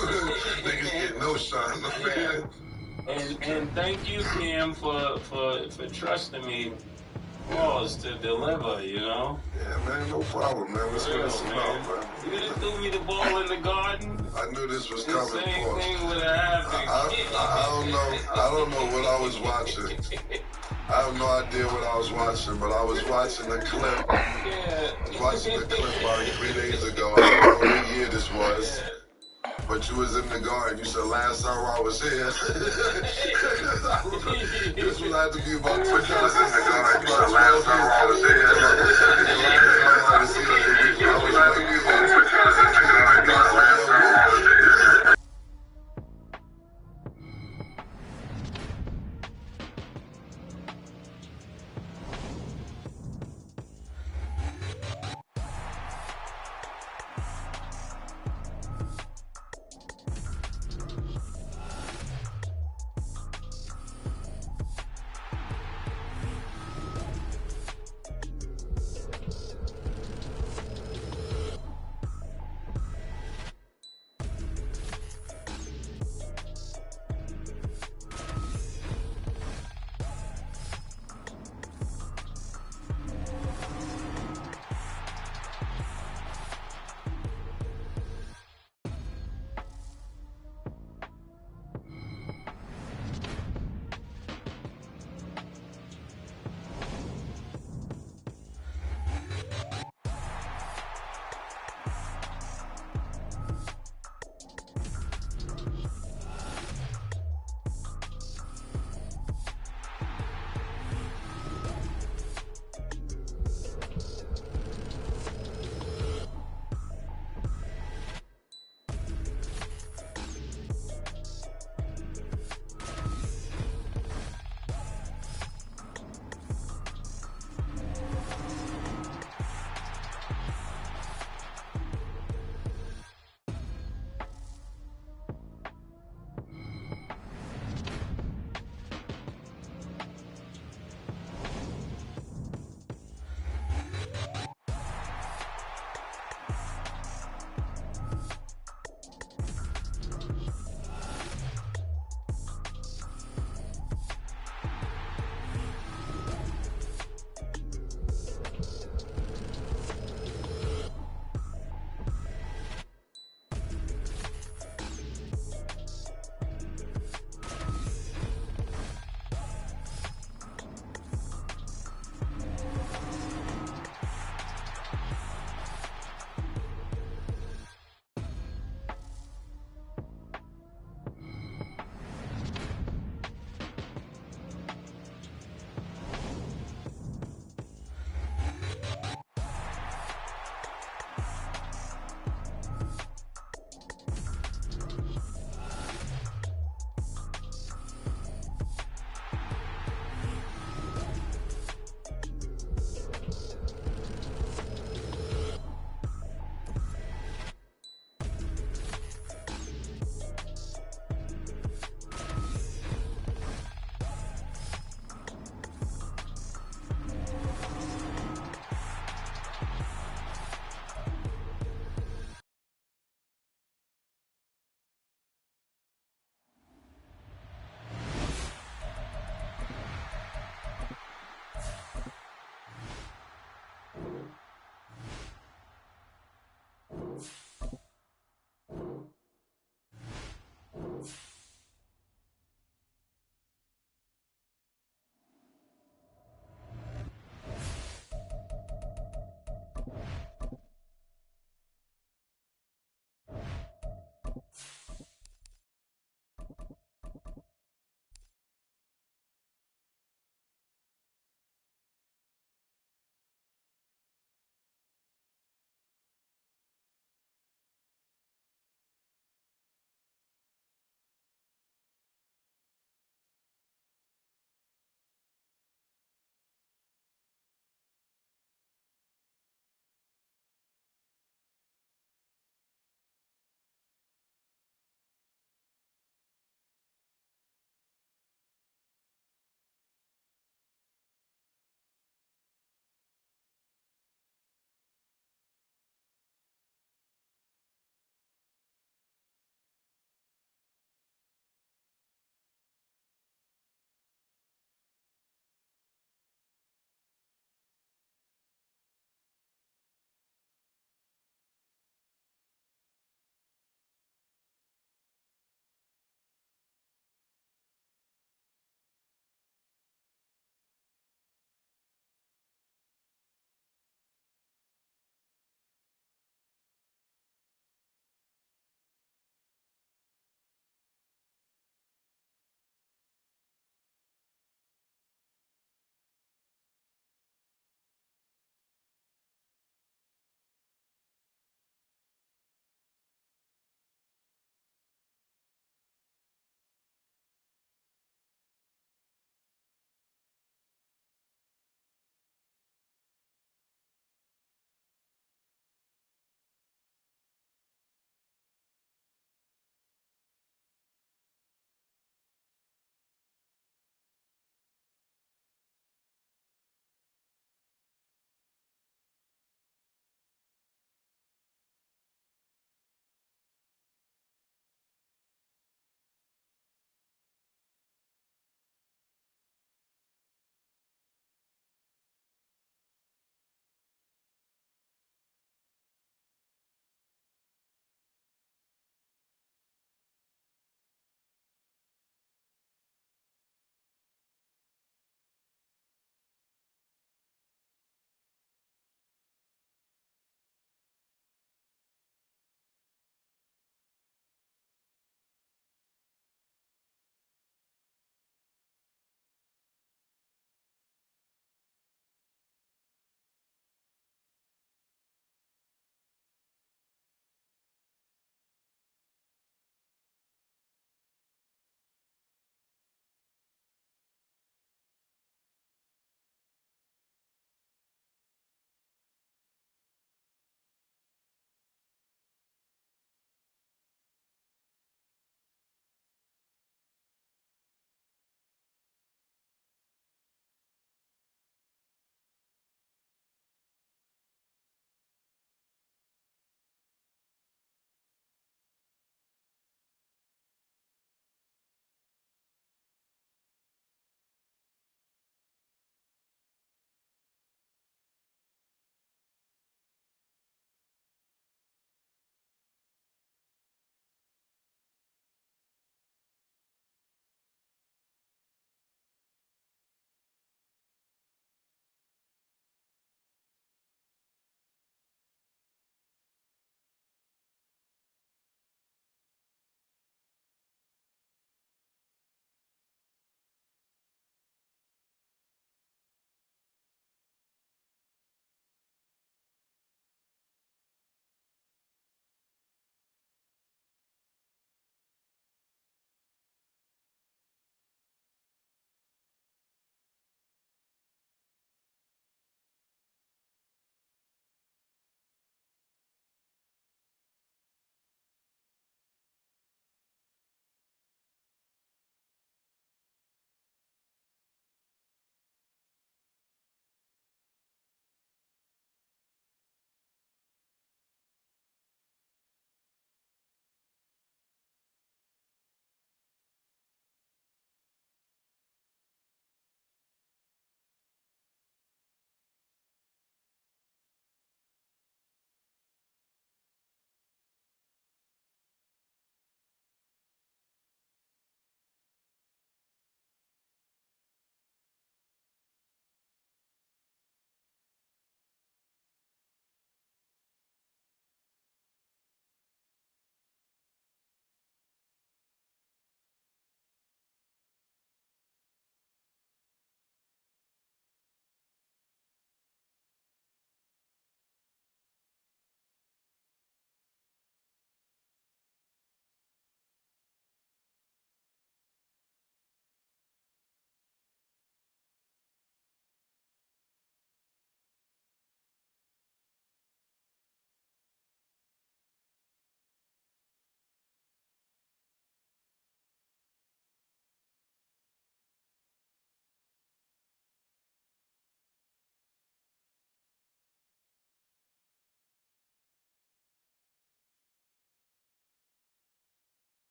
Niggas get no shine. Yeah. And thank you, Kim, for trusting me, pause, to deliver, you know? Yeah, man, no problem, man. That's what it's about, man. You just threw me the ball in the garden. I knew this was The coming, same pause. thing would have happened. I don't know what I was watching. I have no idea what I was watching, but I was watching a clip. Yeah. I was watching a clip about 3 days ago. I don't know what year this was. Yeah. But you was in the garden. You said last summer I was here. This was had to be about 2006. About 12 years ago. Last time I was here. I was right here.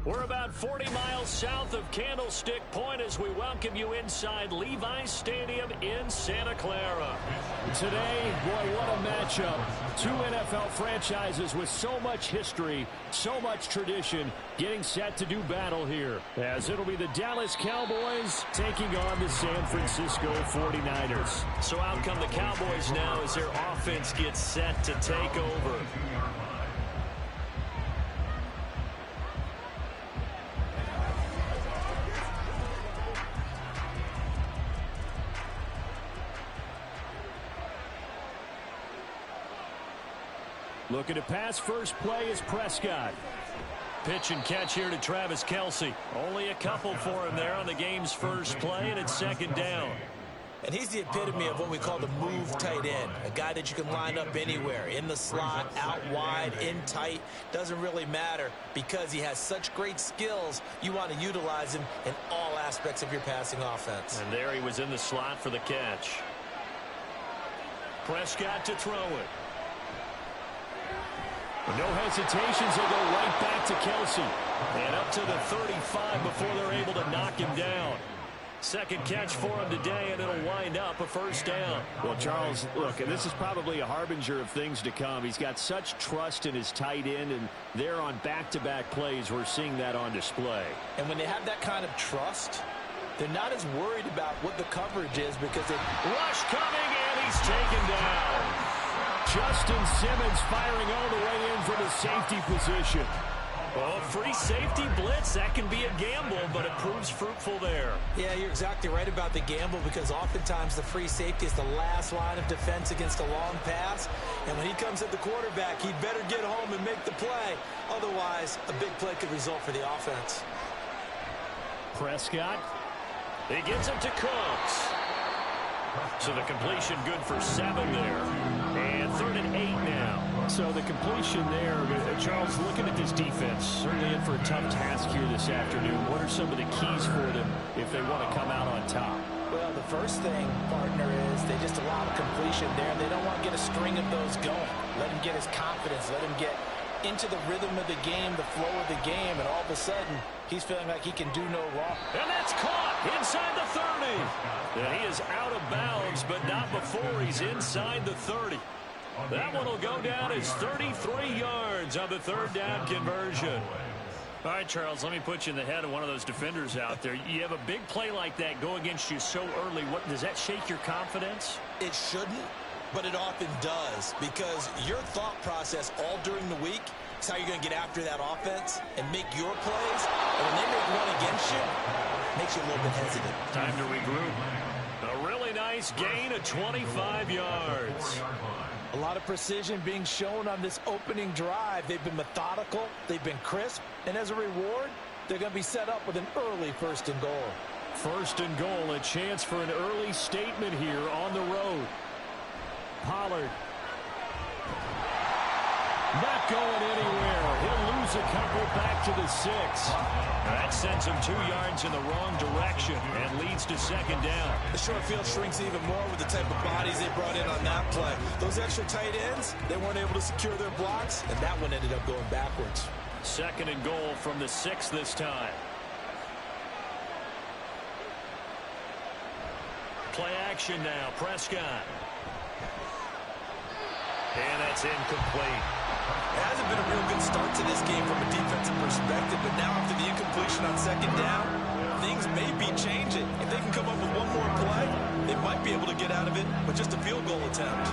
We're about 40 miles south of Candlestick Point as we welcome you inside Levi's Stadium in Santa Clara. Today, boy, what a matchup. Two NFL franchises with so much history, so much tradition, getting set to do battle here. As it'll be the Dallas Cowboys taking on the San Francisco 49ers. So out come the Cowboys now as their offense gets set to take over. Looking to pass first play is Prescott. Pitch and catch here to Travis Kelce. Only a couple for him there on the game's first play, and it's second down. And he's the epitome of what we call the move tight end. A guy that you can line up anywhere, in the slot, out wide, in tight. Doesn't really matter because he has such great skills. You want to utilize him in all aspects of your passing offense. And there he was in the slot for the catch. Prescott to throw it. No hesitations, they go right back to Kelce. And up to the 35 before they're able to knock him down. Second catch for him today, and it'll wind up a first down. Well, Charles, look, and this is probably a harbinger of things to come. He's got such trust in his tight end, and there on back-to-back plays, we're seeing that on display. And when they have that kind of trust, they're not as worried about what the coverage is because they... Rush coming, and he's taken down. Justin Simmons firing all the way in from his safety position. Well, free safety blitz, that can be a gamble, but it proves fruitful there. Yeah, you're exactly right about the gamble because oftentimes the free safety is the last line of defense against a long pass. And when he comes at the quarterback, he'd better get home and make the play. Otherwise, a big play could result for the offense. Prescott. He gets it to Cooks. So the completion good for 7 there. And 3rd and 8 now. So the completion there, Charles, looking at this defense, certainly in for a tough task here this afternoon. What are some of the keys for them if they want to come out on top? Well, the first thing, partner, is they just allow the completion there. They don't want to get a string of those going. Let him get his confidence. Let him get into the rhythm of the game, the flow of the game, and all of a sudden, he's feeling like he can do no wrong. And that's caught inside the 30. And he is out of bounds, but not before he's inside the 30. That one will go down as 33 yards on the 3rd down conversion. All right, Charles, let me put you in the head of one of those defenders out there. You have a big play like that go against you so early. What does that shake your confidence? It shouldn't, but it often does because your thought process all during the week is how you're going to get after that offense and make your plays. And when they make one against you, it makes you a little bit hesitant. Time to regroup. A really nice gain of 25 yards. A lot of precision being shown on this opening drive. They've been methodical, they've been crisp, and as a reward, they're going to be set up with an early 1st and goal. 1st and goal, a chance for an early statement here on the road. Pollard. Not going anywhere. He'll lose a couple back to the 6. That sends him 2 yards in the wrong direction and leads to 2nd down. The short field shrinks even more with the type of bodies they brought in on that play. Those extra tight ends, they weren't able to secure their blocks, and that one ended up going backwards. 2nd and goal from the 6 this time. Play action now. Prescott. And that's incomplete. It hasn't been a real good start to this game from a defensive perspective, but now after the incompletion on 2nd down, things may be changing. If they can come up with one more play, they might be able to get out of it with just a field goal attempt.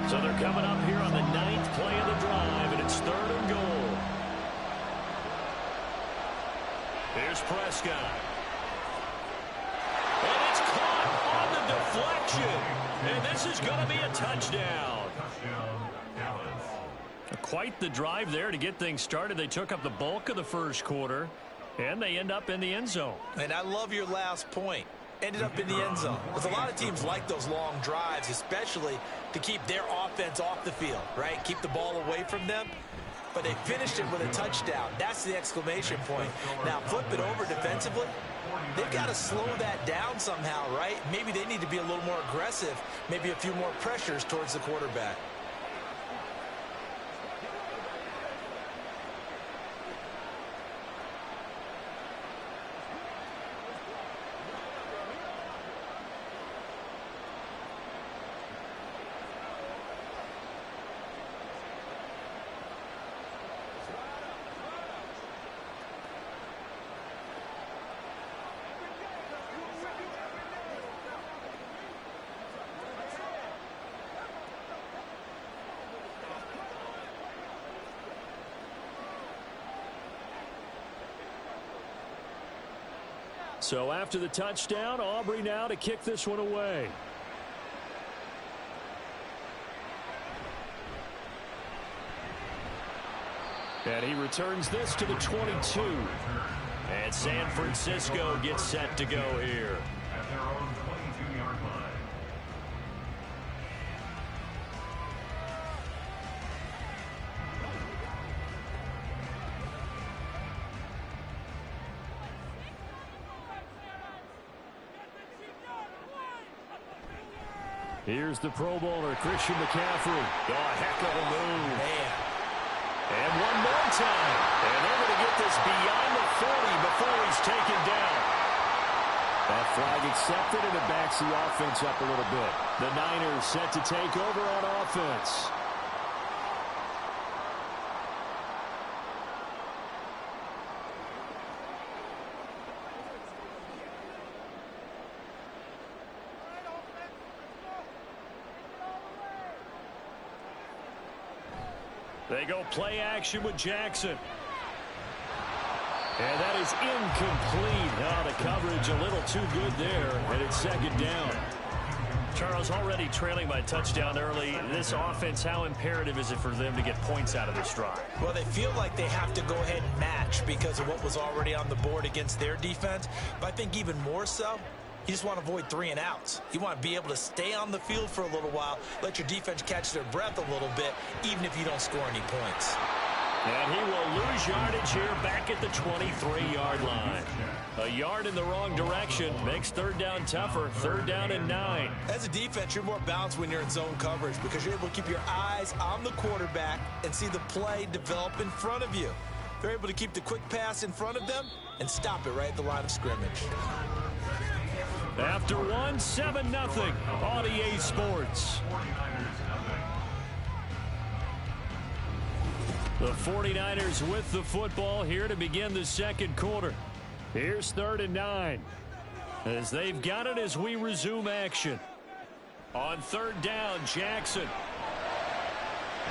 So they're coming up here on the 9th play of the drive, and it's 3rd and goal. Here's Prescott. And it's caught on the deflection. And this is going to be a touchdown. Quite the drive there to get things started. They took up the bulk of the 1st quarter, and they end up in the end zone. And I love your last point. Ended up in the end zone. Because a lot of teams like those long drives, especially to keep their offense off the field, right? Keep the ball away from them. But they finished it with a touchdown. That's the exclamation point. Now flip it over defensively. They've got to slow that down somehow, right? Maybe they need to be a little more aggressive. Maybe a few more pressures towards the quarterback. So after the touchdown, Aubrey now to kick this one away. And he returns this to the 22. And San Francisco gets set to go here. At their own 22-yard line. Here's the Pro Bowler, Christian McCaffrey. Oh, a heck of a move. Man. And one more time. And they're going to get this beyond the 40 before he's taken down. That flag accepted, and it backs the offense up a little bit. The Niners set to take over on offense. They go play action with Jackson. And that is incomplete. Oh, the coverage a little too good there, and it's second down. Charles, already trailing by touchdown early. This offense, how imperative is it for them to get points out of this drive? Well, they feel like they have to go ahead and match because of what was already on the board against their defense. But I think even more so, you just want to avoid 3 and outs. You want to be able to stay on the field for a little while, let your defense catch their breath a little bit, even if you don't score any points. And he will lose yardage here back at the 23-yard line. A yard in the wrong direction makes third down tougher. Third down and 9. As a defense, you're more balanced when you're in zone coverage because you're able to keep your eyes on the quarterback and see the play develop in front of you. They're able to keep the quick pass in front of them and stop it right at the line of scrimmage. After 1, 7-0. On EA Sports. The 49ers with the football here to begin the second quarter. Here's third and 9. As they've got it as we resume action. On third down, Jackson.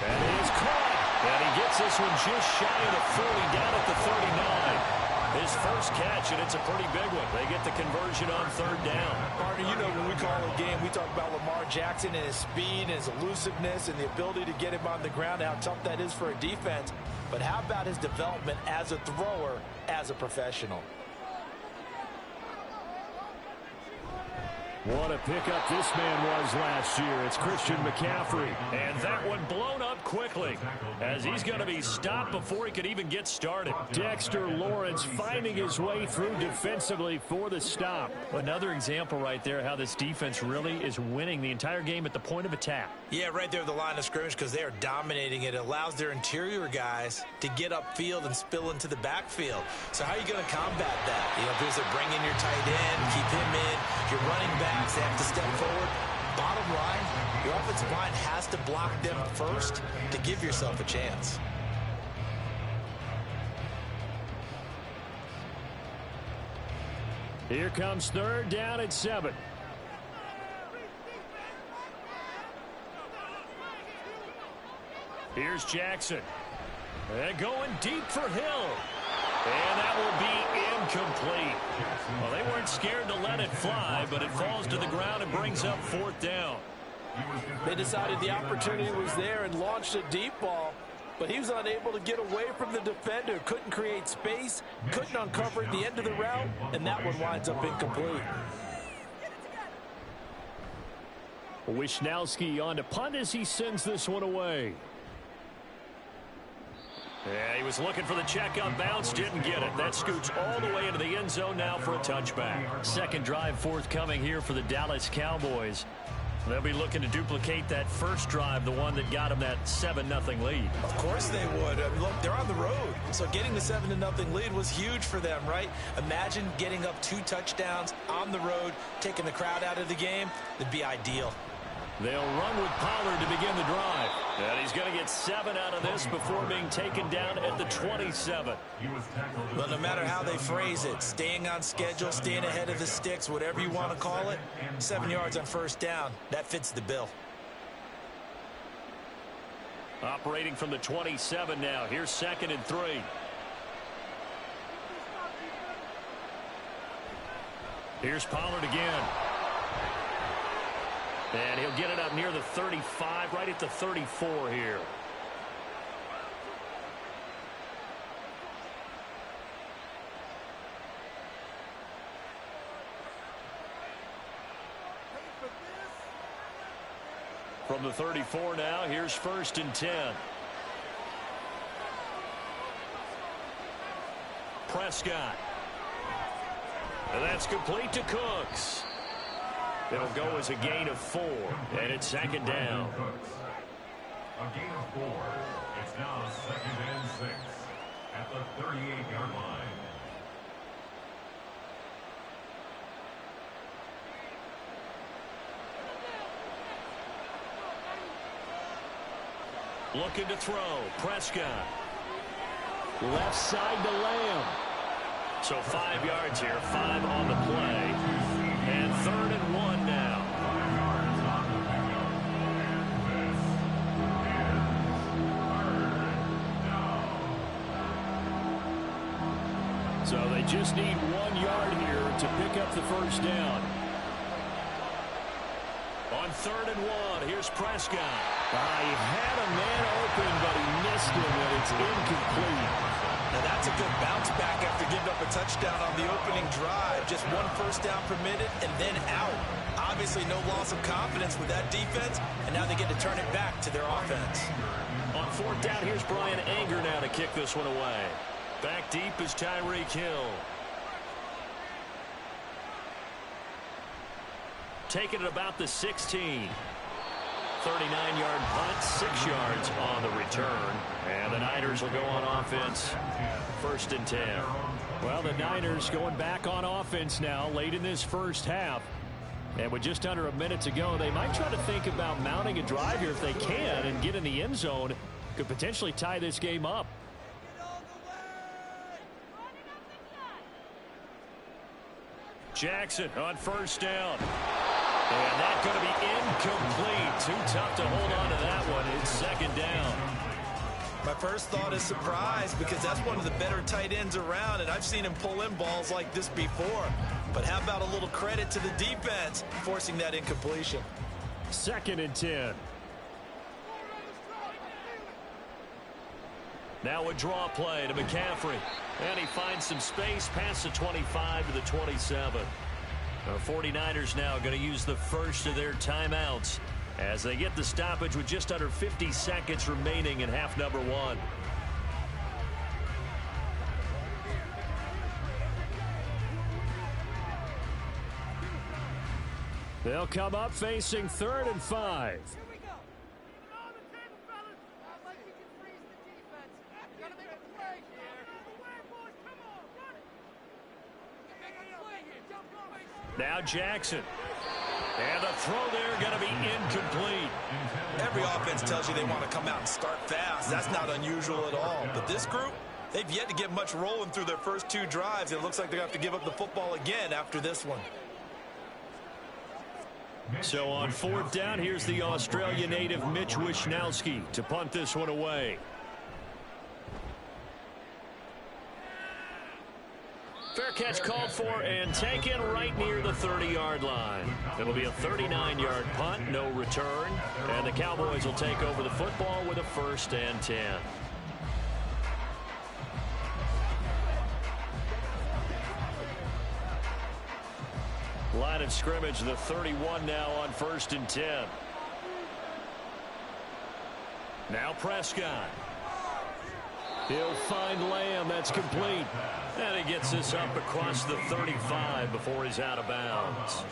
And he is caught. And he gets this one just shy of the 40 down at the 39. His first catch, and it's a pretty big one. They get the conversion on third down. Partner, you know when we call a game, we talk about Lamar Jackson and his speed and his elusiveness and the ability to get him on the ground, how tough that is for a defense. But how about his development as a thrower, as a professional? What a pickup this man was last year. It's Christian McCaffrey. And that one blown up quickly as he's going to be stopped before he could even get started. Dexter Lawrence finding his way through defensively for the stop. Another example right there how this defense really is winning the entire game at the point of attack. Yeah, right there at the line of scrimmage because they are dominating it. It allows their interior guys to get upfield and spill into the backfield. So how are you going to combat that? You know, there's a bring in your tight end, keep him in, your running back. They have to step forward. Bottom line, your offensive line has to block them first to give yourself a chance. Here comes third down at 7. Here's Jackson. And going deep for Hill. And that will be incomplete. Well, they weren't scared to let it fly, but it falls to the ground and brings up fourth down. They decided the opportunity was there and launched a deep ball, but he was unable to get away from the defender, couldn't create space, couldn't uncover the end of the route, and that one winds up incomplete. Wisnowski on to punt as he sends this one away. Yeah, he was looking for the check-up bounce, didn't get it. That scoots all the way into the end zone now for a touchback. Second drive forthcoming here for the Dallas Cowboys. They'll be looking to duplicate that first drive, the one that got them that 7-0 lead. Of course they would. I mean, look, they're on the road. So getting the 7-0 lead was huge for them, right? Imagine getting up 2 touchdowns on the road, taking the crowd out of the game. It'd be ideal. They'll run with Pollard to begin the drive. And he's going to get 7 out of this before being taken down at the 27. But no matter how they phrase it, staying on schedule, staying ahead of the sticks, whatever you want to call it, 7 yards on first down, that fits the bill. Operating from the 27 now. Here's 2nd and 3. Here's Pollard again. And he'll get it up near the 35, right at the 34 here. From the 34 now, here's 1st and 10. Prescott. And that's complete to Cooks. It'll go as a gain of 4, and it's 2nd down. A gain of 4. It's now 2nd and 6 at the 38-yard line. Looking to throw. Prescott. Left side to Lamb. So 5 yards here, 5 on the play. And 3rd and 1 now. So they just need 1 yard here to pick up the 1st down. On 3rd and 1, here's Prescott. He had a man open, but he missed him, and it's incomplete. Now that's a good bounce back after giving up a touchdown on the opening drive. Just 1 first down permitted and then out. Obviously no loss of confidence with that defense, and now they get to turn it back to their offense. On 4th down, here's Brian Anger now to kick this one away. Back deep is Tyreek Hill. Taking it about the 16. 39-yard punt, 6 yards on the return. And the Niners will go on offense. 1st and 10. Well, the Niners going back on offense now late in this first half. And with just under a minute to go, they might try to think about mounting a drive here if they can and get in the end zone. Could potentially tie this game up. Jackson on 1st down. And that's going to be incomplete. Too tough to hold on to that one. It's 2nd down. My first thought is surprise because that's one of the better tight ends around, and I've seen him pull in balls like this before. But how about a little credit to the defense forcing that incompletion? 2nd and 10. Now a draw play to McCaffrey. And he finds some space past the 25 to the 27. The 49ers now going to use the first of their timeouts as they get the stoppage with just under 50 seconds remaining in half number 1. They'll come up facing 3rd and 5. Now Jackson. And the throw there going to be incomplete. Every offense tells you they want to come out and start fast. That's not unusual at all. But this group, they've yet to get much rolling through their first 2 drives. It looks like they're going to have to give up the football again after this one. So on 4th down, here's the Australia native Mitch Wishnowsky to punt this one away. Fair catch called for and taken right near the 30-yard line. It'll be a 39-yard punt, no return. And the Cowboys will take over the football with a 1st and 10. Line of scrimmage, the 31 now on 1st and 10. Now Prescott. He'll find Lamb. That's complete. And he gets this up across the 35 before he's out of bounds.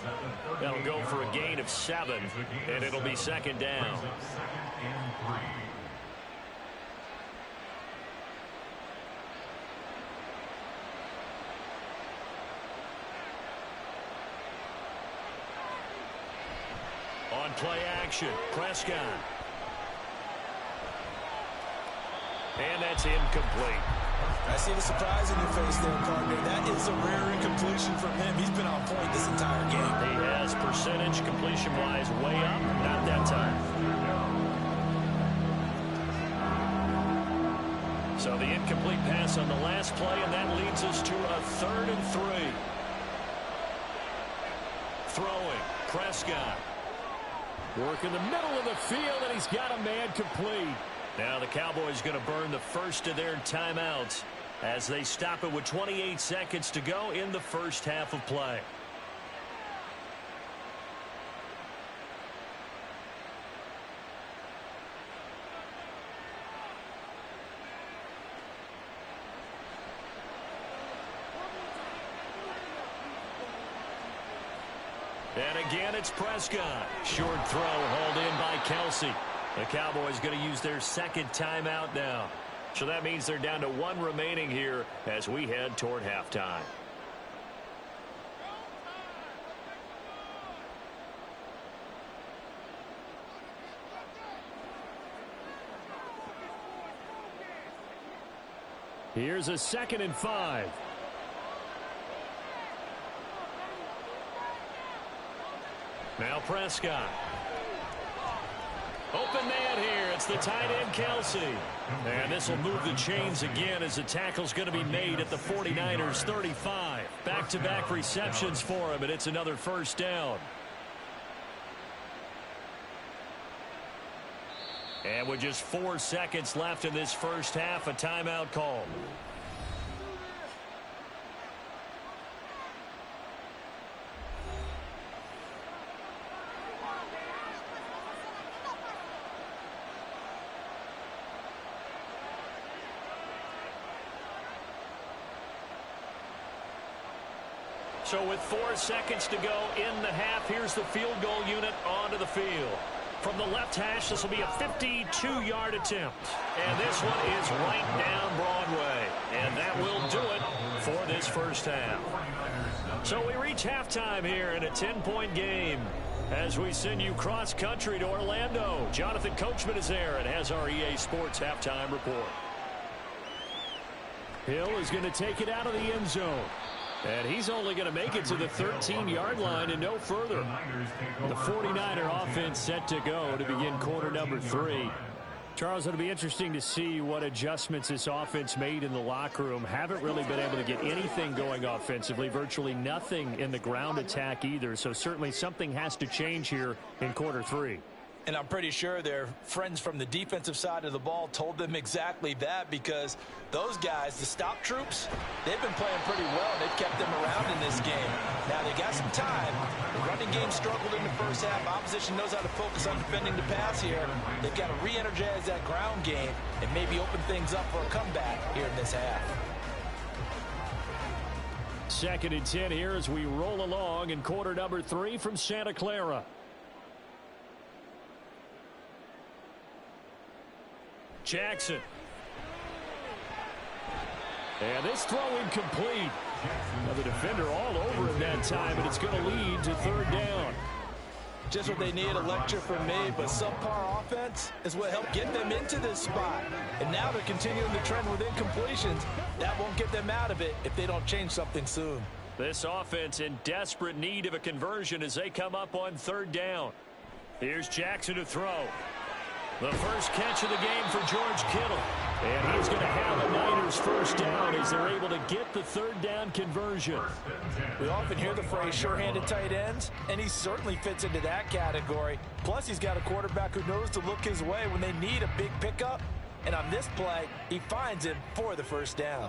That'll go for a gain of 7, and it'll be 2nd down. On play action, Prescott. And that's incomplete. I see the surprise in your face there, partner. That is a rare incompletion from him. He's been on point this entire game. He has percentage completion-wise way up. Not that time. So the incomplete pass on the last play, and that leads us to a 3rd and 3. Throwing, Prescott. Work in the middle of the field, and he's got a man complete. Now the Cowboys going to burn the first of their timeouts as they stop it with 28 seconds to go in the first half of play. And again, it's Prescott. Short throw hauled in by Kelsey. The Cowboys going to use their second timeout now. So that means they're down to 1 remaining here as we head toward halftime. Here's a 2nd and 5. Now Prescott. Open man here. It's the tight end, Kelsey. And this will move the chains again as the tackle's going to be made at the 49ers 35. Back-to-back receptions for him, and it's another first down. And with just 4 seconds left in this first half, a timeout call. So with 4 seconds to go in the half, here's the field goal unit onto the field. From the left hash, this will be a 52-yard attempt. And this one is right down Broadway. And that will do it for this first half. So we reach halftime here in a 10-point game as we send you cross-country to Orlando. Jonathan Coachman is there and has our EA Sports halftime report. Hill is going to take it out of the end zone. And he's only going to make it to the 13-yard line and no further. The 49er offense set to go to begin quarter number 3. Charles, it'll be interesting to see what adjustments this offense made in the locker room. Haven't really been able to get anything going offensively, virtually nothing in the ground attack either. So certainly something has to change here in quarter 3. And I'm pretty sure their friends from the defensive side of the ball told them exactly that, because those guys, the stop troops, they've been playing pretty well. They've kept them around in this game. Now they got some time. The running game struggled in the first half. Opposition knows how to focus on defending the pass here. They've got to re-energize that ground game and maybe open things up for a comeback here in this half. 2nd and 10 here as we roll along in quarter number 3 from Santa Clara. Jackson. And this throw incomplete. Now the defender all over him that time, and it's going to lead to 3rd down. Just what they need, a lecture from me, but subpar offense is what helped get them into this spot. And now they're continuing the trend with incompletions. That won't get them out of it if they don't change something soon. This offense in desperate need of a conversion as they come up on 3rd down. Here's Jackson to throw. The first catch of the game for George Kittle. And he's going to have a Niners first down as they're able to get the 3rd down conversion. We often hear the phrase sure-handed tight ends, and he certainly fits into that category. Plus, he's got a quarterback who knows to look his way when they need a big pickup. And on this play, he finds him for the first down.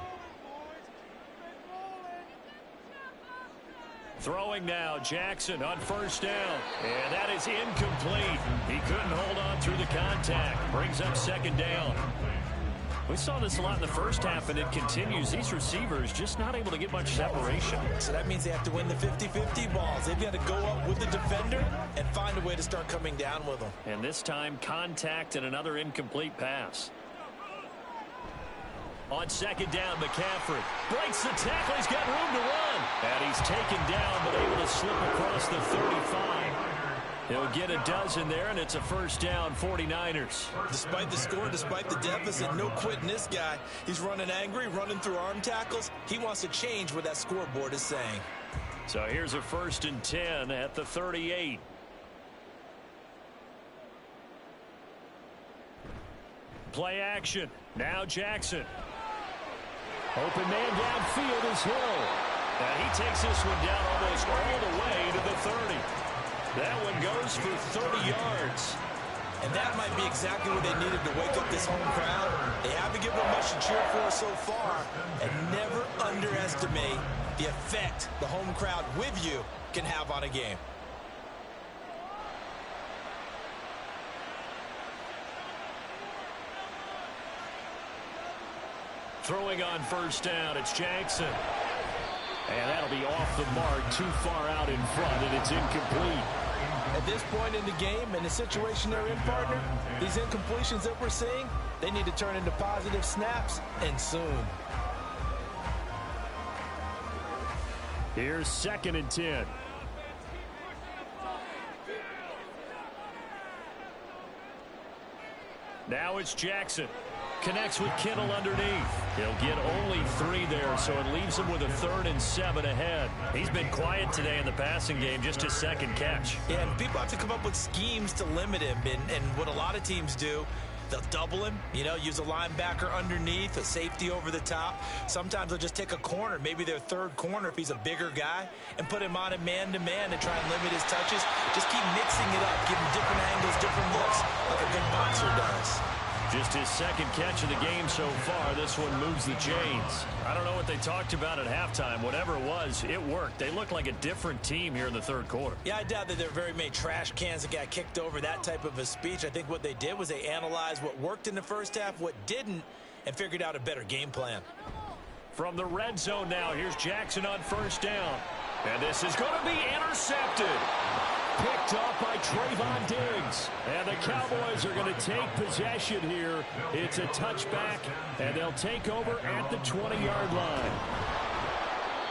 Throwing now, Jackson on 1st down. And that is incomplete. He couldn't hold on through the contact. Brings up 2nd down. We saw this a lot in the first half, and it continues. These receivers just not able to get much separation. So that means they have to win the 50-50 balls. They've got to go up with the defender and find a way to start coming down with them. And this time, contact and another incomplete pass. On 2nd down, McCaffrey breaks the tackle. He's got room to run. And he's taken down, but able to slip across the 35. He'll get a dozen there, and it's a first down, 49ers. Despite the score, despite the deficit, no quitting this guy. He's running angry, running through arm tackles. He wants to change what that scoreboard is saying. So here's a 1st and 10 at the 38. Play action. Now Jackson. Open man downfield is Hill. And he takes this one down almost all the way to the 30. That one goes for 30 yards. And that might be exactly what they needed to wake up this home crowd. They haven't given them much to cheer for so far. And never underestimate the effect the home crowd with you can have on a game. Throwing on 1st down, it's Jackson. And that'll be off the mark, too far out in front, and it's incomplete. At this point in the game, in the situation they're in, partner, these incompletions that we're seeing, they need to turn into positive snaps, and soon. Here's 2nd and 10. Now it's Jackson. Connects with Kittle underneath. He'll get only 3 there, so it leaves him with a 3rd and 7 ahead. He's been quiet today in the passing game, just his 2nd catch. Yeah, and people have to come up with schemes to limit him, and what a lot of teams do, they'll double him, use a linebacker underneath, a safety over the top. Sometimes they'll just take a corner, maybe their 3rd corner if he's a bigger guy, and put him on a man-to-man to try and limit his touches. Just keep mixing it up, give him different angles, different looks, like a good boxer does. Just his 2nd catch of the game so far. This one moves the chains. I don't know what they talked about at halftime. Whatever it was, it worked. They look like a different team here in the 3rd quarter. Yeah, I doubt that there are very many trash cans that got kicked over, that type of a speech. I think what they did was they analyzed what worked in the first half, what didn't, and figured out a better game plan. From the red zone now, here's Jackson on 1st down. And this is going to be intercepted. Picked up by Trayvon Diggs. And the Cowboys are going to take possession here. It's a touchback, and they'll take over at the 20-yard line.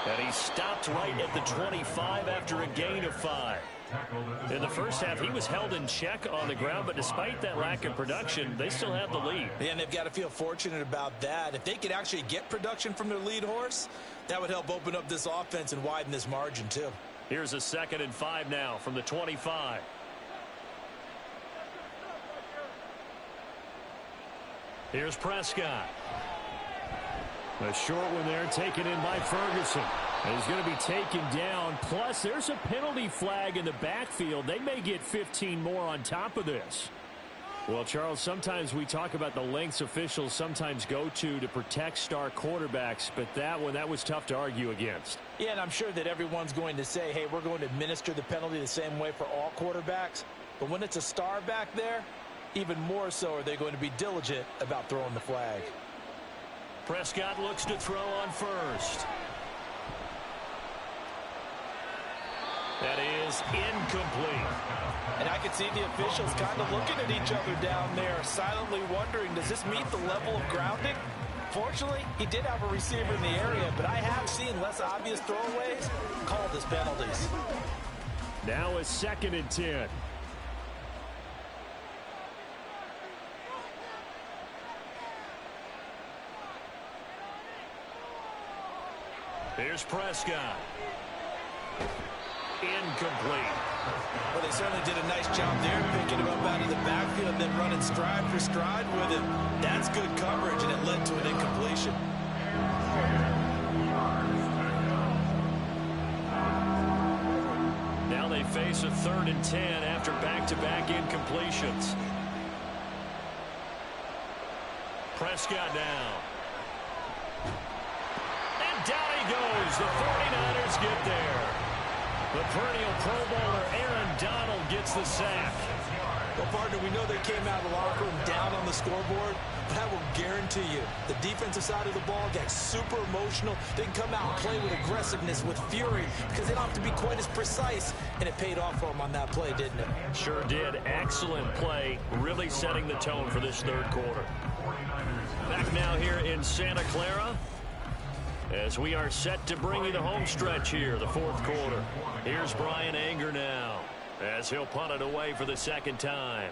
And he stopped right at the 25 after a gain of 5. In the first half, he was held in check on the ground, but despite that lack of production, they still have the lead. Yeah, and they've got to feel fortunate about that. If they could actually get production from their lead horse, that would help open up this offense and widen this margin, too. Here's a 2nd and 5 now from the 25. Here's Prescott. A short one there taken in by Ferguson. And he's going to be taken down. Plus, there's a penalty flag in the backfield. They may get 15 more on top of this. Well, Charles, sometimes we talk about the lengths officials sometimes go to protect star quarterbacks, but that was tough to argue against. Yeah, and I'm sure that everyone's going to say, hey, we're going to administer the penalty the same way for all quarterbacks. But when it's a star back there, even more so are they going to be diligent about throwing the flag. Prescott looks to throw on 1st. That is incomplete. And I could see the officials kind of looking at each other down there, silently wondering, does this meet the level of grounding? Fortunately, he did have a receiver in the area, but I have seen less obvious throwaways called as penalties. Now a 2nd and 10. Here's Prescott. Incomplete. Well, they certainly did a nice job there, picking him up out of the backfield, then running stride for stride with him. That's good coverage, and it led to an incompletion. Now they face a 3rd and 10 after back-to-back incompletions. Prescott now. And down he goes. The 49ers get there. The perennial Pro Bowler Aaron Donald gets the sack. Well, partner, we know they came out of the locker room down on the scoreboard, but I will guarantee you the defensive side of the ball got super emotional. They can come out and play with aggressiveness, with fury, because they don't have to be quite as precise, and it paid off for them on that play, didn't it? Sure did. Excellent play, really setting the tone for this 3rd quarter. Back now here in Santa Clara, as we are set to bring you the home stretch here, the 4th quarter. Here's Brian Anger now, as he'll punt it away for the 2nd time.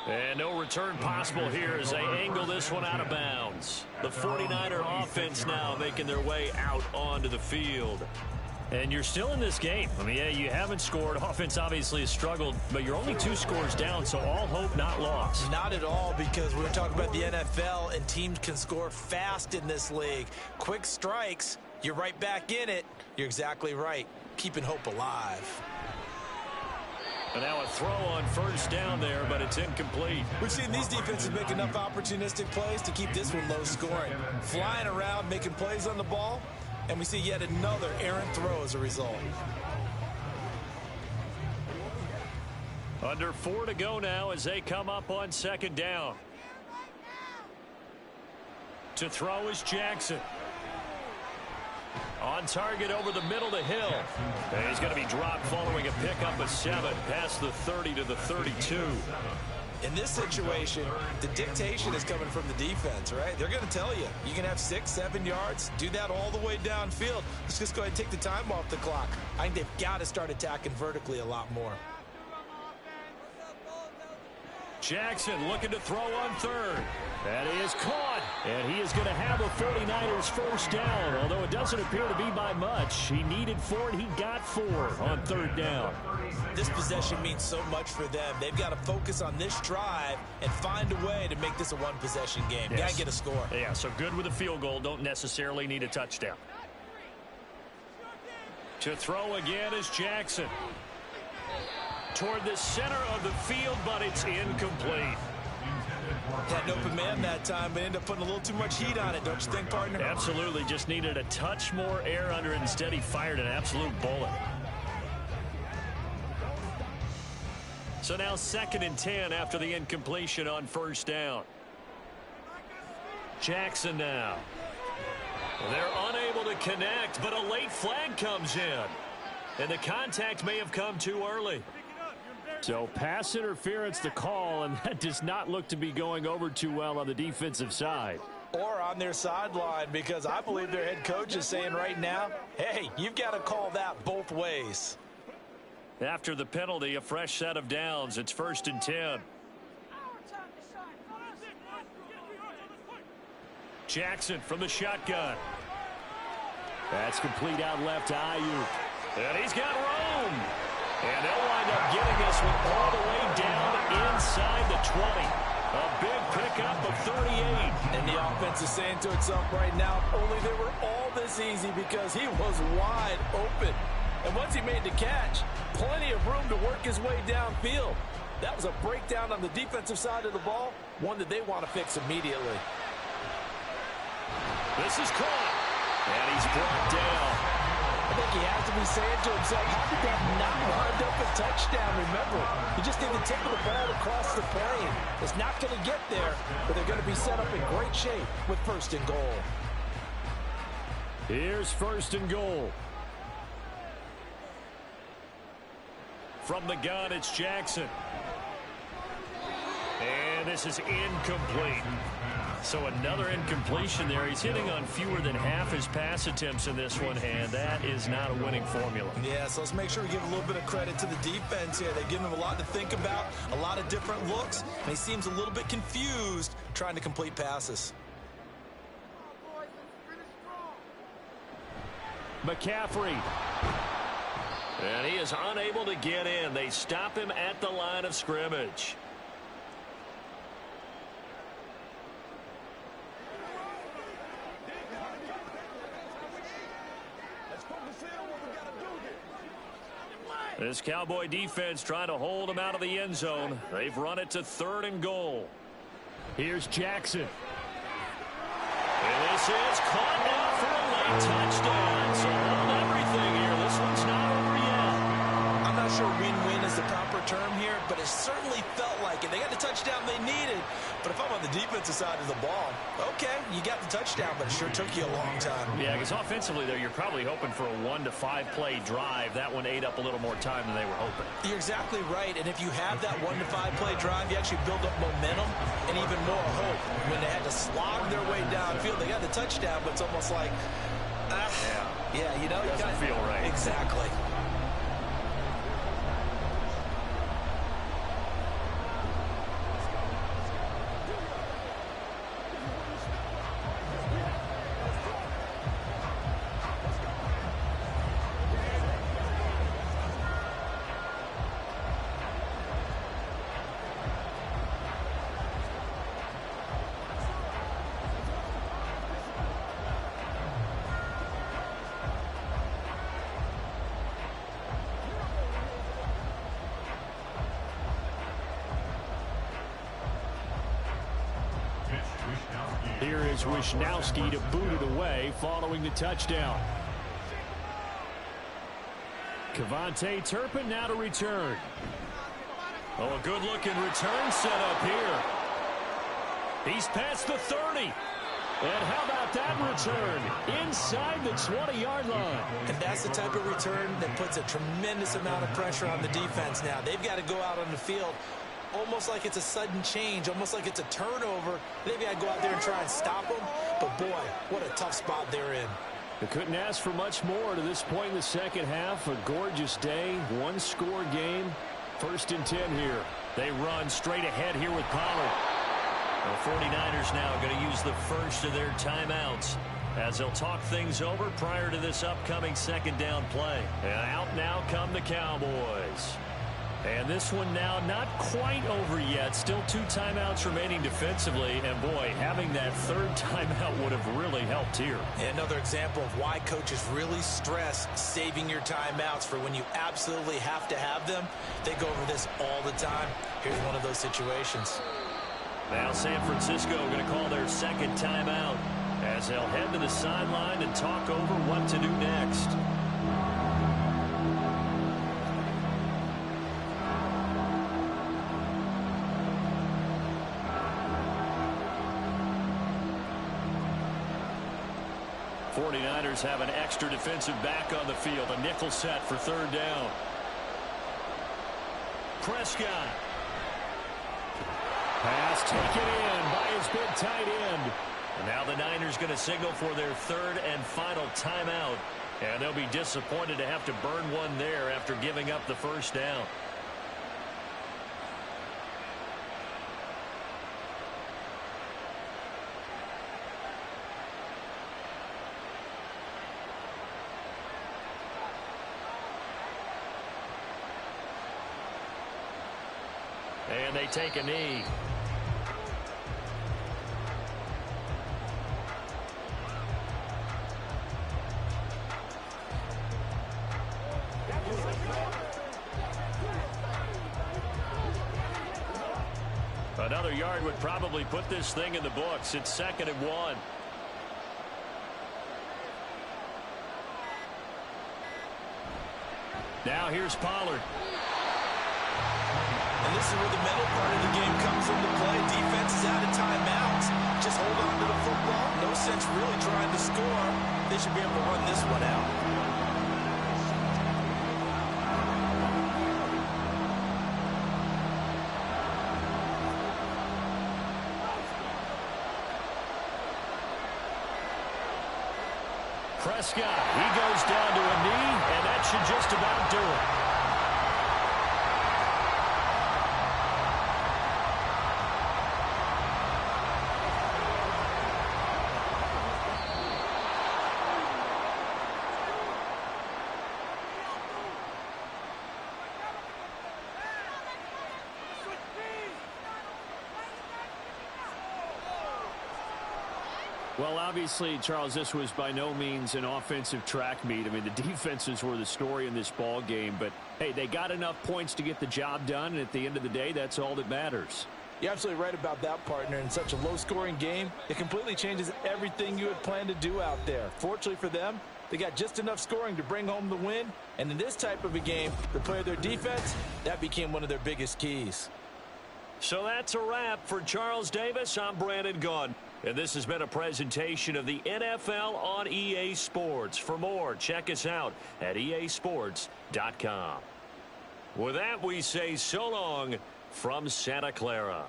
And no return possible here as they angle this one out of bounds. The 49er offense now making their way out onto the field. And you're still in this game. I mean, yeah, you haven't scored. Offense obviously has struggled, but you're only 2 scores down, so all hope not lost. Not at all, because we're talking about the NFL, and teams can score fast in this league. Quick strikes, you're right back in it. You're exactly right. Keeping hope alive. And now a throw on 1st down there, but it's incomplete. We've seen these defenses make enough opportunistic plays to keep this one low scoring. Flying around, making plays on the ball. And we see yet another errant throw as a result. Under 4 to go now as they come up on 2nd down. To throw is Jackson. On target over the middle to Hill. And he's going to be dropped following a pickup of 7 past the 30 to the 32. In this situation, the dictation is coming from the defense, right? They're going to tell you, you can have 6, 7 yards, do that all the way downfield. Let's just go ahead and take the time off the clock. I think they've got to start attacking vertically a lot more. Jackson looking to throw on third. That is caught. And he is going to have a 49ers first down, although it doesn't appear to be by much. He needed 4, and he got 4 on third down. This possession means so much for them. They've got to focus on this drive and find a way to make this a one-possession game. Yes. Got to get a score. Yeah, so good with a field goal. Don't necessarily need a touchdown. To throw again is Jackson. Toward the center of the field, but it's incomplete. Had an open man that time, but ended up putting a little too much heat on it, don't you think, partner? Absolutely. Just needed a touch more air under it. Instead, he fired an absolute bullet. So now 2nd and 10 after the incompletion on first down. Jackson now. They're unable to connect, but a late flag comes in. And the contact may have come too early. So pass interference to call, and that does not look to be going over too well on the defensive side. Or on their sideline, because I believe their head coach is saying right now, hey, you've got to call that both ways. After the penalty, a fresh set of downs. It's 1st and 10. Jackson from the shotgun. That's complete out left to Ayuk. And he's got room. And they'll wind up getting this one all the way down inside the 20. A big pickup of 38. And the offense is saying to itself right now, only they were all this easy because he was wide open. And once he made the catch, plenty of room to work his way downfield. That was a breakdown on the defensive side of the ball, one that they want to fix immediately. This is caught. And he's brought down. I think he has to be saying to himself, how did that not wind up a touchdown? Remember, he just did the tip of the ball across the plane. It's not going to get there, but they're going to be set up in great shape with 1st and goal. Here's 1st and goal. From the gun, it's Jackson. And this is incomplete. So another incompletion there. He's hitting on fewer than half his pass attempts in this one, and that is not a winning formula. Yeah, so let's make sure we give a little bit of credit to the defense here. They've given him a lot to think about, a lot of different looks, and he seems a little bit confused trying to complete passes. McCaffrey. And he is unable to get in. They stop him at the line of scrimmage. This Cowboy defense trying to hold him out of the end zone. They've run it to 3rd and goal. Here's Jackson. And this is caught now for a late touchdown. So hold everything here. This one's not over yet. I'm not sure win-win is the proper term here, but it certainly felt like it. They got the touchdown they needed, but if I'm on the defensive side of the ball, okay, you got the touchdown, but it sure took you a long time. Yeah, because offensively, though, you're probably hoping for a 1 to 5 play drive. That one ate up a little more time than they were hoping. You're exactly right, and if you have that 1 to 5 play drive, you actually build up momentum and even more hope. When they had to slog their way downfield, they got the touchdown, but it's almost like, yeah, you know, it doesn't feel right. Exactly. Here is Wishnowsky to boot it away following the touchdown. Kevontae Turpin now to return. Oh, a good-looking return set up here. He's past the 30. And how about that return? Inside the 20-yard line. And that's the type of return that puts a tremendous amount of pressure on the defense now. They've got to go out on the field almost like it's a sudden change, almost like it's a turnover. They've got to go out there and try and stop them. But, boy, what a tough spot they're in. They couldn't ask for much more to this point in the second half. A gorgeous day, one-score game. 1st and 10 here. They run straight ahead here with Pollard. The 49ers now going to use the first of their timeouts as they'll talk things over prior to this upcoming second down play. And out now come the Cowboys. And this one now not quite over yet. Still 2 timeouts remaining defensively. And, boy, having that 3rd timeout would have really helped here. Another example of why coaches really stress saving your timeouts for when you absolutely have to have them. They go over this all the time. Here's one of those situations. Now San Francisco going to call their 2nd timeout as they'll head to the sideline and talk over what to do next. '49ers have an extra defensive back on the field. A nickel set for 3rd down. Prescott. Pass taken in by his big tight end. And now the Niners going to signal for their 3rd and final timeout. And they'll be disappointed to have to burn one there after giving up the 1st down. And they take a knee. Another yard would probably put this thing in the books. It's 2nd and 1. Now here's Pollard. And this is where the mental part of the game comes into play. Defense is out of timeouts. Just hold on to the football. No sense really trying to score. They should be able to run this one out. Prescott, he goes down to a knee, and that should just about do it. Well, obviously, Charles, this was by no means an offensive track meet. I mean, the defenses were the story in this ball game. But, hey, they got enough points to get the job done. And at the end of the day, that's all that matters. You're absolutely right about that, partner. In such a low-scoring game, it completely changes everything you had planned to do out there. Fortunately for them, they got just enough scoring to bring home the win. And in this type of a game, to play their defense, that became one of their biggest keys. So that's a wrap for Charles Davis. I'm Brandon Gaudin. And this has been a presentation of the NFL on EA Sports. For more, check us out at easports.com. With that, we say so long from Santa Clara.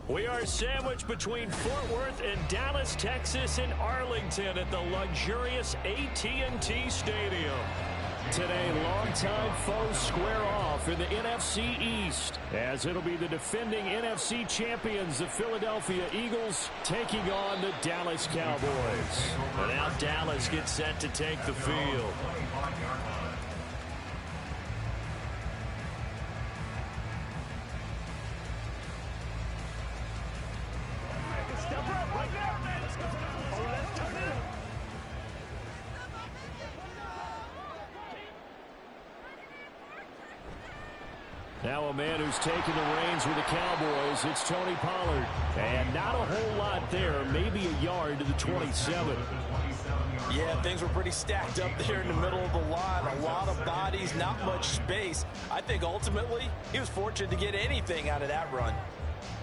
We are sandwiched between Fort Worth and Dallas, Texas, and Arlington at the luxurious AT&T Stadium. Today, longtime foes square off in the NFC East, as it'll be the defending NFC champions, the Philadelphia Eagles, taking on the Dallas Cowboys. And now Dallas gets set to take the field. Now a man who's taken the reins with the Cowboys, it's Tony Pollard. And not a whole lot there, maybe a yard to the 27. Yeah, things were pretty stacked up there in the middle of the line. A lot of bodies, not much space. I think ultimately he was fortunate to get anything out of that run.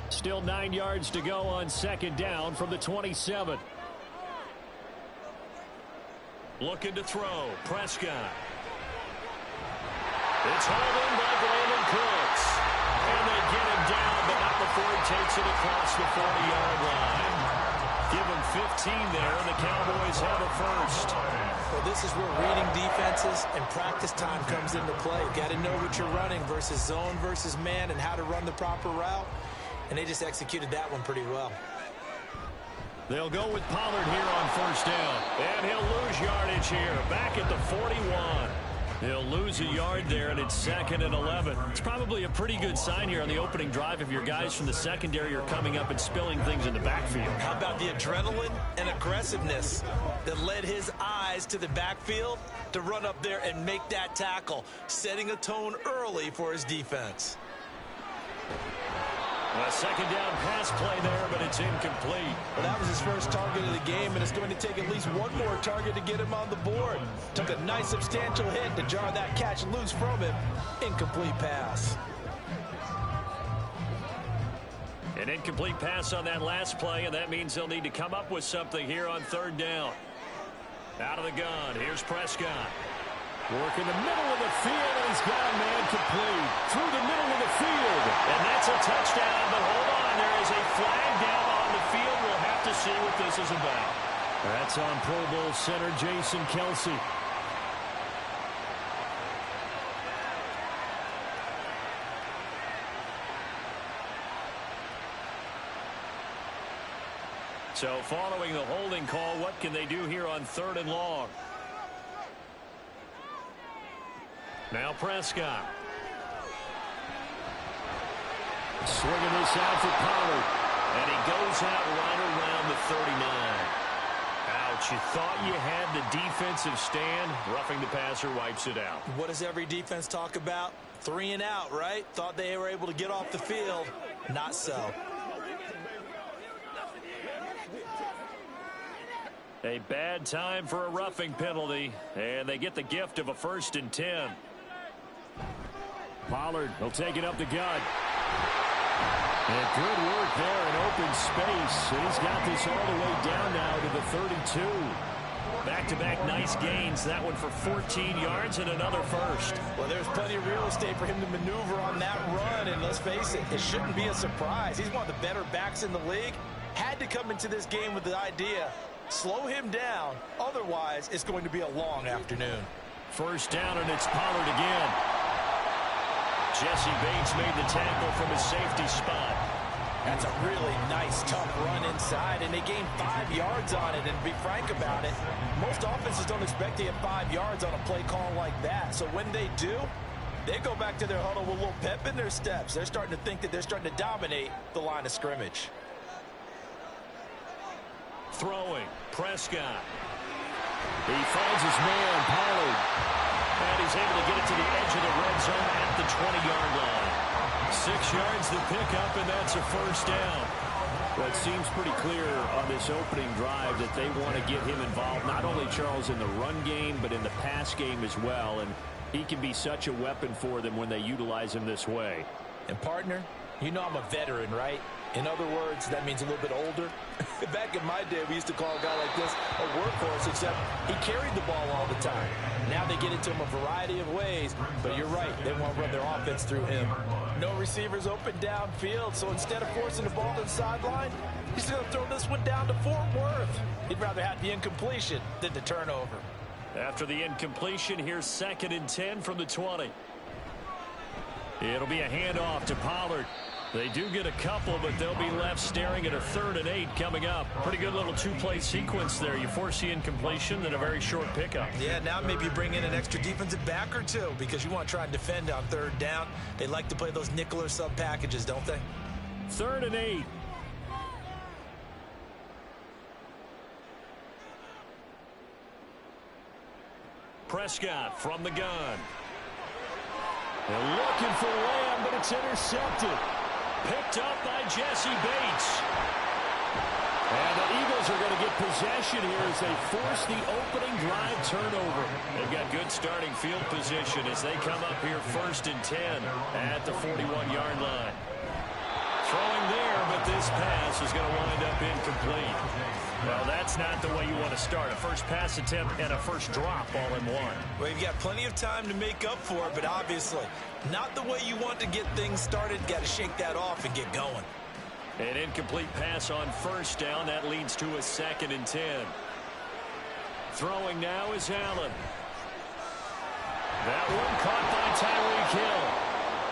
Still 9 yards to go on second down from the 27. Looking to throw. Prescott. It's hauled in by Brandon Cooks. And they get him down, but not before he takes it across the 40-yard line. Give him 15 there, and the Cowboys have a first. Well, this is where reading defenses and practice time comes into play. Got to know what you're running versus zone versus man and how to run the proper route. And they just executed that one pretty well. They'll go with Pollard here on first down. And he'll lose yardage here, back at the 41. He'll lose a yard there, and it's 2nd and 11. It's probably a pretty good sign here on the opening drive if your guys from the secondary are coming up and spilling things in the backfield. How about the adrenaline and aggressiveness that led his eyes to the backfield to run up there and make that tackle, setting a tone early for his defense. A 2nd down pass play there, but it's incomplete. Well, that was his first target of the game, and it's going to take at least one more target to get him on the board. Took a nice substantial hit to jar that catch loose from him. Incomplete pass. An incomplete pass on that last play, and that means they'll need to come up with something here on 3rd down. Out of the gun, here's Prescott. Work in the middle of the field, and he's got a man complete. Through the middle of the field. And that's a touchdown, but hold on, there is a flag down on the field. We'll have to see what this is about. That's on Pro Bowl center Jason Kelce. So following the holding call, what can they do here on 3rd and long? Now Prescott. Swinging this out for Pollard. And he goes out right around the 39. Ouch, you thought you had the defensive stand. Roughing the passer wipes it out. What does every defense talk about? 3 and out, right? Thought they were able to get off the field. Not so. A bad time for a roughing penalty. And they get the gift of a 1st and 10. Pollard will take it up the gut. And good work there in open space. And he's got this all the way down now to the 32. Back-to-back nice gains. That one for 14 yards and another first. Well, there's plenty of real estate for him to maneuver on that run. And let's face it, it shouldn't be a surprise. He's one of the better backs in the league. Had to come into this game with the idea, slow him down. Otherwise, it's going to be a long afternoon. 1st down, and it's Pollard again. Jesse Bates made the tackle from his safety spot. That's a really nice, tough run inside, and they gained 5 yards on it. And to be frank about it, most offenses don't expect to get 5 yards on a play call like that. So when they do, they go back to their huddle with a little pep in their steps. They're starting to think that they're starting to dominate the line of scrimmage. Throwing, Prescott. He finds his man, Pollard. And he's able to get it to the edge of the red zone at the 20-yard line. 6 yards to pick up, and that's a 1st down. Well, it seems pretty clear on this opening drive that they want to get him involved, not only, Charles, in the run game, but in the pass game as well. And he can be such a weapon for them when they utilize him this way. And, partner, you know I'm a veteran, right? In other words, that means a little bit older. Back in my day, we used to call a guy like this a workhorse, except he carried the ball all the time. Now they get into him a variety of ways, but you're right, they want to run their offense through him. No receivers open downfield, so instead of forcing the ball to the sideline, he's going to throw this one down to Fort Worth. He'd rather have the incompletion than the turnover. After the incompletion, here's 2nd and 10 from the 20. It'll be a handoff to Pollard. They do get a couple, but they'll be left staring at a 3rd and 8 coming up. Pretty good little 2-play sequence there. You force the incompletion, then a very short pickup. Yeah, now maybe you bring in an extra defensive back or two because you want to try and defend on 3rd down. They like to play those nickel or sub packages, don't they? 3rd and 8. Prescott from the gun. They're looking for Lamb, but it's intercepted. Picked up by Jesse Bates. And the Eagles are going to get possession here as they force the opening drive turnover. They've got good starting field position as they come up here 1st and 10 at the 41-yard line. Throwing there, but this pass is going to wind up incomplete. Well, that's not the way you want to start. A first pass attempt and a first drop all in one. Well, you've got plenty of time to make up for it, but obviously not the way you want to get things started. Got to shake that off and get going. An incomplete pass on 1st down. That leads to a 2nd and 10. Throwing now is Allen. That one caught by Tyreek Hill.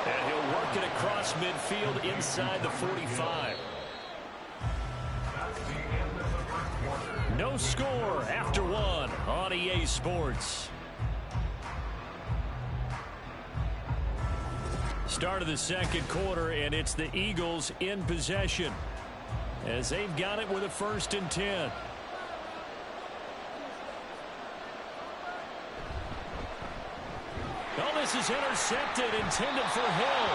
And he'll work it across midfield inside the 45. No score after one on EA Sports. start of the second quarter, and it's the Eagles in possession as they've got it with a 1st and 10. Oh, this is intercepted, intended for Hill.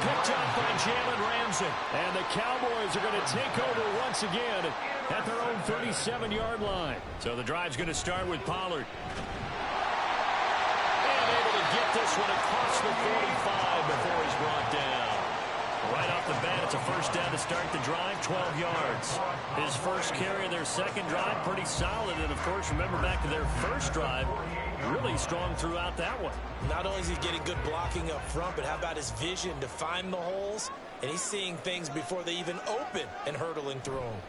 Picked up by Jalen Ramsey. And the Cowboys are going to take over once again at their own 37-yard line. So the drive's going to start with Pollard. And able to get this one across the 45 before he's brought down. Right off the bat, it's a 1st down to start the drive, 12 yards. His first carry of their second drive, pretty solid. And, of course, remember back to their first drive, really strong throughout that one. Not only is he getting good blocking up front, but how about his vision to find the holes? And he's seeing things before they even open and hurdling through them.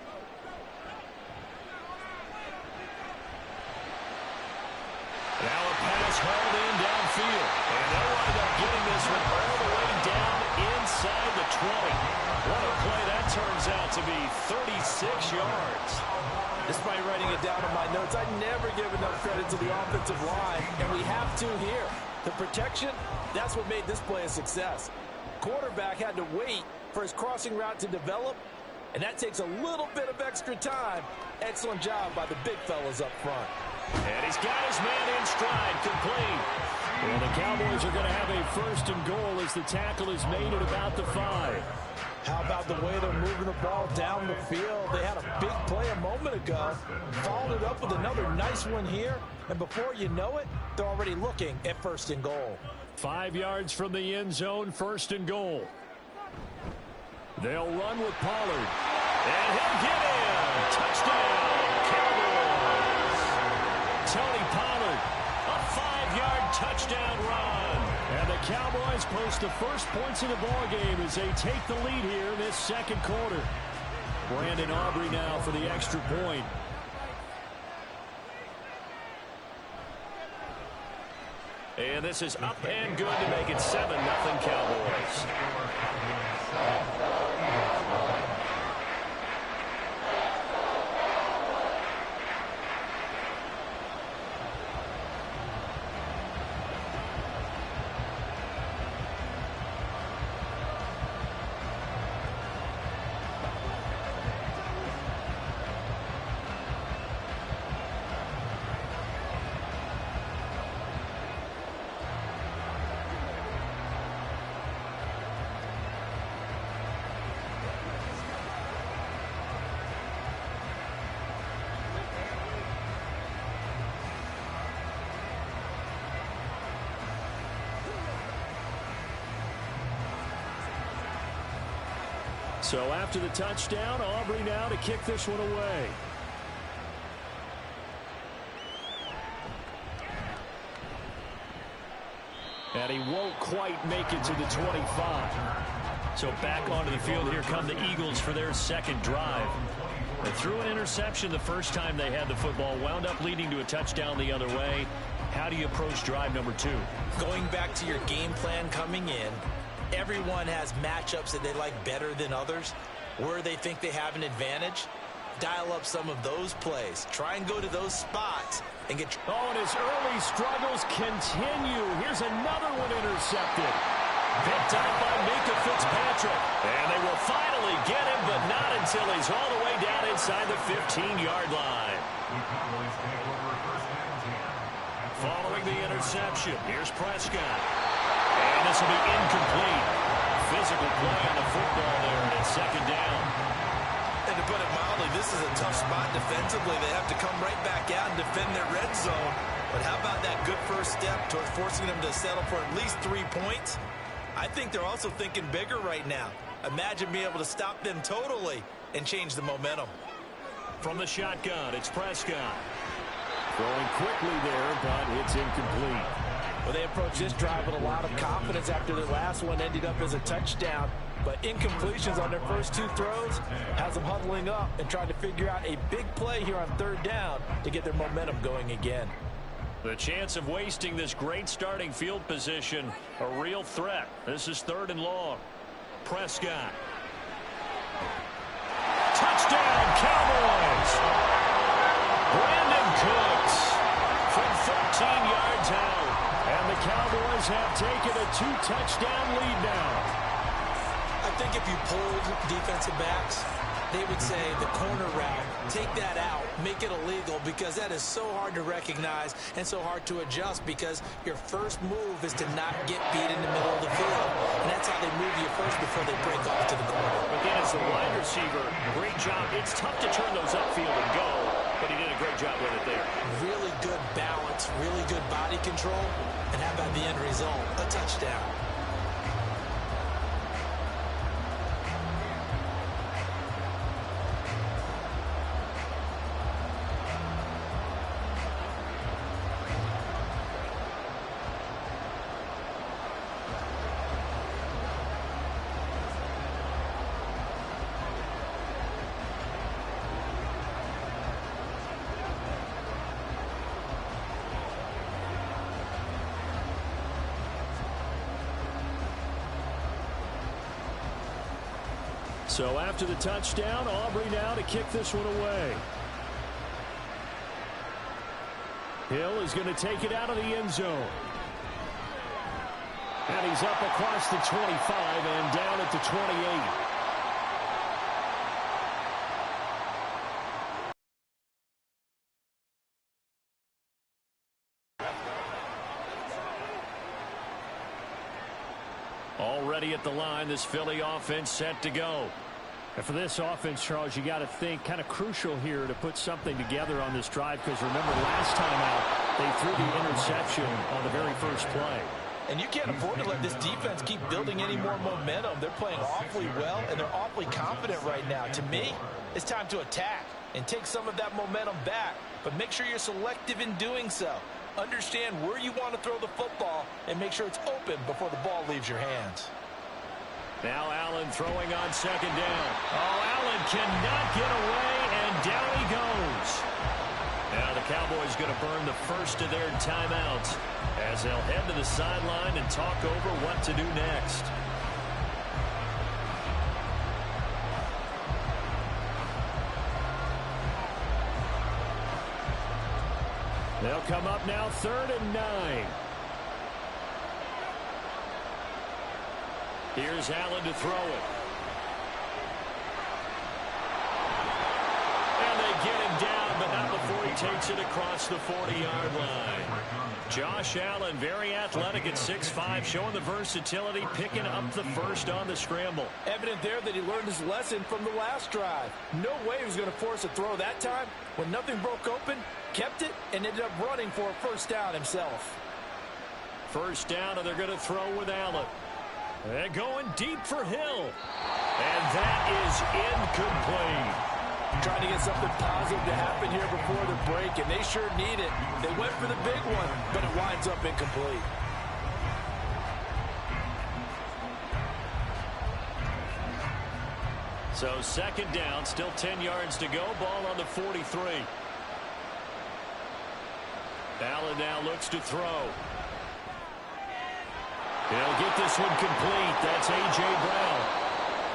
Now a pass hauled in downfield. And they'll wind up getting this one all the way down inside the 20. What a play that turns out to be, 36 yards. Despite writing it down in my notes, I never give enough credit to the offensive line, and we have to here. The protection, that's what made this play a success. Quarterback had to wait for his crossing route to develop, and that takes a little bit of extra time. Excellent job by the big fellas up front. And he's got his man in stride, complete. Well, the Cowboys are going to have a 1st and goal as the tackle is made at about the 5. How about the way they're moving the ball down the field? They had a big play a moment ago, followed it up with another nice one here, and before you know it, they're already looking at 1st and goal. 5 yards from the end zone, 1st and goal. They'll run with Pollard. And he'll get in. Touchdown, Cowboys. Tony Pollard, a 5-yard touchdown run. And the Cowboys post the first points of the ballgame as they take the lead here in this second quarter. Brandon Aubrey now for the extra point. And this is up and good to make it 7-0 Cowboys. So after the touchdown, Aubrey now to kick this one away. And he won't quite make it to the 25. So back onto the field, here come the Eagles for their second drive. They threw an interception the first time they had the football, wound up leading to a touchdown the other way. How do you approach drive number 2? Going back to your game plan coming in, everyone has matchups that they like better than others. Where they think they have an advantage, dial up some of those plays. Try and go to those spots and get... Oh, and his early struggles continue. Here's another one intercepted. Picked up by Minkah Fitzpatrick. And they will finally get him, but not until he's all the way down inside the 15-yard line. Following the interception, here's Prescott. And this will be incomplete. Physical play on the football there, and it's second down. And to put it mildly, this is a tough spot defensively. They have to come right back out and defend their red zone. But how about that good first step towards forcing them to settle for at least 3 points? I think they're also thinking bigger right now. Imagine being able to stop them totally and change the momentum. From the shotgun, it's Prescott. Throwing quickly there, but it's incomplete. Well, they approached this drive with a lot of confidence after their last one ended up as a touchdown. But incompletions on their first 2 throws has them huddling up and trying to figure out a big play here on 3rd down to get their momentum going again. The chance of wasting this great starting field position, a real threat. This is 3rd and long. Prescott. Touchdown, Cowboys! Brandon Cooks from 13 yards out. And the Cowboys have taken a 2-touchdown lead now. I think if you pulled defensive backs, they would say the corner route, take that out, make it illegal, because that is so hard to recognize and so hard to adjust, because your first move is to not get beat in the middle of the field. And that's how they move you first before they break off to the corner. But then as the wide receiver, great job. It's tough to turn those upfield and go, but he did a great job with it there. Really good balance, really good body control, and how about the end result? A touchdown. So after the touchdown, Aubrey now to kick this one away. Hill is going to take it out of the end zone. And he's up across the 25 and down at the 28. Already at the line, this Philly offense set to go. And for this offense, Charles, you got to think kind of crucial here to put something together on this drive, because remember last time out, they threw the interception on the very first play. And you can't afford to let this defense keep building any more momentum. They're playing awfully well, and they're awfully confident right now. To me, it's time to attack and take some of that momentum back, but make sure you're selective in doing so. Understand where you want to throw the football and make sure it's open before the ball leaves your hands. Now Allen throwing on second down. Oh, Allen cannot get away, and down he goes. Now the Cowboys going to burn the first of their timeouts as they'll head to the sideline and talk over what to do next. They'll come up now 3rd and 9. Here's Allen to throw it. And they get him down, but not before he takes it across the 40-yard line. Josh Allen, very athletic at 6'5", showing the versatility, picking up the first on the scramble. Evident there that he learned his lesson from the last drive. No way he was going to force a throw that time. When nothing broke open, kept it, and ended up running for a first down himself. First down, and they're going to throw with Allen. They're going deep for Hill. And that is incomplete. Trying to get something positive to happen here before the break, and they sure need it. They went for the big one, but it winds up incomplete. So second down, still 10 yards to go. Ball on the 43. Allen now looks to throw. He'll get this one complete. That's A.J. Brown.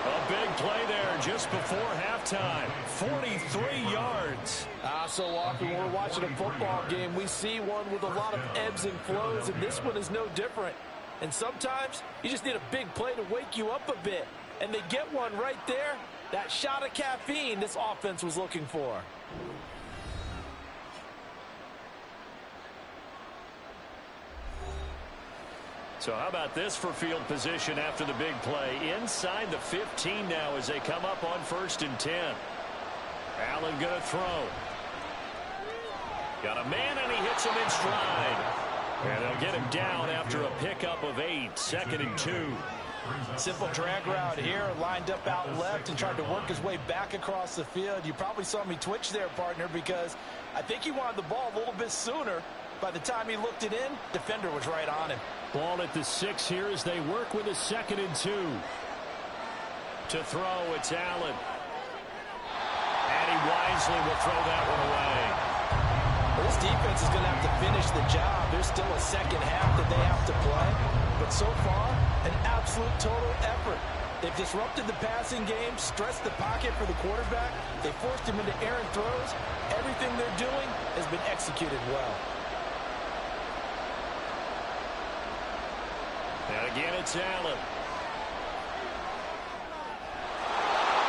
A big play there just before halftime. 43 yards. So often when we're watching a football game, we see one with a lot of ebbs and flows, and this one is no different. And sometimes you just need a big play to wake you up a bit. And they get one right there. That shot of caffeine this offense was looking for. So how about this for field position after the big play? Inside the 15 now as they come up on 1st and 10. Allen going to throw. Got a man, and he hits him in stride. And they'll get him down after a pickup of 8. 2nd and 2. Simple drag route here, lined up out left and tried to work his way back across the field. You probably saw me twitch there, partner, because I think he wanted the ball a little bit sooner. By the time he looked it in, defender was right on him. Ball at the 6 here as they work with a 2nd and 2. To throw, it's Allen. And he wisely will throw that one away. Well, this defense is going to have to finish the job. There's still a second half that they have to play. But so far, an absolute total effort. They've disrupted the passing game, stressed the pocket for the quarterback. They forced him into errant throws. Everything they're doing has been executed well. And again, it's Allen.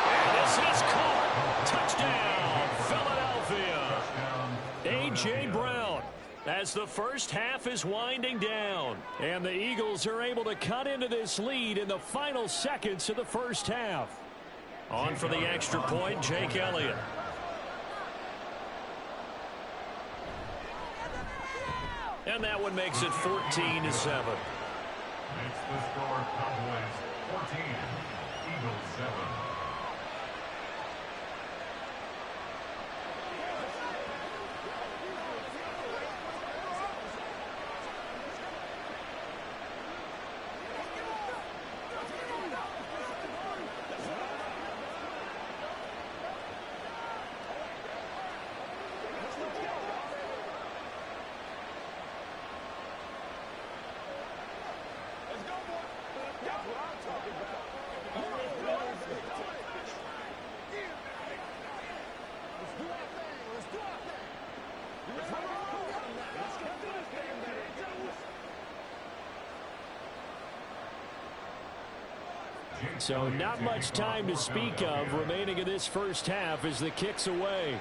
And this is caught. Touchdown, Philadelphia. A.J. Brown, as the first half is winding down. And the Eagles are able to cut into this lead in the final seconds of the first half. On for the extra point, Jake Elliott. And that one makes it 14-7. Makes the score Cowboys 14, Eagles 7. So not much time to speak of remaining in this first half as the kick's away.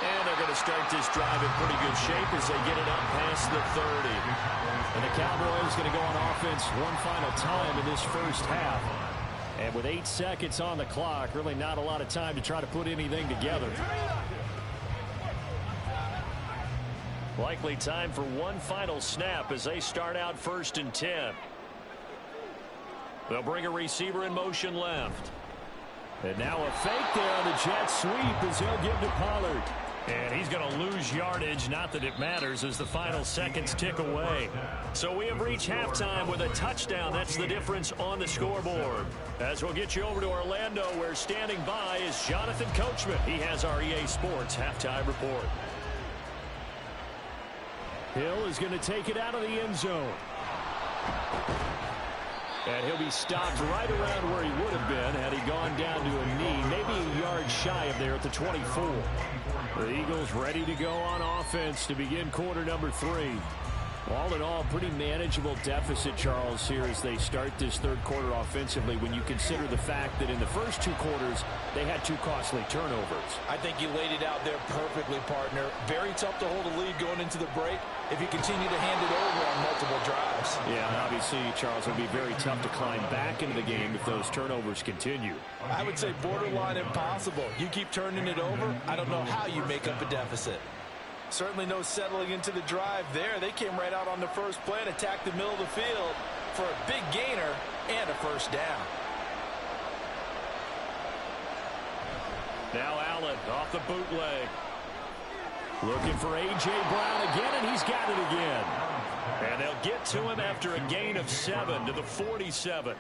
And they're going to start this drive in pretty good shape as they get it up past the 30. And the Cowboys going to go on offense one final time in this first half. And with 8 seconds on the clock, really not a lot of time to try to put anything together. Likely time for one final snap as they start out 1st and 10. They'll bring a receiver in motion left. And now a fake there on the jet sweep as he'll give to Pollard. And he's going to lose yardage, not that it matters, as the final seconds tick away. So we have reached halftime with a touchdown. That's the difference on the scoreboard. As we'll get you over to Orlando, where standing by is Jonathan Coachman. He has our EA Sports halftime report. Hill is going to take it out of the end zone. And he'll be stopped right around where he would have been had he gone down to a knee, maybe a yard shy of there at the 24. The Eagles ready to go on offense to begin quarter number 3. All in all, pretty manageable deficit, Charles, here as they start this third quarter offensively when you consider the fact that in the first 2 quarters, they had 2 costly turnovers. I think you laid it out there perfectly, partner. Very tough to hold a lead going into the break if you continue to hand it over on multiple drives. Yeah, and obviously, Charles, it'll be very tough to climb back into the game if those turnovers continue. I would say borderline impossible. You keep turning it over, I don't know how you make up a deficit. Certainly no settling into the drive there. They came right out on the first play and attacked the middle of the field for a big gainer and a first down. Now Allen off the bootleg. Looking for A.J. Brown again, and he's got it again. And they'll get to him after a gain of 7 to the 47.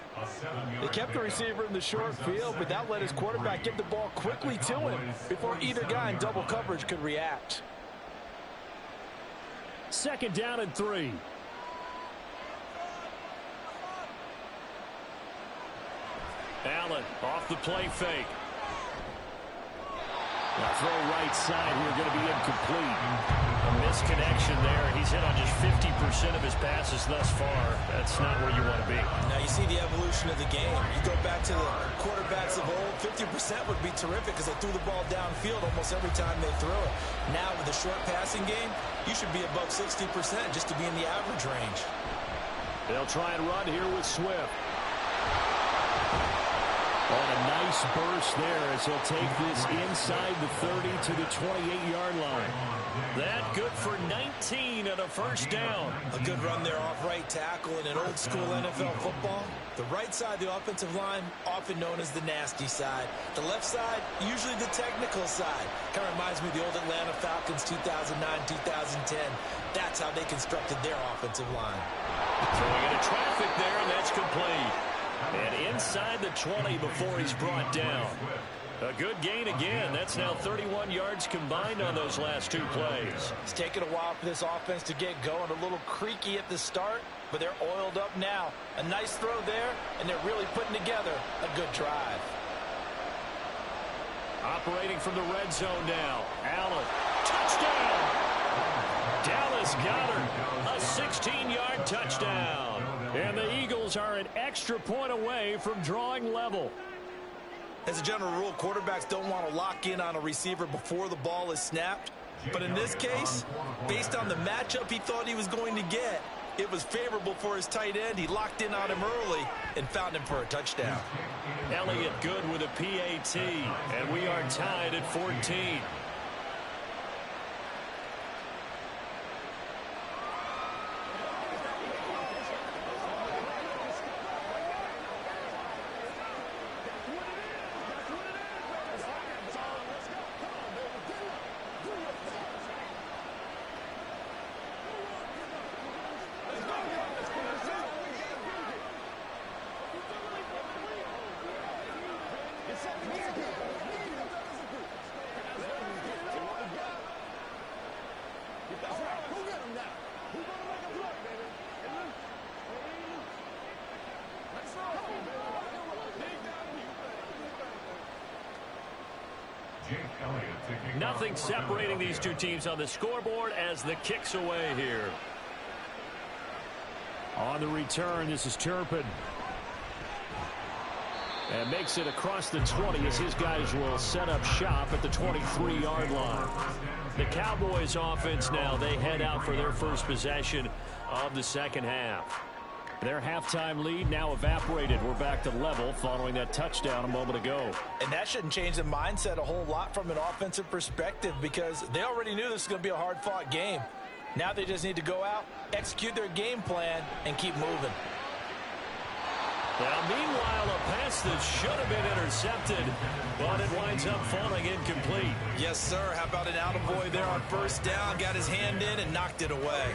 They kept the receiver in the short field, but that let his quarterback get the ball quickly to him before either guy in double coverage could react. 2nd down and 3. Allen off the play fake. Now throw right side here, going to be incomplete. A misconnection there. He's hit on just 50% of his passes thus far. That's not where you want to be. Now you see the evolution of the game. You go back to the quarterbacks of old, 50% would be terrific because they threw the ball downfield almost every time they threw it. Now with the short passing game, you should be above 60% just to be in the average range. They'll try and run here with Swift. Oh, a nice burst there as he'll take this inside the 30 to the 28-yard line. That good for 19 and a first down. A good run there off right tackle in an old-school NFL football. The right side of the offensive line, often known as the nasty side. The left side, usually the technical side. Kind of reminds me of the old Atlanta Falcons 2009-2010. That's how they constructed their offensive line. Throwing into traffic there, and that's complete. And inside the 20 before he's brought down. A good gain again. That's now 31 yards combined on those last 2 plays. It's taken a while for this offense to get going. A little creaky at the start, but they're oiled up now. A nice throw there, and they're really putting together a good drive. Operating from the red zone now. Allen. Touchdown! Dallas Goedert, a 16-yard touchdown. And the Eagles are an extra point away from drawing level. As a general rule, quarterbacks don't want to lock in on a receiver before the ball is snapped. But in this case, based on the matchup he thought he was going to get, it was favorable for his tight end. He locked in on him early and found him for a touchdown. Elliott good with a PAT, and we are tied at 14. Nothing separating these two teams on the scoreboard as the kick's away here. On the return, this is Turpin. And makes it across the 20 as his guys will set up shop at the 23-yard line. The Cowboys offense now, they head out for their first possession of the second half. Their halftime lead now evaporated. We're back to level following that touchdown a moment ago. And that shouldn't change the mindset a whole lot from an offensive perspective because they already knew this was going to be a hard-fought game. Now they just need to go out, execute their game plan, and keep moving. Now, meanwhile, a pass that should have been intercepted, but it winds up falling incomplete. Yes, sir. How about an attaboy there on first down? Got his hand in and knocked it away.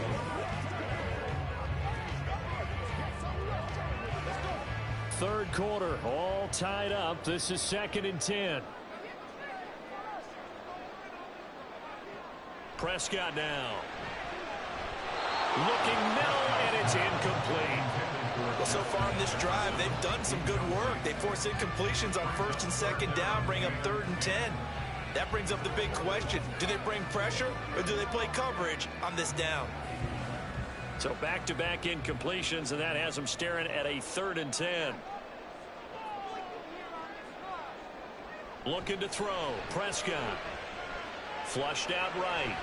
Third quarter, all tied up. This is 2nd and 10. Prescott now. Looking middle, and it's incomplete. Well, so far in this drive, they've done some good work. They force incompletions on 1st and 2nd down, bring up 3rd and 10. That brings up the big question. Do they bring pressure, or do they play coverage on this down? So back-to-back incompletions, and that has them staring at a 3rd and 10. Looking to throw. Prescott. Flushed out right.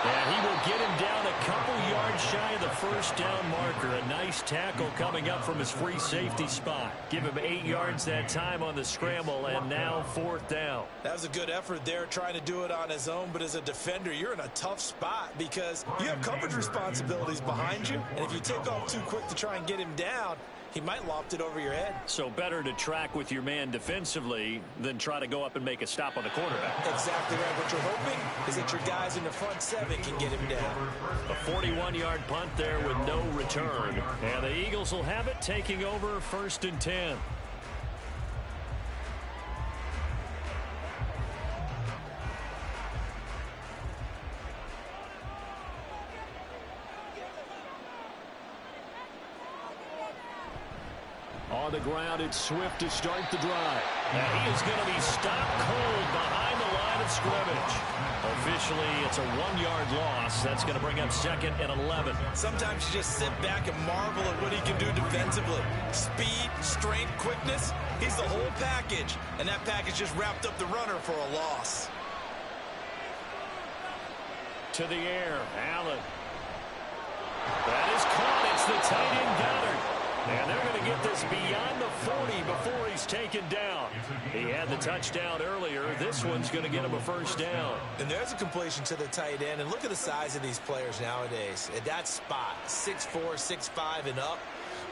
And he will get him down a couple yards shy of the first down marker. A nice tackle coming up from his free safety spot. Give him 8 yards that time on the scramble, and now 4th down. That was a good effort there trying to do it on his own, but as a defender, you're in a tough spot because you have coverage responsibilities behind you, and if you take off too quick to try and get him down, he might loft it over your head. So better to track with your man defensively than try to go up and make a stop on the quarterback. Exactly right. What you're hoping is that your guys in the front 7 can get him down. A 41-yard punt there with no return. And the Eagles will have it, taking over 1st and 10. On the ground, it's Swift to start the drive. And he is going to be stopped cold behind the line of scrimmage. Officially, it's a 1-yard loss. That's going to bring up 2nd and 11. Sometimes you just sit back and marvel at what he can do defensively. Speed, strength, quickness. He's the whole package. And that package just wrapped up the runner for a loss. To the air, Allen. That is caught. It's the tight end Goedert. And they're going to get this beyond the 40 before he's taken down. He had the touchdown earlier. This one's going to get him a first down. And there's a completion to the tight end. And look at the size of these players nowadays. At that spot, 6'4", 6'5", and up.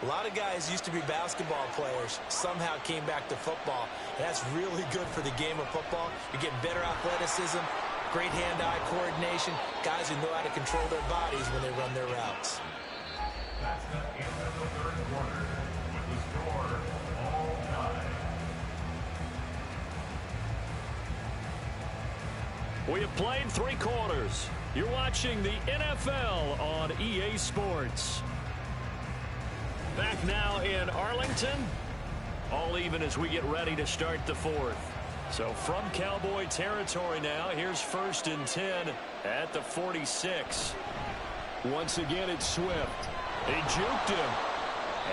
A lot of guys used to be basketball players, somehow came back to football. And that's really good for the game of football. You're getting better athleticism, great hand-eye coordination, guys who know how to control their bodies when they run their routes. That's the end of the third quarter with the score all tied. We have played 3 quarters. You're watching the NFL on EA Sports. Back now in Arlington. All even as we get ready to start the 4th. So from Cowboy territory now, here's 1st and 10 at the 46. Once again, it's Swift. He juked him.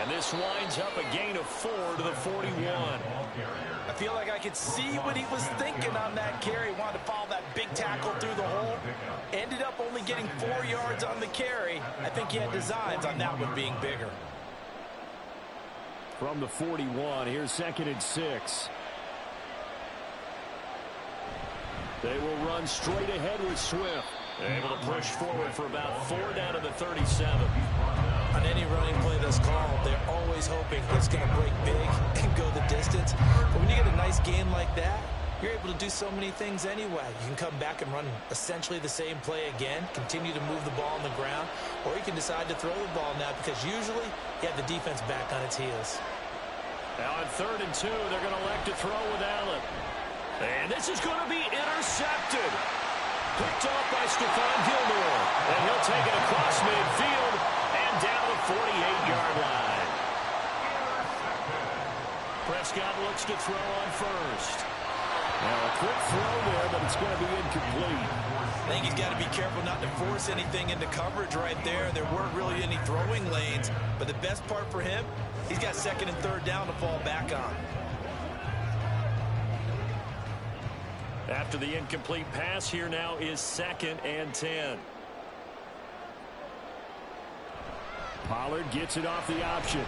And this winds up a gain of 4 to the 41. I feel like I could see what he was thinking on that carry. Wanted to follow that big tackle through the hole. Ended up only getting 4 yards on the carry. I think he had designs on that one being bigger. From the 41, here's 2nd and 6. They will run straight ahead with Swift. Able to push forward for about 4 down to the 37. On any running play that's called, they're always hoping it's going to break big and go the distance. But when you get a nice gain like that, you're able to do so many things anyway. You can come back and run essentially the same play again, continue to move the ball on the ground, or you can decide to throw the ball now because usually you have the defense back on its heels. Now on 3rd and 2, they're going to elect to throw with Allen. And this is going to be intercepted. Picked off by Stephon Gilmore. And he'll take it across midfield and down the 48-yard line. Prescott looks to throw on first. Now a quick throw there, but it's going to be incomplete. I think he's got to be careful not to force anything into coverage right there. There weren't really any throwing lanes, but the best part for him, he's got 2nd and 3rd down to fall back on. After the incomplete pass, here now is 2nd and 10. Pollard gets it off the option.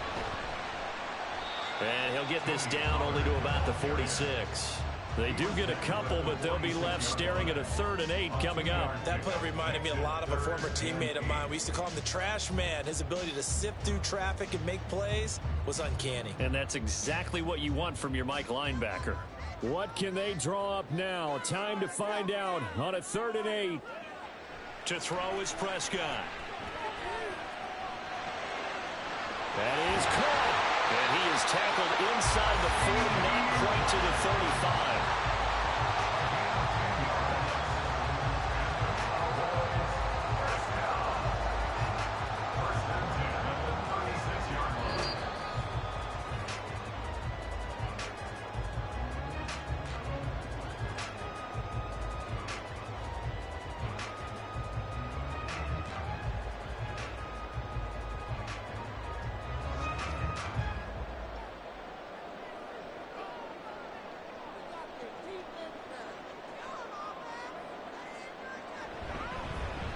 And he'll get this down only to about the 46. They do get a couple, but they'll be left staring at a 3rd and 8 coming up. That play reminded me a lot of a former teammate of mine. We used to call him the trash man. His ability to sift through traffic and make plays was uncanny. And that's exactly what you want from your Mike linebacker. What can they draw up now? Time to find out on a 3rd and 8. To throw is Prescott. That is caught. And he is tackled inside the 40, not quite to the 35.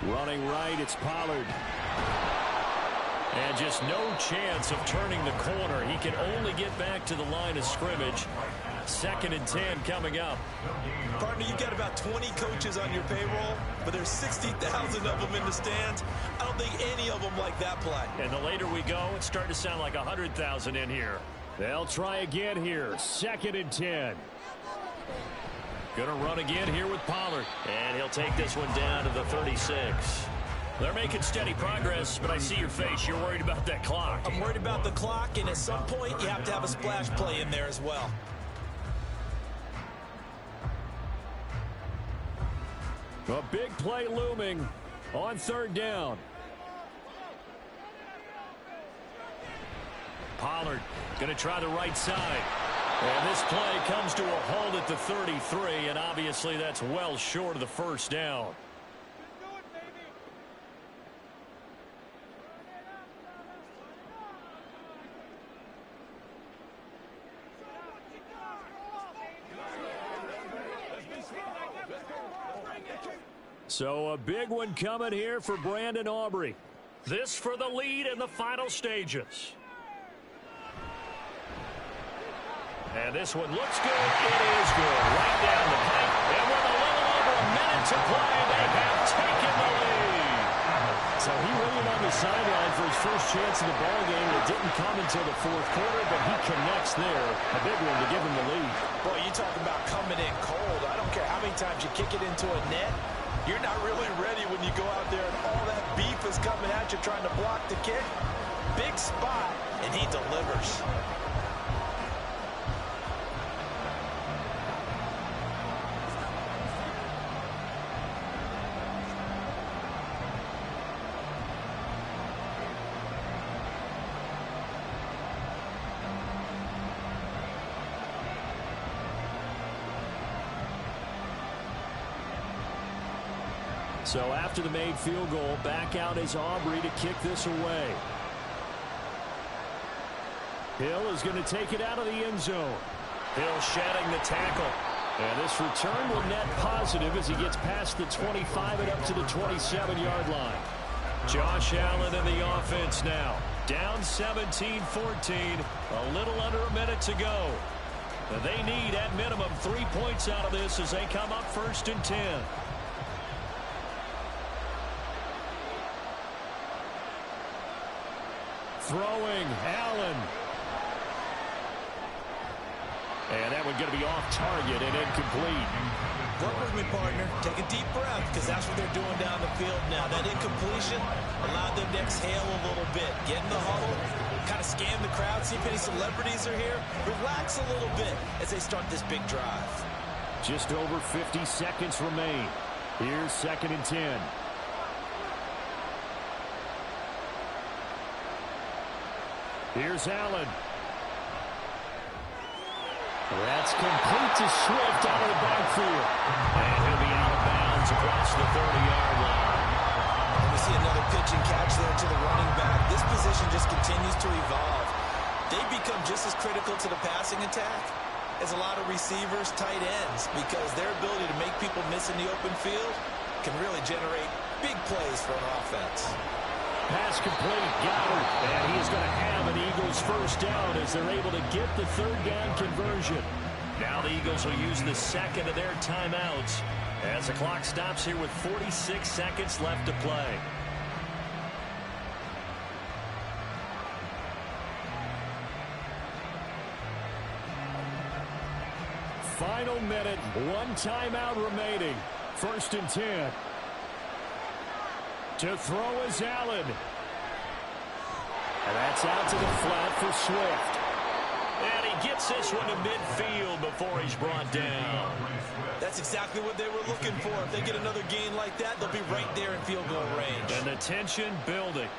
Running right, it's Pollard. And just no chance of turning the corner. He can only get back to the line of scrimmage. 2nd and 10 coming up. Partner, you've got about 20 coaches on your payroll, but there's 60,000 of them in the stands. I don't think any of them like that play. And the later we go, it's starting to sound like 100,000 in here. They'll try again here. 2nd and 10. Going to run again here with Pollard. And he'll take this one down to the 36. They're making steady progress, but I see your face. You're worried about that clock. I'm worried about the clock, and at some point, you have to have a splash play in there as well. A big play looming on 3rd down. Pollard going to try the right side. And this play comes to a halt at the 33, and obviously that's well short of the 1st down. So a big one coming here for Brandon Aubrey. This for the lead in the final stages. And this one looks good. It is good. Right down the pipe. And with a little over a minute to play, they have taken the lead. So he waited on the sideline for his first chance in the ballgame. It didn't come until the 4th quarter, but he connects there. A big one to give him the lead. Boy, you talk about coming in cold. I don't care how many times you kick it into a net. You're not really ready when you go out there and all that beef is coming at you trying to block the kick. Big spot, and he delivers. So after the made field goal, back out is Aubrey to kick this away. Hill is going to take it out of the end zone. Hill shedding the tackle. And this return will net positive as he gets past the 25 and up to the 27-yard line. Josh Allen in the offense now. Down 17-14. A little under a minute to go. They need at minimum 3 points out of this as they come up 1st and 10. Throwing, Allen. And that one going to be off target and incomplete. Work with me, partner. Take a deep breath, because that's what they're doing down the field now. That incompletion allowed them to exhale a little bit. Get in the huddle, kind of scan the crowd, see if any celebrities are here. Relax a little bit as they start this big drive. Just over 50 seconds remain. Here's 2nd and 10. Here's Allen. That's complete to Swift out of the backfield. And he'll be out of bounds across the 30-yard line. And we see another pitch and catch there to the running back. This position just continues to evolve. They become just as critical to the passing attack as a lot of receivers, tight ends, because their ability to make people miss in the open field can really generate big plays for an offense. Pass complete, Goddard, and he's going to have an Eagles first down as they're able to get the 3rd down conversion. Now the Eagles will use the 2nd of their timeouts as the clock stops here with 46 seconds left to play. Final minute, 1 timeout remaining. 1st and 10. To throw is Allen. And that's out to the flat for Swift. And he gets this one to midfield before he's brought down. That's exactly what they were looking for. If they get another gain like that, they'll be right there in field goal range. And the tension building.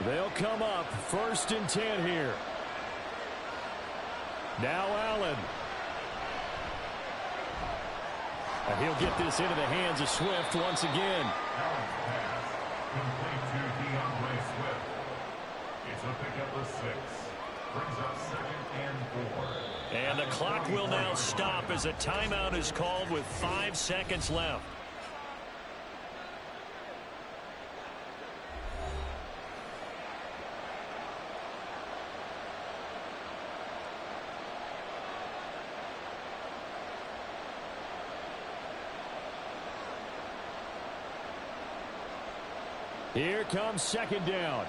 They'll come up 1st and 10 here. Now Allen. And he'll get this into the hands of Swift once again. Allen's pass, complete to DeAndre Swift. It's a pickup of 6. Brings up 2nd and 4. And the clock will now stop as a timeout is called with 5 seconds left. Here comes 2nd down.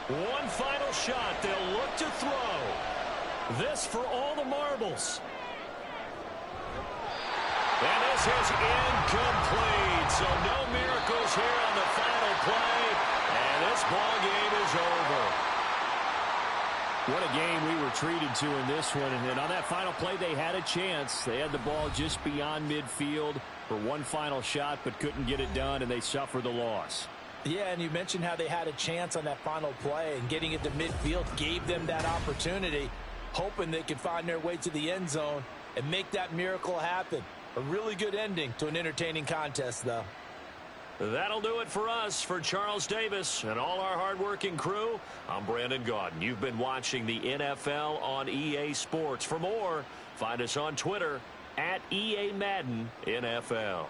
One final shot. They'll look to throw. This for all the marbles. And this is incomplete. So no miracles here on the final play. And this ball game is over. What a game we were treated to in this one. And on that final play, they had a chance. They had the ball just beyond midfield for one final shot, but couldn't get it done, and they suffered the loss. Yeah, and you mentioned how they had a chance on that final play, and getting it to midfield gave them that opportunity, hoping they could find their way to the end zone and make that miracle happen. A really good ending to an entertaining contest, though. That'll do it for us. For Charles Davis and all our hardworking crew, I'm Brandon Gaudin. You've been watching the NFL on EA Sports. For more, find us on Twitter at EA Madden NFL.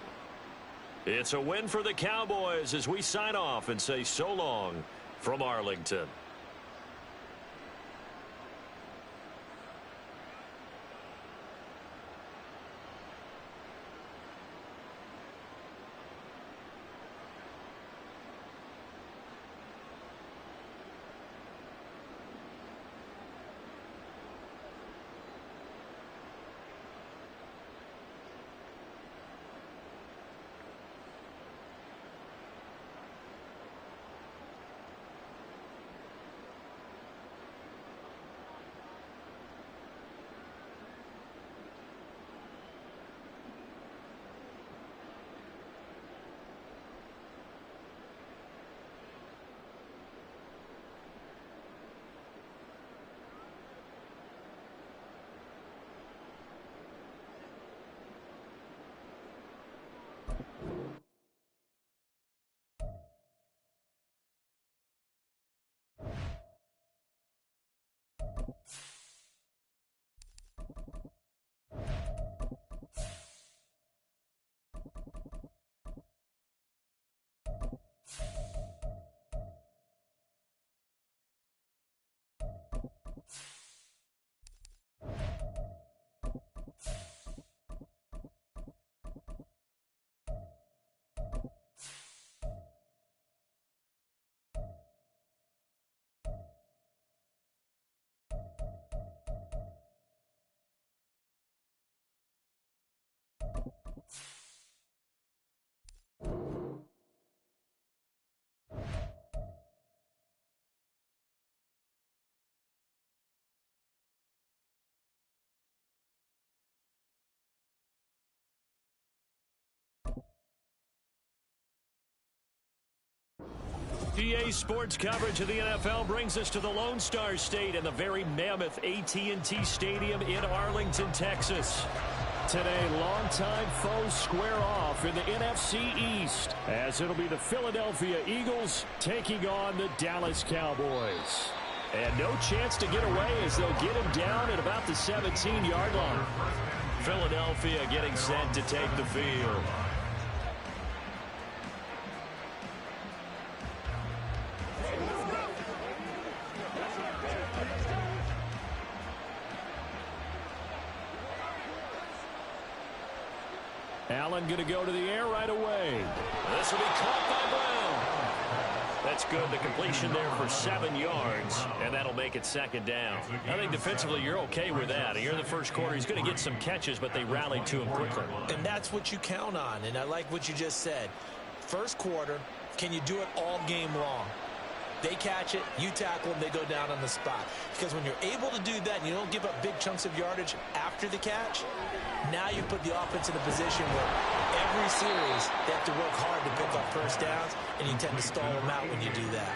It's a win for the Cowboys as we sign off and say so long from Arlington. EA Sports coverage of the NFL brings us to the Lone Star State and the very mammoth AT&T Stadium in Arlington, Texas. Today, longtime foes square off in the NFC East, as it'll be the Philadelphia Eagles taking on the Dallas Cowboys. And no chance to get away as they'll get him down at about the 17-yard line. Philadelphia getting set to take the field. Allen going to go to the air right away. This will be caught by Brown. That's good. The completion there for 7 yards, and that'll make it second down. I think defensively you're okay with that. Here in the first quarter, he's going to get some catches, but they rallied to him quickly. And that's what you count on, and I like what you just said. First quarter, can you do it all game long? They catch it, you tackle them, they go down on the spot. Because when you're able to do that and you don't give up big chunks of yardage after the catch, now you put the offense in a position where every series they have to work hard to pick up first downs, and you tend to stall them out when you do that.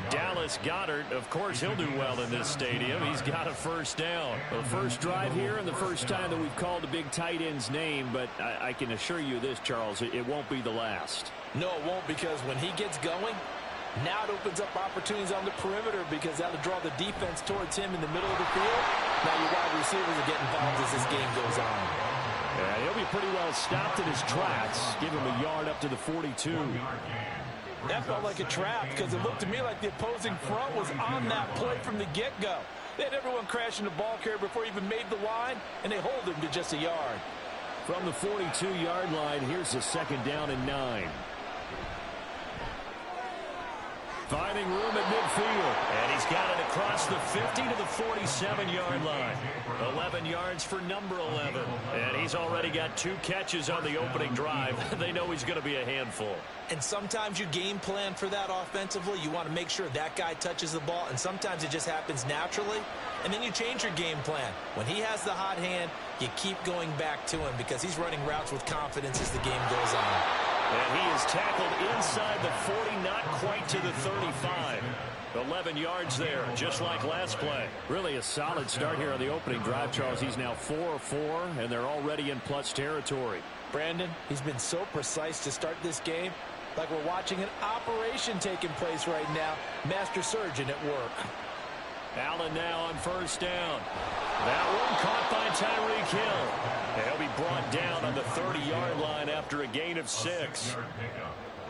Dallas Goedert, of course, he'll do well in this stadium. He's got a first down. The first drive here and the first time that we've called a big tight end's name, but I can assure you this, Charles, it won't be the last. No, it won't, because when he gets going, now it opens up opportunities on the perimeter because that'll draw the defense towards him in the middle of the field. Now your wide receivers are getting involved as this game goes on. Yeah, he'll be pretty well stopped in his tracks. Give him a yard up to the 42. That felt like a trap because it looked to me like the opposing front was on that play from the get-go. They had everyone crashing the ball carrier before he even made the line, and they hold him to just a yard. From the 42-yard line, here's the second down and 9. Finding room at midfield. And he's got it across the 50 to the 47-yard line. 11 yards for number 11. And he's already got 2 catches on the opening drive. They know he's going to be a handful. And sometimes you game plan for that offensively. You want to make sure that guy touches the ball. And sometimes it just happens naturally. And then you change your game plan. When he has the hot hand, you keep going back to him because he's running routes with confidence as the game goes on. And he is tackled inside the 40, not quite to the 35. 11 yards there, just like last play. Really a solid start here on the opening drive, Charles. He's now 4 of 4, and they're already in plus territory. Brandon, he's been so precise to start this game, like we're watching an operation taking place right now. Master surgeon at work. Allen now on first down. That one caught by Tyreek Hill. He'll be brought down on the 30-yard line after a gain of 6.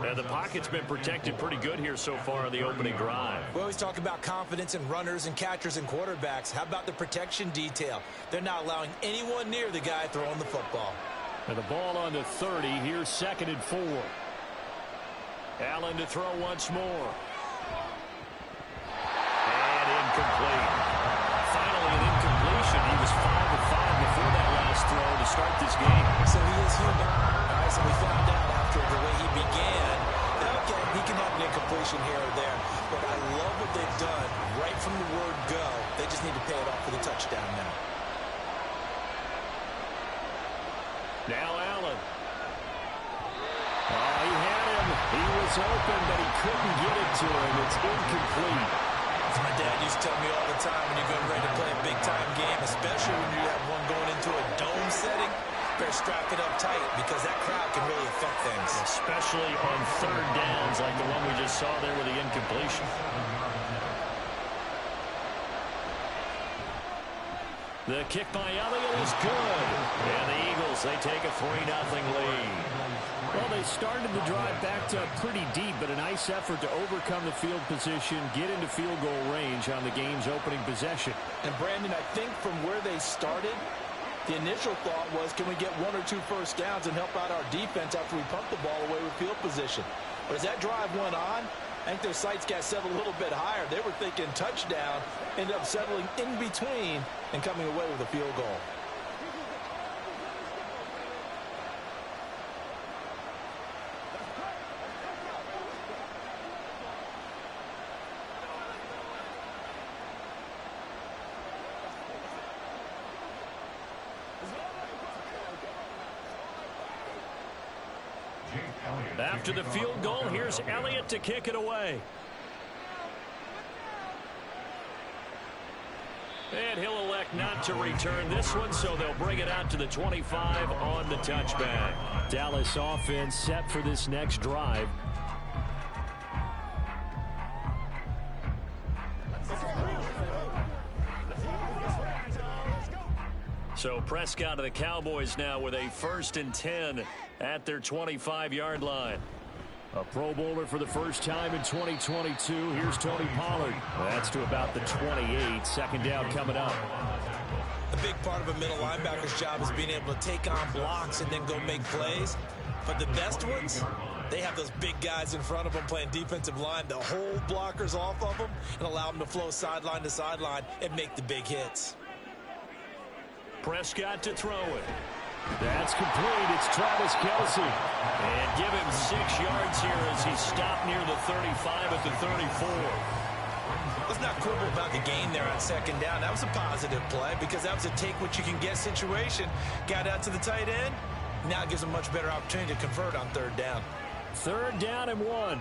And the pocket's been protected pretty good here so far on the opening drive. We always talk about confidence in runners and catchers and quarterbacks. How about the protection detail? They're not allowing anyone near the guy throwing the football. And the ball on the 30. Here's 2nd and 4. Allen to throw once more. And incomplete. Finally an incompletion. He was 5 of 5 before that last throw to start this game. So he is human. All right, so we found out after the way he began that, okay, he can have an incompletion here or there. But I love what they've done right from the word go. They just need to pay it off with a touchdown now. Now Allen. Oh, he had him. He was open, but he couldn't get it to him. It's incomplete. As my dad used to tell me all the time, when you're getting ready to play a big-time game, especially when you have one going into a dome setting, better strap it up tight because that crowd can really affect things. Especially on third downs like the one we just saw there with the incompletion. The kick by Elliott is good. And the Eagles, they take a 3-0 lead. Well, they started the drive backed up pretty deep, but a nice effort to overcome the field position, get into field goal range on the game's opening possession. And, Brandon, I think from where they started, the initial thought was, can we get 1 or 2 first downs and help out our defense after we pump the ball away with field position? But as that drive went on, I think their sights got set a little bit higher. They were thinking touchdown, ended up settling in between and coming away with a field goal. After the field goal, here's Elliott to kick it away. And he'll elect not to return this one, so they'll bring it out to the 25 on the touchback. Dallas offense set for this next drive. So Prescott of the Cowboys now with a 1st and 10 at their 25-yard line. A Pro Bowler for the first time in 2022. Here's Tony Pollard. That's to about the 28. 2nd down coming up. A big part of a middle linebacker's job is being able to take on blocks and then go make plays. But the best ones, they have those big guys in front of them playing defensive line to hold blockers off of them and allow them to flow sideline to sideline and make the big hits. Prescott to throw it. That's complete. It's Travis Kelce. And give him 6 yards here as he stopped near the 35 at the 34. Let's not quibble about the gain there on 2nd down. That was a positive play because that was a take-what-you-can-get situation. Got out to the tight end. Now it gives him a much better opportunity to convert on 3rd down. 3rd down and 1.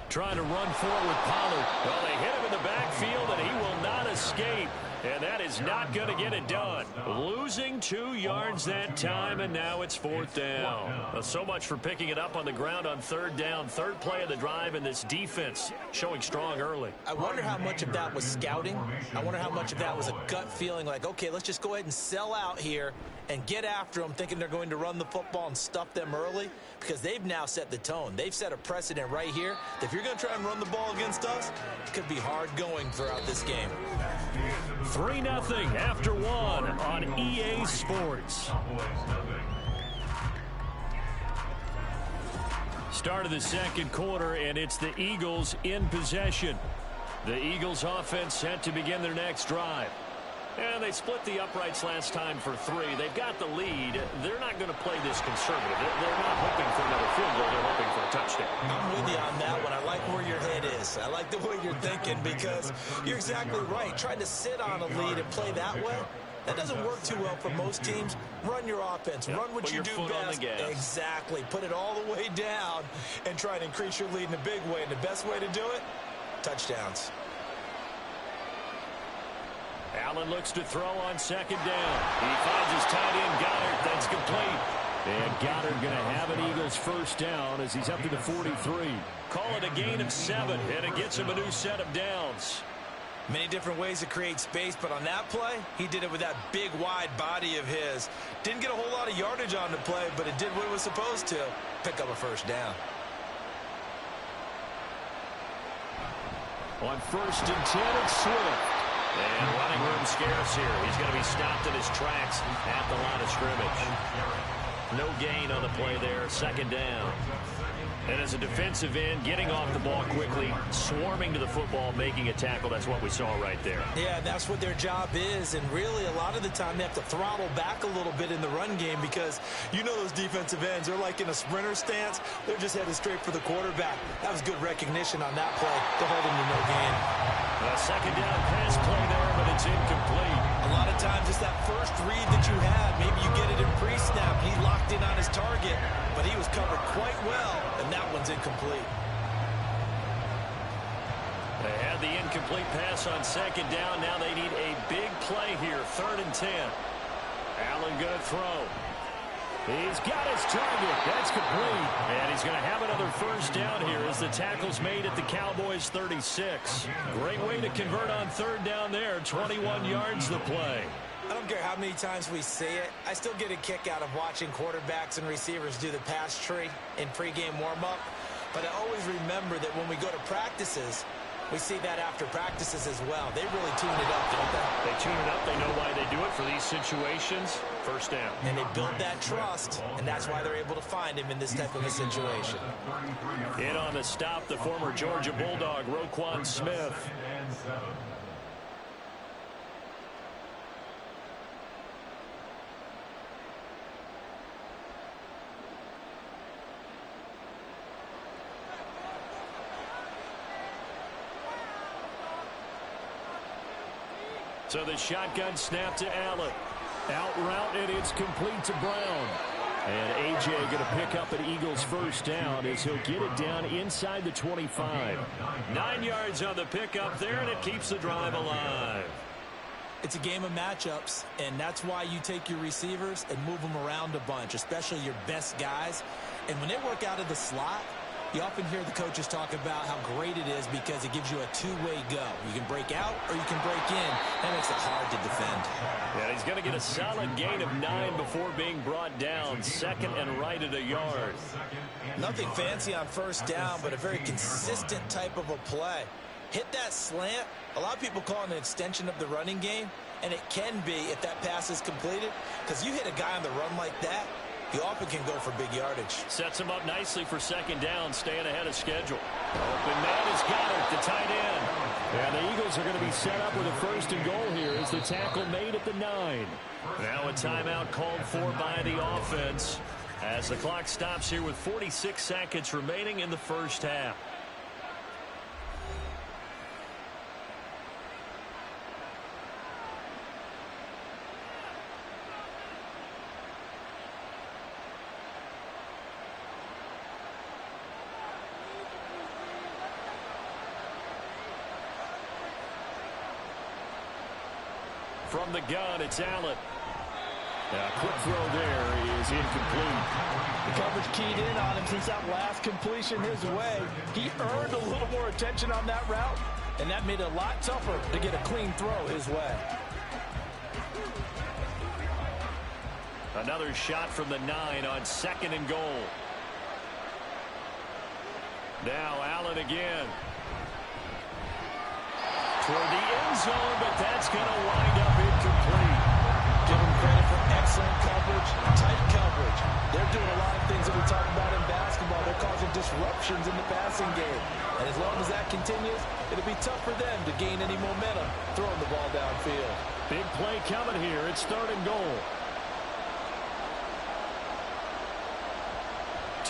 Trying to run forward with Pollard. Well, they hit him in the backfield, and he will not escape. And that is not going to get it done. Losing 2 yards that time, and now it's 4th down. Well, so much for picking it up on the ground on 3rd down. 3rd play of the drive, and this defense showing strong early. I wonder how much of that was scouting. I wonder how much of that was a gut feeling like, okay, let's just go ahead and sell out here and get after them, thinking they're going to run the football and stuff them early, because they've now set the tone. They've set a precedent right here that if you're going to try and run the ball against us, it could be hard going throughout this game. 3-0 after 1 on EA Sports. Start of the 2nd quarter, and it's the Eagles in possession. The Eagles offense set to begin their next drive. And they split the uprights last time for 3. They've got the lead. They're not going to play this conservative. They're not hoping for another field goal. They're hoping for a touchdown. I'm with you on that one. I like where your head is. I like the way you're thinking because you're exactly right. Trying to sit on a lead and play that way, that doesn't work too well for most teams. Run your offense. Run what you do best. Exactly. Put it all the way down and try to increase your lead in a big way. And the best way to do it, touchdowns. Allen looks to throw on 2nd down. He finds his tight end, Goddard. That's complete. And Goddard going to have an Eagles 1st down as he's up to the 43. Call it a gain of 7, and it gets him a new set of downs. Many different ways to create space, but on that play, he did it with that big, wide body of his. Didn't get a whole lot of yardage on the play, but it did what it was supposed to. Pick up a 1st down. On 1st and 10, it's Swift. And running room scarce here. He's going to be stopped in his tracks at the line of scrimmage. No gain on the play there. 2nd down. And as a defensive end, getting off the ball quickly, swarming to the football, making a tackle. That's what we saw right there. Yeah, that's what their job is. And really, a lot of the time, they have to throttle back a little bit in the run game because you know those defensive ends, they're like in a sprinter stance. They're just headed straight for the quarterback. That was good recognition on that play to hold him to no gain. A 2nd down pass play there, but it's incomplete. A lot of times, it's that first read that you had. Maybe you get it in pre-snap. He locked in on his target, but he was covered quite well, and that one's incomplete. They had the incomplete pass on 2nd down. Now they need a big play here. 3rd and 10. Allen going to throw. He's got his target. That's complete. And he's going to have another 1st down here as the tackle's made at the Cowboys 36. Great way to convert on 3rd down there. 21 yards the play. I don't care how many times we say it. I still get a kick out of watching quarterbacks and receivers do the pass tree in pregame warm-up. But I always remember that when we go to practices, we see that after practices as well. They really tune it up, don't they? They tune it up. They know why they do it for these situations. 1st down. And they build that trust, and that's why they're able to find him in this type of a situation. In on the stop, the former Georgia Bulldog, Roquan Smith. So the shotgun snap to Allen. Out route, and it's complete to Brown. And A.J. going to pick up an Eagles first down as he'll get it down inside the 25. 9 yards on the pickup there, and it keeps the drive alive. It's a game of matchups, and that's why you take your receivers and move them around a bunch, especially your best guys. And when they work out of the slot, you often hear the coaches talk about how great it is because it gives you a two-way go. You can break out or you can break in. That makes it hard to defend. Yeah, he's going to get a solid gain of 9 before being brought down. Second and right at a yard. Nothing fancy on first down, but a very consistent type of a play. Hit that slant. A lot of people call it an extension of the running game, and it can be if that pass is completed, because you hit a guy on the run like that, you often can go for big yardage. Sets him up nicely for second down, staying ahead of schedule. Open man has got it, the tight end. And the Eagles are going to be set up with a first and goal here as the tackle made at the 9. Now a timeout called for by the offense as the clock stops here with 46 seconds remaining in the first half. From the gun, it's Allen. A quick throw there is incomplete. The coverage keyed in on him since that last completion his way. He earned a little more attention on that route, and that made it a lot tougher to get a clean throw his way. Another shot from the 9 on second and goal. Now Allen again. Toward the end zone, but that's going to wind up incomplete. Give them credit for excellent coverage, tight coverage. They're doing a lot of things that we talk about in basketball. They're causing disruptions in the passing game. And as long as that continues, it'll be tough for them to gain any momentum throwing the ball downfield. Big play coming here. It's third and goal.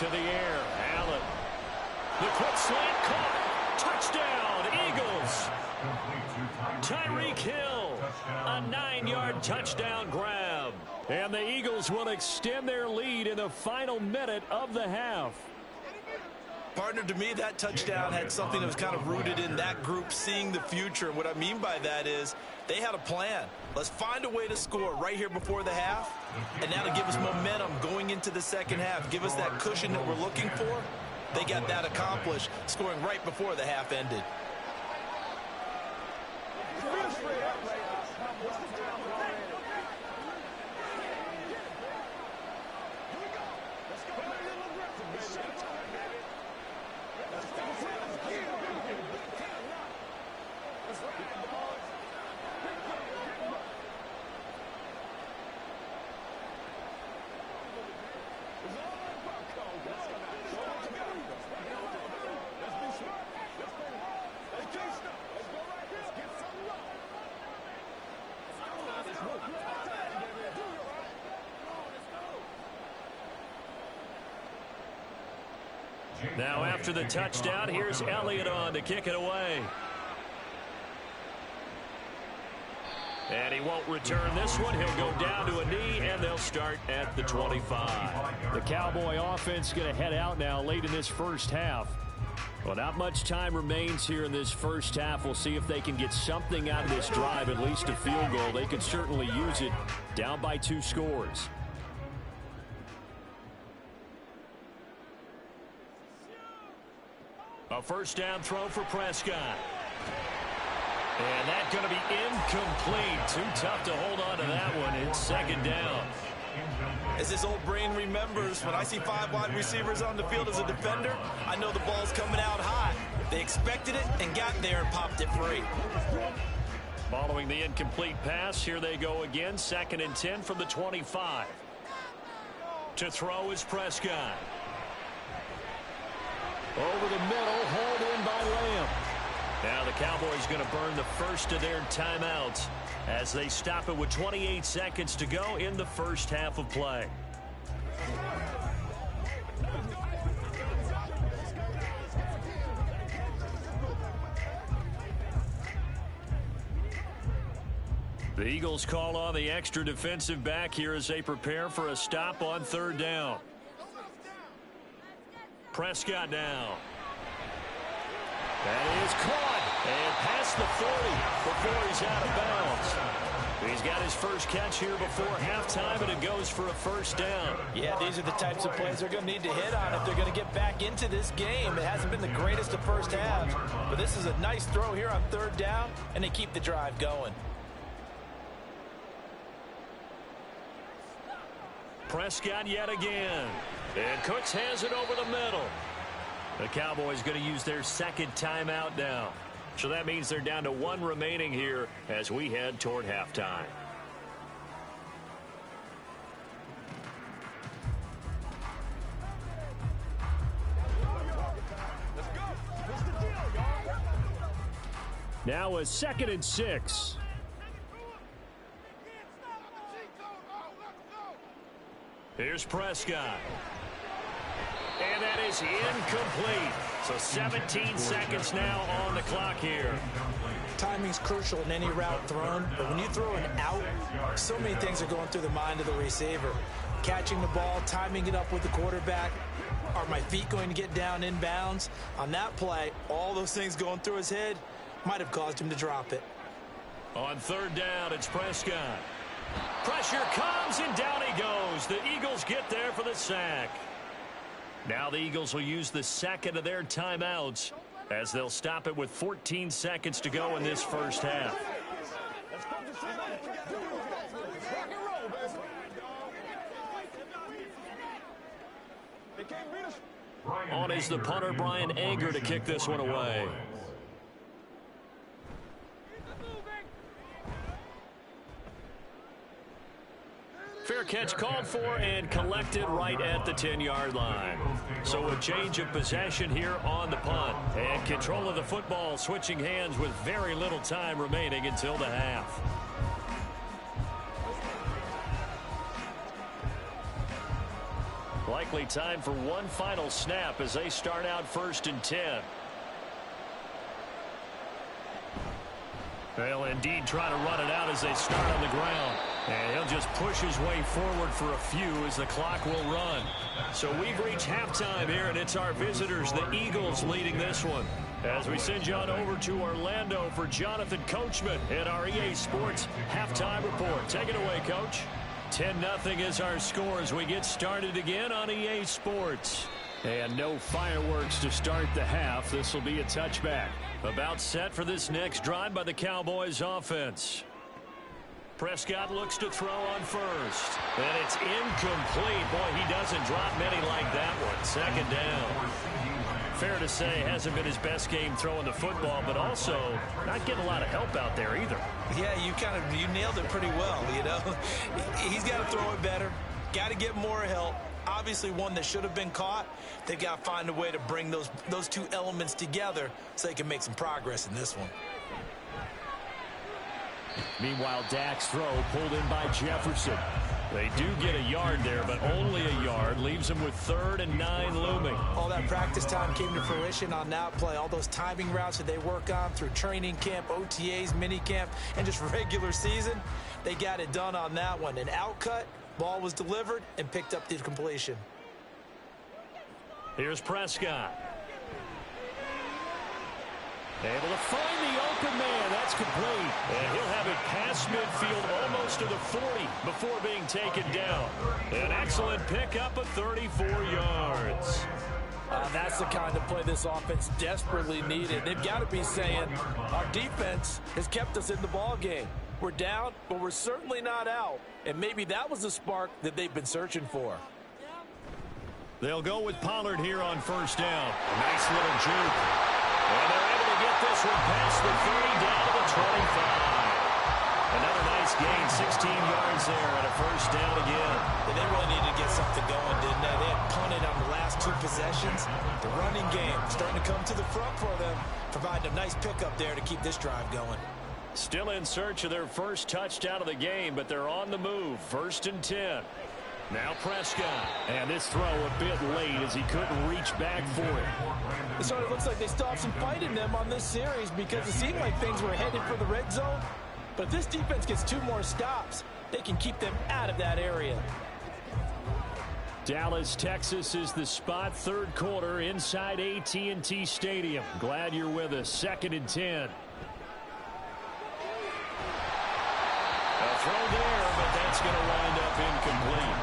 To the air, Allen. The quick slant caught. Touchdown, Eagles. Tyreek Hill, a 9-yard touchdown grab. And the Eagles will extend their lead in the final minute of the half. Partner, to me, that touchdown had something that was kind of rooted in that group seeing the future. And what I mean by that is they had a plan. Let's find a way to score right here before the half, and that'll give us momentum going into the second half. Give us that cushion that we're looking for. They got that accomplished, scoring right before the half ended. Now after the touchdown, here's Elliott on to kick it away. And he won't return this one. He'll go down to a knee, and they'll start at the 25. The Cowboy offense going to head out now late in this first half. Well, not much time remains here in this first half. We'll see if they can get something out of this drive, at least a field goal. They could certainly use it, down by 2 scores. A first down throw for Prescott. And that's going to be incomplete. Too tough to hold on to that one. It's second down. As this old brain remembers, when I see 5 wide receivers on the field as a defender, I know the ball's coming out hot. They expected it and got there and popped it free. Following the incomplete pass, here they go again. Second and 10 from the 25. To throw is Prescott. Over the middle, hauled in by Lamb. Now the Cowboys going to burn the first of their timeouts as they stop it with 28 seconds to go in the first half of play. The Eagles call on the extra defensive back here as they prepare for a stop on third down. Prescott now. That is caught and past the 40 before he's out of bounds. He's got his first catch here before halftime, and it goes for a first down. Yeah, these are the types of plays they're going to need to hit on if they're going to get back into this game. It hasn't been the greatest of first halves, but this is a nice throw here on third down, and they keep the drive going. Prescott yet again. And Cooks has it over the middle. The Cowboys going to use their second timeout now. So that means they're down to one remaining here as we head toward halftime. Now a 2nd and 6. Here's Prescott. And that is incomplete. So 17 seconds now on the clock here. Timing's crucial in any route thrown, but when you throw an out, so many things are going through the mind of the receiver. Catching the ball, timing it up with the quarterback. Are my feet going to get down in bounds? On that play, all those things going through his head might have caused him to drop it. On third down, it's Prescott. Pressure comes, and down he goes. The Eagles get there for the sack. Now the Eagles will use the second of their timeouts as they'll stop it with 14 seconds to go in this first half. On is the punter, Brian Anger, to kick this one away. Fair catch called for and collected right at the 10-yard line. So a change of possession here on the punt. And control of the football switching hands with very little time remaining until the half. Likely time for one final snap as they start out 1st and 10. They'll indeed try to run it out as they start on the ground. And he'll just push his way forward for a few as the clock will run. So we've reached halftime here, and it's our visitors, the Eagles, leading this one. As we send you on over to Orlando for Jonathan Coachman in our EA Sports halftime report. Take it away, Coach. 10-0 is our score as we get started again on EA Sports. And no fireworks to start the half. This will be a touchback. About set for this next drive by the Cowboys offense. Prescott looks to throw on first. And it's incomplete. Boy, he doesn't drop many like that one. 2nd down. Fair to say, hasn't been his best game throwing the football, but also not getting a lot of help out there either. Yeah, you nailed it pretty well, you know. He's got to throw it better. Got to get more help. Obviously one that should have been caught. They've got to find a way to bring those two elements together so they can make some progress in this one. Meanwhile, Dak's throw pulled in by Jefferson. They do get a yard there, but only a yard. Leaves them with 3rd and 9 looming. All that practice time came to fruition on that play. All those timing routes that they work on through training camp, OTAs, minicamp, and just regular season, they got it done on that one. An outcut, ball was delivered, and picked up the completion. Here's Prescott. Able to find the open man. That's complete. And he'll have it past midfield almost to the 40 before being taken down. An excellent pickup of 34 yards. That's the kind of play this offense desperately needed. They've got to be saying, our defense has kept us in the ball game. We're down, but we're certainly not out. And maybe that was the spark that they've been searching for. They'll go with Pollard here on 1st down. Nice little juke. And they're able to get this one past the 30 down to the 25. Another nice gain, 16 yards there and a 1st down again. And they really needed to get something going, didn't they? They had punted on the last 2 possessions. The running game starting to come to the front for them, providing a nice pickup there to keep this drive going. Still in search of their first touchdown of the game, but they're on the move. 1st and 10. Now Prescott. And this throw a bit late as he couldn't reach back for it. It sort of looks like they still have some fight in them on this series because it seemed like things were headed for the red zone. But if this defense gets 2 more stops, they can keep them out of that area. Dallas, Texas is the spot. Third quarter inside AT&T Stadium. Glad you're with us. 2nd and 10. A throw there, but that's going to wind up incomplete.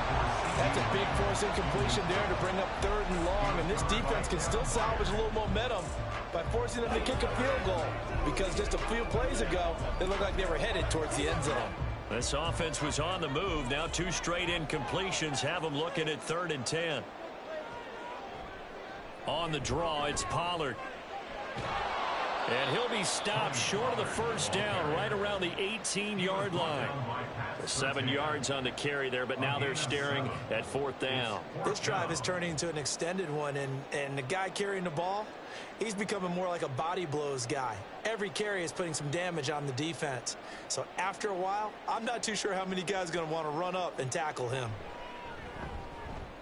That's a big force incompletion there to bring up 3rd and long, and this defense can still salvage a little momentum by forcing them to kick a field goal, because just a few plays ago, they looked like they were headed towards the end zone. This offense was on the move. Now 2 straight incompletions have them looking at 3rd and 10. On the draw, it's Pollard. And he'll be stopped short of the first down, right around the 18-yard line. 7 yards on the carry there, but now they're staring at 4th down. This drive is turning into an extended one, and the guy carrying the ball, he's becoming more like a body blows guy. Every carry is putting some damage on the defense. So after a while, I'm not too sure how many guys are going to want to run up and tackle him.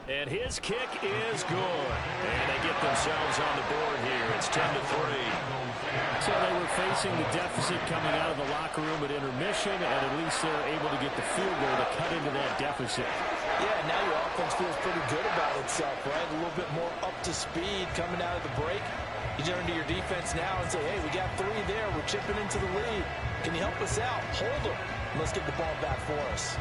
And his kick is good. And they get themselves on the board here. It's 10-3. So they were facing the deficit coming out of the locker room at intermission, and at least they're able to get the field goal to cut into that deficit. Yeah, now your offense feels pretty good about itself, right? A little bit more up to speed coming out of the break. You turn to your defense now and say, hey, we got 3 there. We're chipping into the lead. Can you help us out? Hold them. Let's get the ball back for us.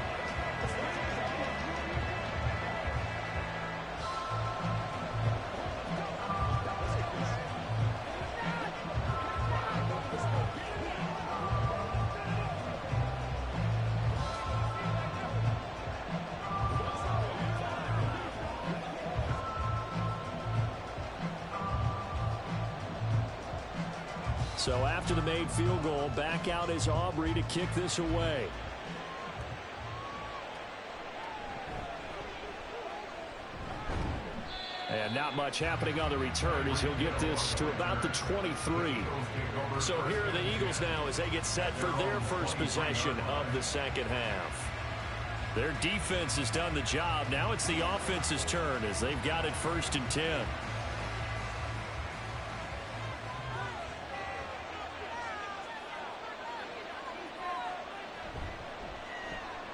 So after the made field goal, back out is Aubrey to kick this away. And not much happening on the return as he'll get this to about the 23. So here are the Eagles now as they get set for their first possession of the second half. Their defense has done the job. Now it's the offense's turn as they've got it 1st and 10.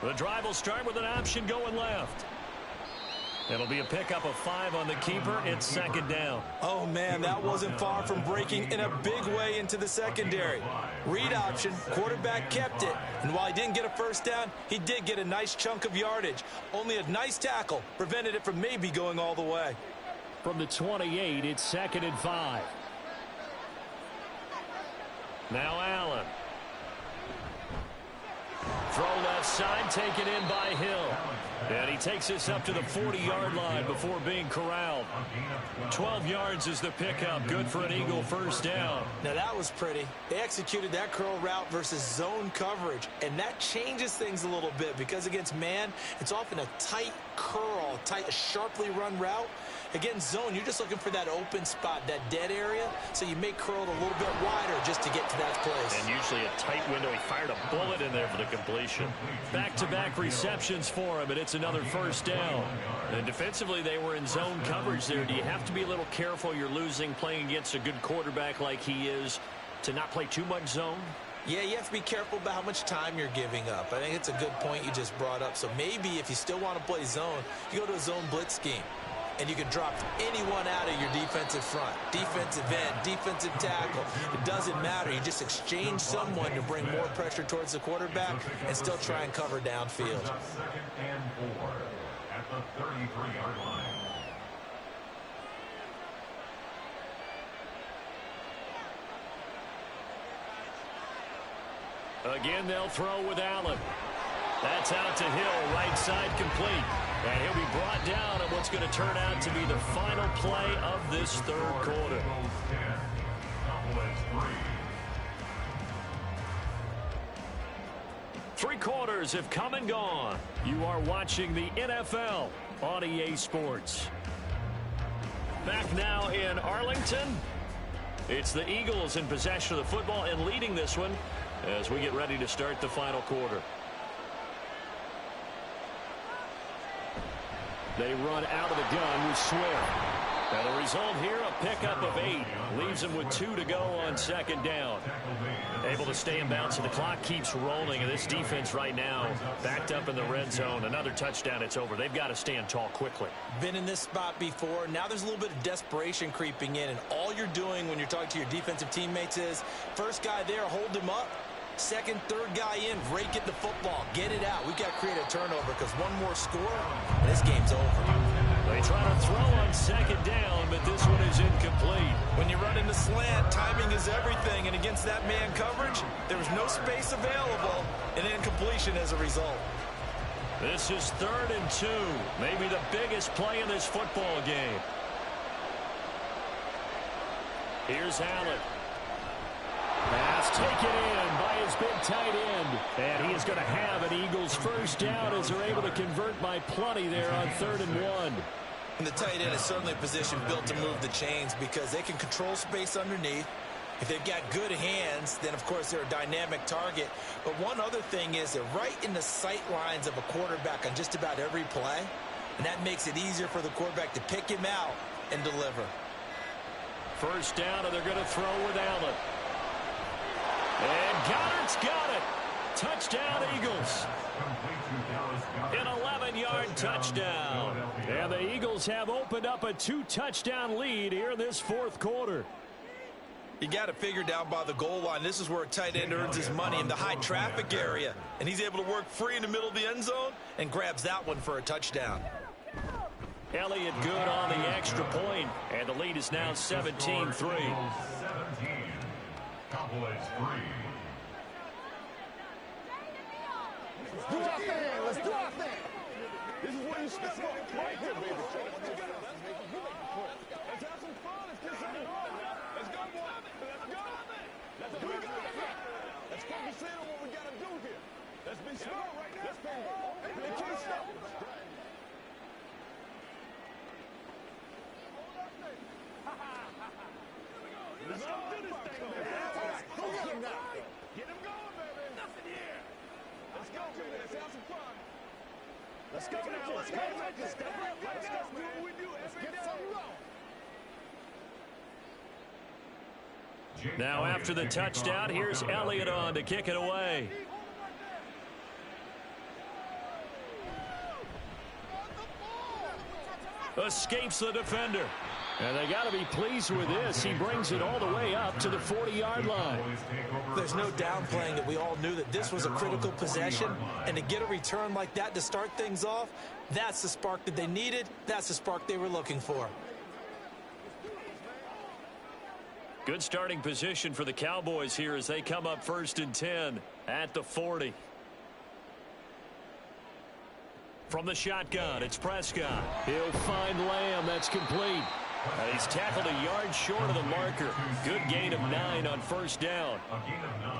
The drive will start with an option going left. It'll be a pickup of 5 on the keeper. It's 2nd down. Oh, man, that wasn't far from breaking in a big way into the secondary. Read option, quarterback kept it. And while he didn't get a first down, he did get a nice chunk of yardage. Only a nice tackle prevented it from maybe going all the way. From the 28, it's 2nd and 5. Now Allen. Throw left side, taken in by Hill. And he takes this up to the 40-yard line before being corralled. 12 yards is the pickup. Good for an Eagle first down. Now that was pretty. They executed that curl route versus zone coverage. And that changes things a little bit because against man, it's often a tight curl, a sharply run route. Against zone, you're just looking for that open spot, that dead area, so you may curl it a little bit wider just to get to that place. And usually a tight window. He fired a bullet in there for the completion. Back-to-back receptions for him, and it's another first down. And defensively, they were in zone coverage there. Do you have to be a little careful? You're losing playing against a good quarterback like he is to not play too much zone? Yeah, you have to be careful about how much time you're giving up. I think it's a good point you just brought up. So maybe if you still want to play zone, you go to a zone blitz scheme. And you can drop anyone out of your defensive front. Defensive end, defensive tackle. It doesn't matter. You just exchange someone to bring more pressure towards the quarterback and still try and cover downfield. 2nd and 4 at the 33-yard line. Again, they'll throw with Allen. That's out to Hill, right side complete. And he'll be brought down on what's going to turn out to be the final play of this third quarter. Three quarters have come and gone. You are watching the NFL on EA Sports. Back now in Arlington. It's the Eagles in possession of the football and leading this one as we get ready to start the final quarter. They run out of the gun with Swift. And the result here, a pickup of 8. Leaves him with 2 to go on second down. Able to stay in bounds, and the clock keeps rolling. And this defense right now, backed up in the red zone. Another touchdown, it's over. They've got to stand tall quickly. Been in this spot before. Now there's a little bit of desperation creeping in. And all you're doing when you're talking to your defensive teammates is, first guy there, hold him up. Second, third guy in, rake at the football. Get it out. We've got to create a turnover because one more score, and this game's over. They try to throw on second down, but this one is incomplete. When you run in the slant, timing is everything, and against that man coverage, there was no space available, and incompletion as a result. This is 3rd and 2, maybe the biggest play in this football game. Here's Allen. Pass taken in by his big tight end. And he is going to have an Eagles first down as they're able to convert by plenty there on 3rd and 1. And the tight end is certainly a position built to move the chains because they can control space underneath. If they've got good hands, then, of course, they're a dynamic target. But one other thing is they're right in the sight lines of a quarterback on just about every play. And that makes it easier for the quarterback to pick him out and deliver. First down, and they're going to throw with Allen. And Goddard's got it. Touchdown, Eagles. An 11-yard touchdown. And the Eagles have opened up a 2-touchdown lead here in this 4th quarter. You got it figured out by the goal line. This is where a tight end earns his money in the high traffic area. And he's able to work free in the middle of the end zone and grabs that one for a touchdown. Elliott good on the extra point, and the lead is now 17-3. 17. Cowboys 3. Let's do our thing. Let's do our thing. This is where you step up right here, baby. Let's have some fun. Let's get some fun. Let's go, boy. Let's go. Let's do it. Let's focus in on what we got to do here. Let's be smart right now. Let's play ball. They can't stop us. Let's go do this thing, baby. Go get him now. Get him going, baby. Nothing here. Let's go, baby. Let's have some fun. Let's go now. Let's go. Let's step up. Let's go, man. Do what we do every day. Now after the touchdown, here's Elliott on to kick it away. Escapes the defender. And they got to be pleased with this. He brings it all the way up to the 40-yard line. There's no downplaying that we all knew that this was a critical possession. And to get a return like that to start things off, that's the spark that they needed. That's the spark they were looking for. Good starting position for the Cowboys here as they come up 1st and 10 at the 40. From the shotgun, it's Prescott. He'll find Lamb. That's complete. He's tackled a yard short of the marker. Good gain of 9 on first down.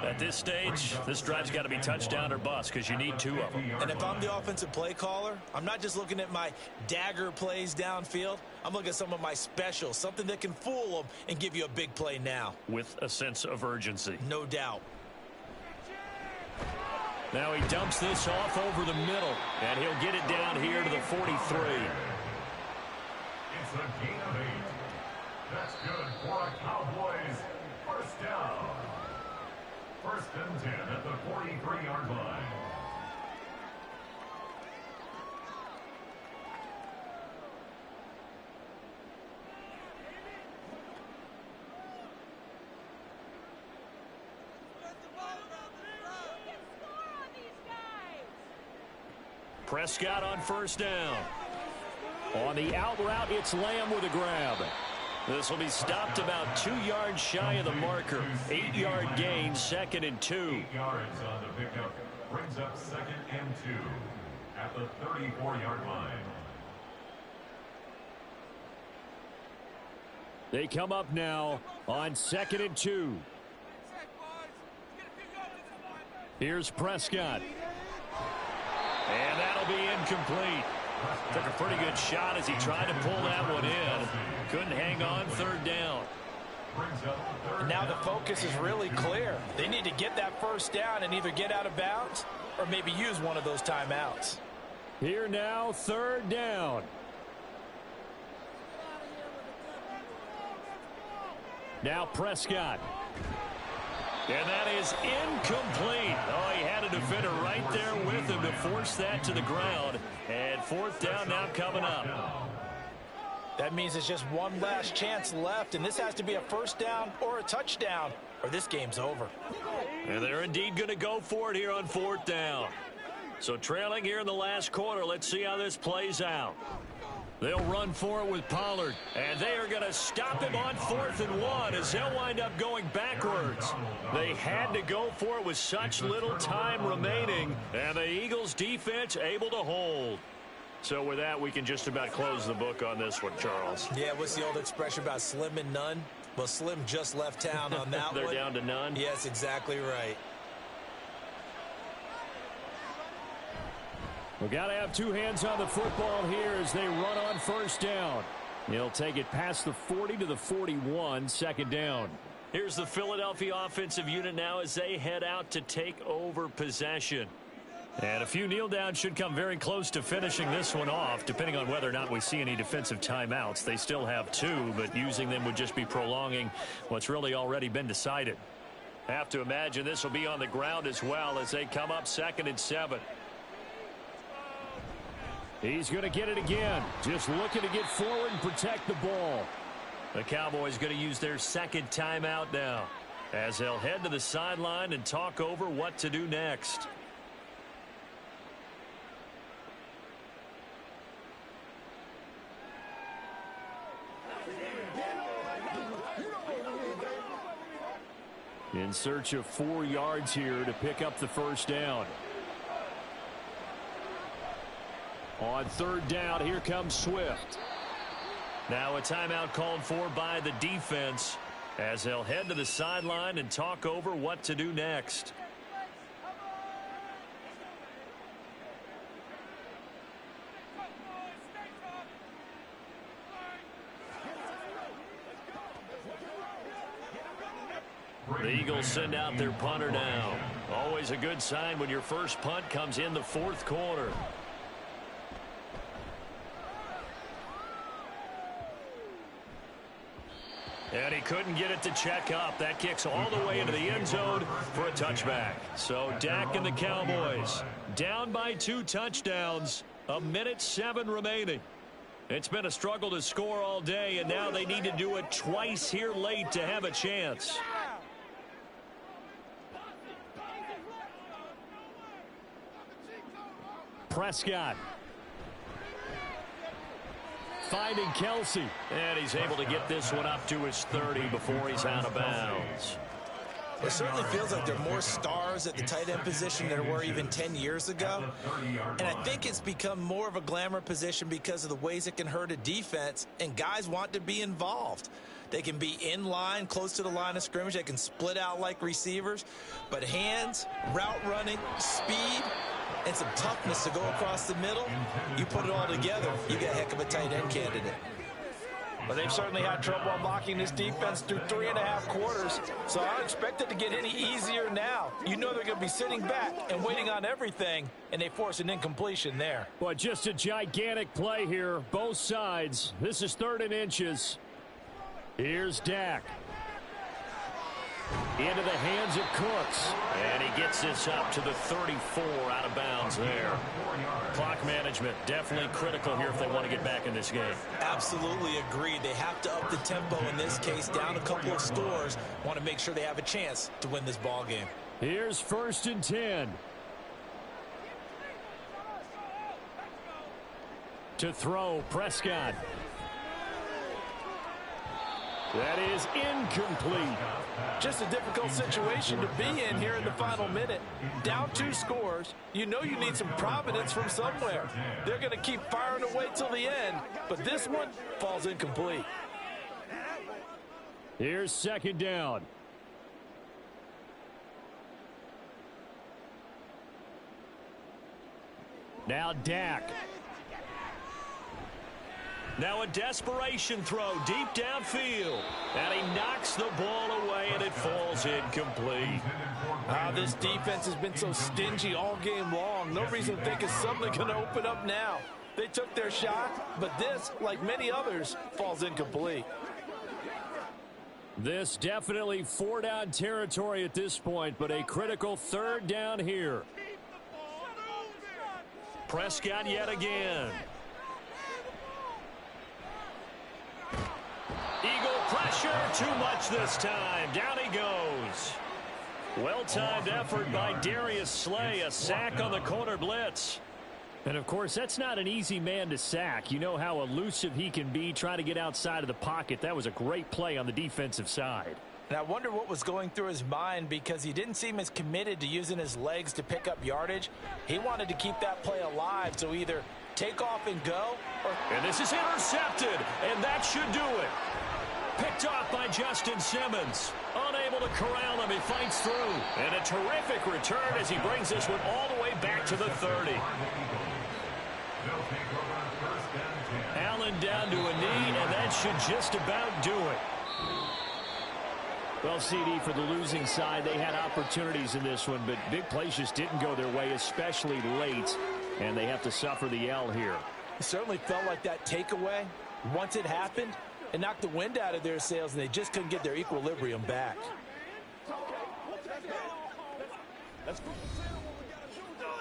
At this stage, this drive's got to be touchdown or bust because you need 2 of them. And if I'm the offensive play caller, I'm not just looking at my dagger plays downfield. I'm looking at some of my specials, something that can fool them and give you a big play now. With a sense of urgency. No doubt. Now he dumps this off over the middle, and he'll get it down here to the 43. It's a gain of 8. That's good for a Cowboys first down. 1st and 10 at the 43-yard line. Prescott on first down. On the out route, it's Lamb with a grab. This will be stopped about 2 yards shy of the marker. 8-yard gain, 2nd and 2. 8 yards on the pickup. Brings up 2nd and 2 at the 34-yard line. They come up now on 2nd and 2. Here's Prescott. And that'll be incomplete. Took a pretty good shot as he tried to pull that one in. Couldn't hang on, 3rd down. And now the focus is really clear. They need to get that first down and either get out of bounds or maybe use one of those timeouts. Here now, 3rd down. Now Prescott. And that is incomplete. Oh, he had a defender right there with him to force that to the ground. And fourth down now coming up. That means it's just one last chance left, and this has to be a first down or a touchdown, or this game's over. And they're indeed going to go for it here on fourth down. So trailing here in the last quarter, let's see how this plays out. They'll run for it with Pollard, and they are going to stop him on 4th and 1 as they'll wind up going backwards. They had to go for it with such little time remaining, and the Eagles defense able to hold. So with that, we can just about close the book on this one, Charles. Yeah, what's the old expression about slim and none? Well, Slim just left town on that They're one. down to none? Yes, exactly right. We've got to have two hands on the football here as they run on first down. He'll take it past the 40 to the 41, second down. Here's the Philadelphia offensive unit now as they head out to take over possession. And a few kneel downs should come very close to finishing this one off, depending on whether or not we see any defensive timeouts. They still have 2, but using them would just be prolonging what's really already been decided. Have to imagine this will be on the ground as well as they come up 2nd and 7. He's going to get it again. Just looking to get forward and protect the ball. The Cowboys going to use their second timeout now as they'll head to the sideline and talk over what to do next. In search of 4 yards here to pick up the first down. On third down, here comes Swift. Now a timeout called for by the defense as they'll head to the sideline and talk over what to do next. The Eagles send out their punter now. Always a good sign when your first punt comes in the 4th quarter. And he couldn't get it to check up. That kicks all the way into the end zone for a touchback. So Dak and the Cowboys down by 2 touchdowns. 1:07 remaining. It's been a struggle to score all day, and now they need to do it twice here late to have a chance. Prescott. Finding Kelsey. And he's able to get this one up to his 30 before he's out of bounds. It certainly feels like there are more stars at the tight end position than there were even 10 years ago. And I think it's become more of a glamour position because of the ways it can hurt a defense, and guys want to be involved. They can be in line, close to the line of scrimmage. They can split out like receivers. But hands, route running, speed, and some toughness to go across the middle, you put it all together, you get a heck of a tight end candidate. But they've certainly had trouble unlocking this defense through 3.5 quarters, so I don't expect it to get any easier now. You know they're going to be sitting back and waiting on everything, and they force an incompletion there. Well, just a gigantic play here, both sides. This is 3rd and inches. Here's Dak. Into the hands of Cooks. And he gets this up to the 34 out of bounds there. Clock management definitely critical here if they want to get back in this game. Absolutely agreed. They have to up the tempo in this case, down a couple of scores. Want to make sure they have a chance to win this ball game. Here's 1st and 10. To throw, Prescott. That is incomplete. Just a difficult situation to be in here in the final minute. Down 2 scores. You know you need some providence from somewhere. They're going to keep firing away till the end, but this one falls incomplete. Here's 2nd down. Now Dak. Now a desperation throw deep downfield. And he knocks the ball away, and it falls incomplete. This defense has been so stingy all game long. No reason to think it's suddenly going to open up now. They took their shot, but this, like many others, falls incomplete. This definitely 4-down territory at this point, but a critical 3rd down here. Prescott yet again. Eagle pressure, too much this time. Down he goes. Well-timed effort by Darius Slay, a sack on the corner blitz. And, of course, that's not an easy man to sack. You know how elusive he can be trying to get outside of the pocket. That was a great play on the defensive side. And I wonder what was going through his mind, because he didn't seem as committed to using his legs to pick up yardage. He wanted to keep that play alive, so either take off and go, or... And this is intercepted, and that should do it. Picked off by Justin Simmons. Unable to corral him, he fights through. And a terrific return as he brings this one all the way back to the 30. Allen down to a knee, and that should just about do it. Well, CD, for the losing side, they had opportunities in this one, but big plays just didn't go their way, especially late, and they have to suffer the L here. It certainly felt like that takeaway, once it happened, it knocked the wind out of their sails, and they just couldn't get their equilibrium back. Let's go.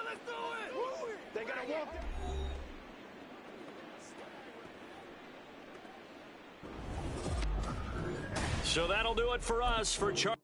Let's do it. They gotta walk. So that'll do it for us for Charles.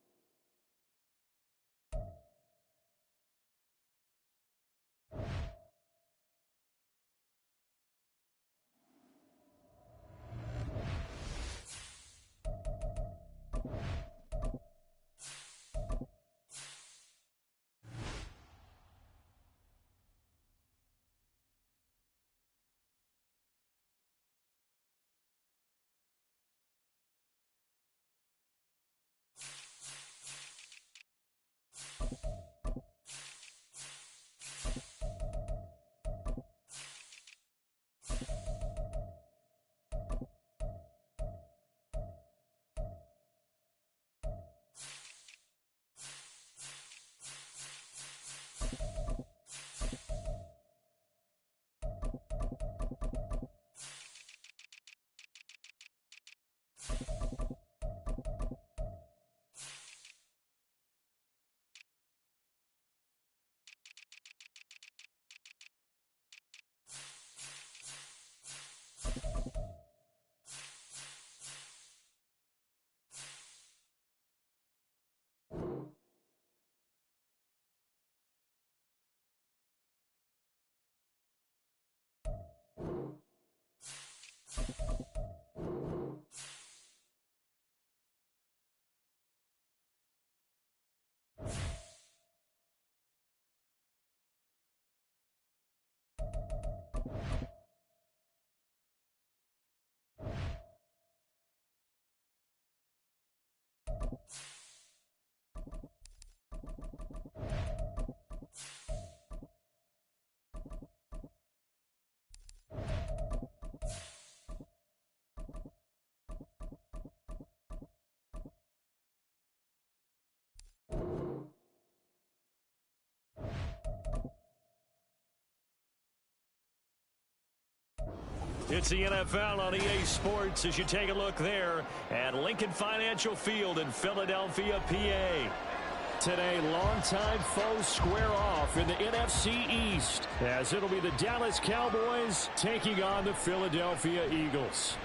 It's the NFL on EA Sports as you take a look there at Lincoln Financial Field in Philadelphia, PA. Today, longtime foes square off in the NFC East as it'll be the Dallas Cowboys taking on the Philadelphia Eagles.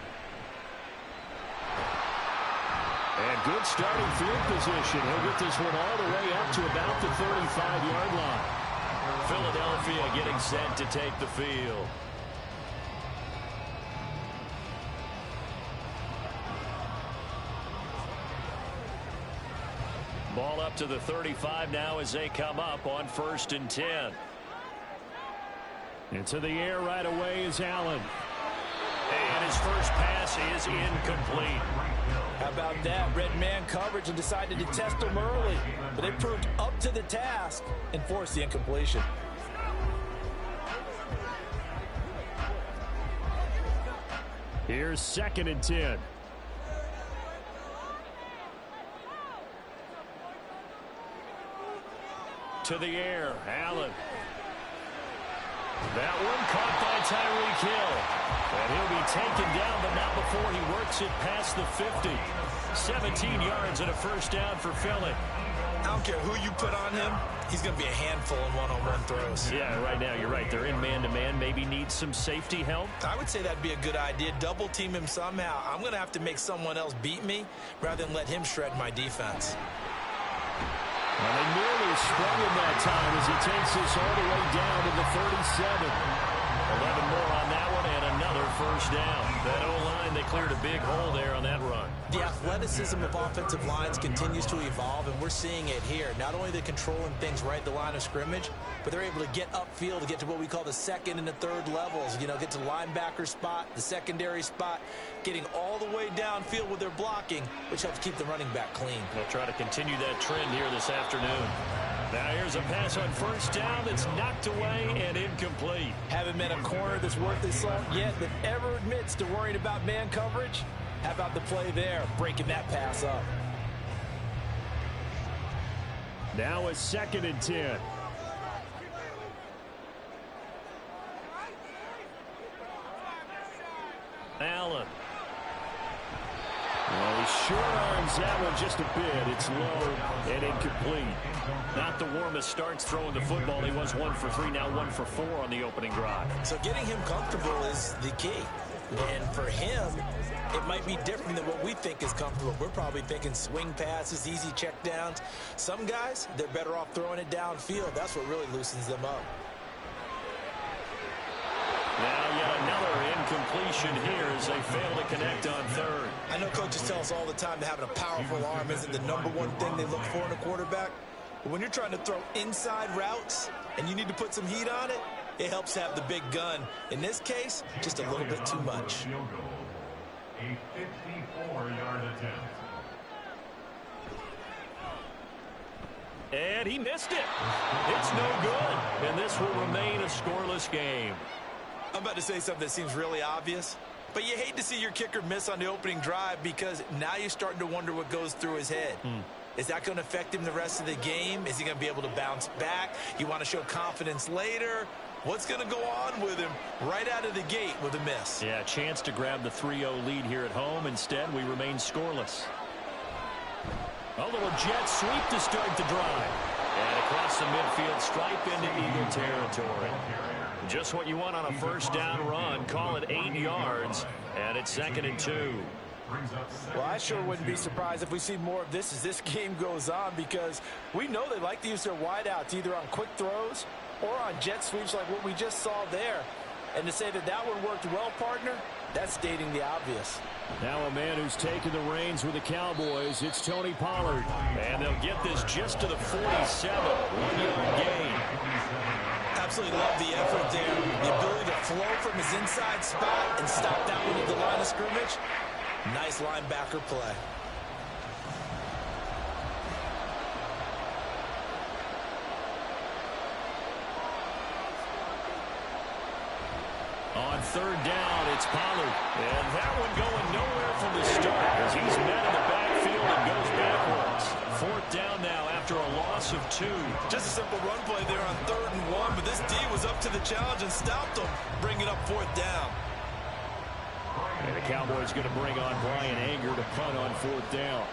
And good starting field position. He'll get this one all the way up to about the 35-yard line. Philadelphia getting set to take the field. Ball up to the 35 now as they come up on 1st and 10. Into the air right away is Allen. And his first pass is incomplete. How about that? Red man coverage and decided to test him early. But they proved up to the task and forced the incompletion. Here's 2nd and 10. To the air, Allen. That one caught by Tyreek Hill. And he'll be taken down, but not before he works it past the 50. 17 yards and a first down for Philly. I don't care who you put on him. He's going to be a handful in one-on-one throws. Yeah, right now you're right. They're in man-to-man. Maybe need some safety help. I would say that'd be a good idea. Double team him somehow. I'm going to have to make someone else beat me rather than let him shred my defense. Well, they nearly sprung him that time as he takes this all the way down to the 37. 11 more on that one and another first down. That O-line, they cleared a big hole there on that run. The athleticism of offensive lines continues to evolve, and we're seeing it here. Not only are they controlling things right at the line of scrimmage, but they're able to get upfield to get to what we call the second and the third levels. You know, get to the linebacker spot, the secondary spot, getting all the way downfield with their blocking, which helps keep the running back clean. They'll try to continue that trend here this afternoon. Now here's a pass on first down that's knocked away and incomplete. Haven't met a corner that's worth his salt yet that ever admits to worrying about man coverage. How about the play there, breaking that pass up? Now a 2nd and 10. Allen. Well, he short arms that one just a bit. It's low and incomplete. Not the warmest starts throwing the football. He was 1 for 3, now 1 for 4 on the opening drive. So getting him comfortable is the key. And for him, it might be different than what we think is comfortable. We're probably thinking swing passes, easy checkdowns. Some guys, they're better off throwing it downfield. That's what really loosens them up. Now yet another incompletion here as they fail to connect on third. I know coaches tell us all the time that having a powerful arm isn't the #1 thing they look for in a quarterback. But when you're trying to throw inside routes and you need to put some heat on it, it helps have the big gun. In this case, just a little bit too much. Field goal. A 54-yard attempt. And he missed it. It's no good. And this will remain a scoreless game. I'm about to say something that seems really obvious, but you hate to see your kicker miss on the opening drive because now you're starting to wonder what goes through his head. Is that going to affect him the rest of the game? Is he going to be able to bounce back? You want to show confidence later? What's going to go on with him right out of the gate with a miss? Yeah, chance to grab the 3-0 lead here at home. Instead, we remain scoreless. A little jet sweep to start the drive. And across the midfield stripe into Eagle territory. Just what you want on a first down run. Call it 8 yards. And it's 2nd and 2. Well, I sure wouldn't be surprised if we see more of this as this game goes on because we know they like to use their wideouts either on quick throws or on jet sweeps like what we just saw there. And to say that that one worked well, partner, that's stating the obvious. Now a man who's taken the reins with the Cowboys, it's Tony Pollard. And they'll get this just to the 47. 1-yard gain. Absolutely love the effort there. The ability to flow from his inside spot and stop that one at the line of scrimmage. Nice linebacker play. On third down, it's Pollard. And that one going nowhere from the start as he's met in the backfield and goes backwards. 4th down now after a loss of 2. Just a simple run play there on 3rd and 1, but this D was up to the challenge and stopped him, bringing up 4th down. And the Cowboys going to bring on Brian Anger to punt on 4th down.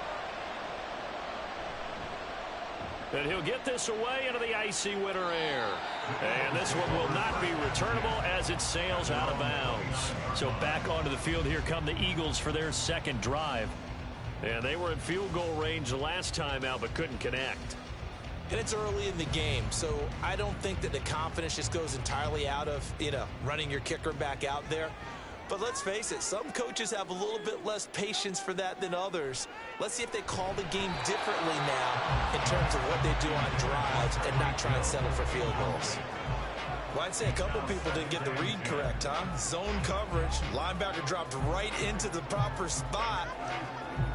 And he'll get this away into the icy winter air. And this one will not be returnable as it sails out of bounds. So back onto the field, here come the Eagles for their 2nd drive. And they were in field goal range last time out but couldn't connect. And it's early in the game, so I don't think that the confidence just goes entirely out of, running your kicker back out there. But let's face it, some coaches have a little bit less patience for that than others. Let's see if they call the game differently now in terms of what they do on drives and not try and settle for field goals. Well, I'd say a couple people didn't get the read correct, huh? Zone coverage. Linebacker dropped right into the proper spot.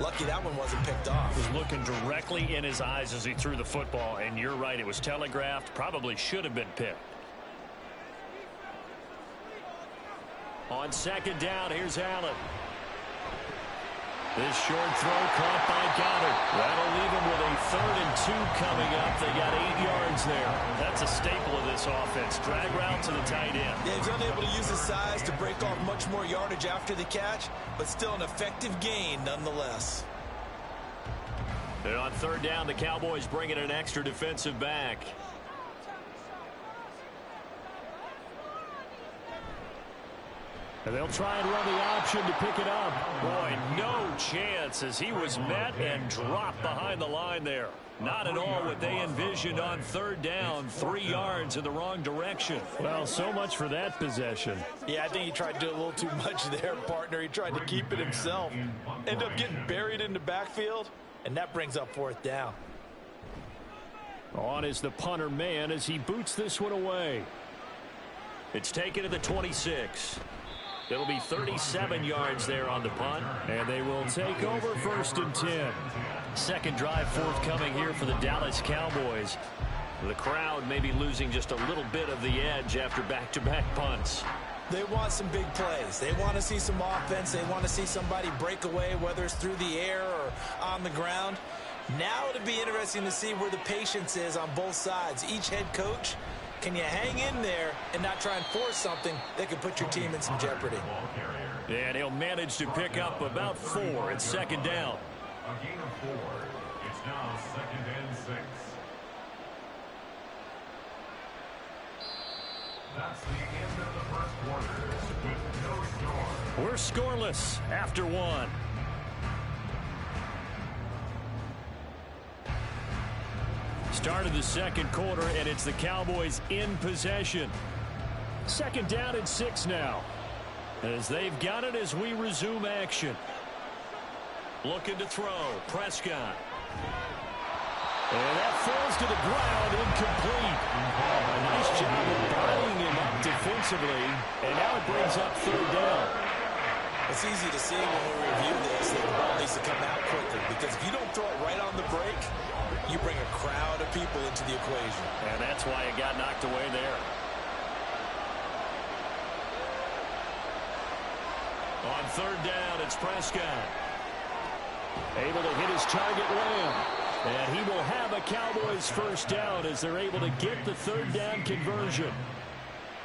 Lucky that one wasn't picked off. He was looking directly in his eyes as he threw the football, and you're right, it was telegraphed. Probably should have been picked. On 2nd down, here's Allen. This short throw caught by Goddard. That'll leave him with a 3rd and 2 coming up. They got 8 yards there. That's a staple of this offense. Drag route to the tight end. Yeah, he's unable to use his size to break off much more yardage after the catch, but still an effective gain nonetheless. And on third down, the Cowboys bring in an extra defensive back. And they'll try and run the option to pick it up. Boy, no chance as he was met and dropped behind the line there. Not at all what they envisioned on third down, 3 yards in the wrong direction. Well, so much for that possession. Yeah, I think he tried to do a little too much there, partner. He tried to keep it himself. Ended up getting buried in the backfield, and that brings up fourth down. On is the punter man as he boots this one away. It's taken to the 26. It'll be 37 yards there on the punt. And they will take over 1st and 10. Second drive forthcoming here for the Dallas Cowboys. The crowd may be losing just a little bit of the edge after back-to-back punts. They want some big plays. They want to see some offense. They want to see somebody break away, whether it's through the air or on the ground. Now it'll be interesting to see where the patience is on both sides. Each head coach, can you hang in there and not try and force something that could put your team in some jeopardy? And he'll manage to pick up about 4 at second down. A gain of 4. It's now 2nd and 6. That's the end of the first quarter with no score. We're scoreless after 1. Start of the second quarter, and it's the Cowboys in possession. Second down and 6 now. As they've got it as we resume action. Looking to throw. Prescott. And that falls to the ground, incomplete. A nice job of buying him up defensively, and now it brings up third down. It's easy to see when we review this that the ball needs to come out quicker, because if you don't throw it right on the break, you bring a crowd of people into the equation. And that's why it got knocked away there. On third down, it's Prescott. Able to hit his target Lamb. And he will have a Cowboys first down as they're able to get the third down conversion.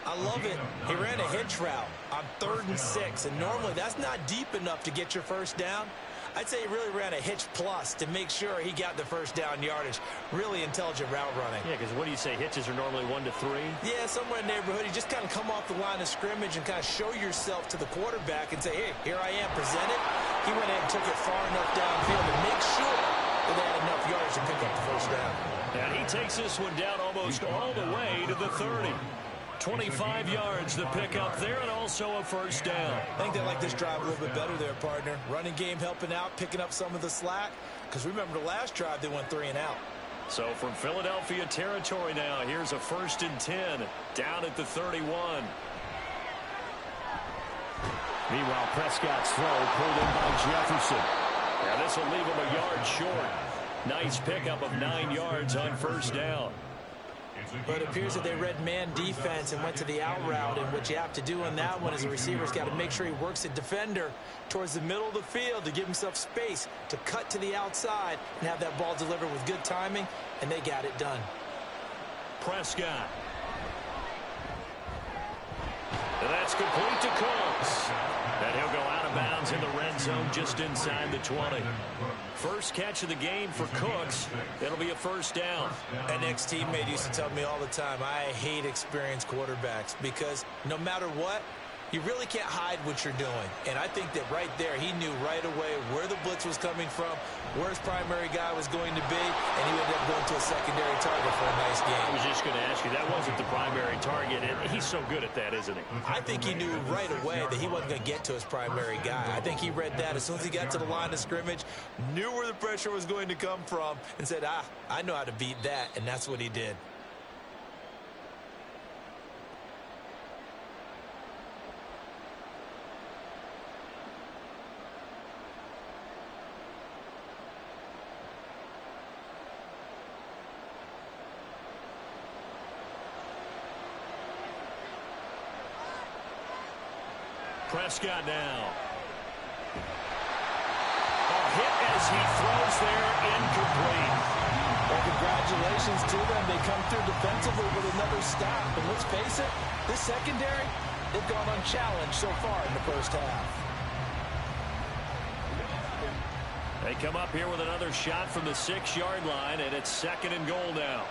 I love it. He ran a hitch route on 3rd and 6, and normally that's not deep enough to get your first down. I'd say he really ran a hitch plus to make sure he got the first down yardage. Really intelligent route running. Yeah, because what do you say? Hitches are normally 1 to 3? Yeah, somewhere in the neighborhood. You just kind of come off the line of scrimmage and kind of show yourself to the quarterback and say, hey, here I am, present it. He went ahead and took it far enough downfield to make sure that they had enough yards to pick up the first down. And he takes this one down almost all the way to the 30. 25 yards to pick up there, and also a first down. I think they like this drive a little bit better there, partner. Running game helping out, picking up some of the slack. Because remember the last drive, they went 3 and out. So from Philadelphia territory now, here's a 1st and 10 down at the 31. Meanwhile, Prescott's throw pulled in by Jefferson. Yeah, this will leave him a yard short. Nice pickup of 9 yards on first down. But it appears that they read man defense and went to the out route, and what you have to do on that one is a receiver's got to make sure he works a defender towards the middle of the field to give himself space to cut to the outside and have that ball delivered with good timing, and they got it done. Prescott. And that's complete to Cooks. And he'll go out of bounds in the red zone just inside the 20. First catch of the game for Cooks. It'll be a first down. An ex-teammate used to tell me all the time, I hate experienced quarterbacks because no matter what, you really can't hide what you're doing. And I think that right there, he knew right away where the blitz was coming from, where his primary guy was going to be, and he ended up going to a secondary target for a nice game. I was just going to ask you, that wasn't the primary target, and he's so good at that, isn't he? I think he knew right away that he wasn't going to get to his primary guy. I think he read that as soon as he got to the line of scrimmage, knew where the pressure was going to come from, and said, I know how to beat that, and that's what he did. Prescott now. A hit as he throws there, incomplete. Well, congratulations to them. They come through defensively with another stop. And let's face it, this secondary, they've gone unchallenged so far in the first half. They come up here with another shot from the 6-yard line, and it's 2nd and goal now.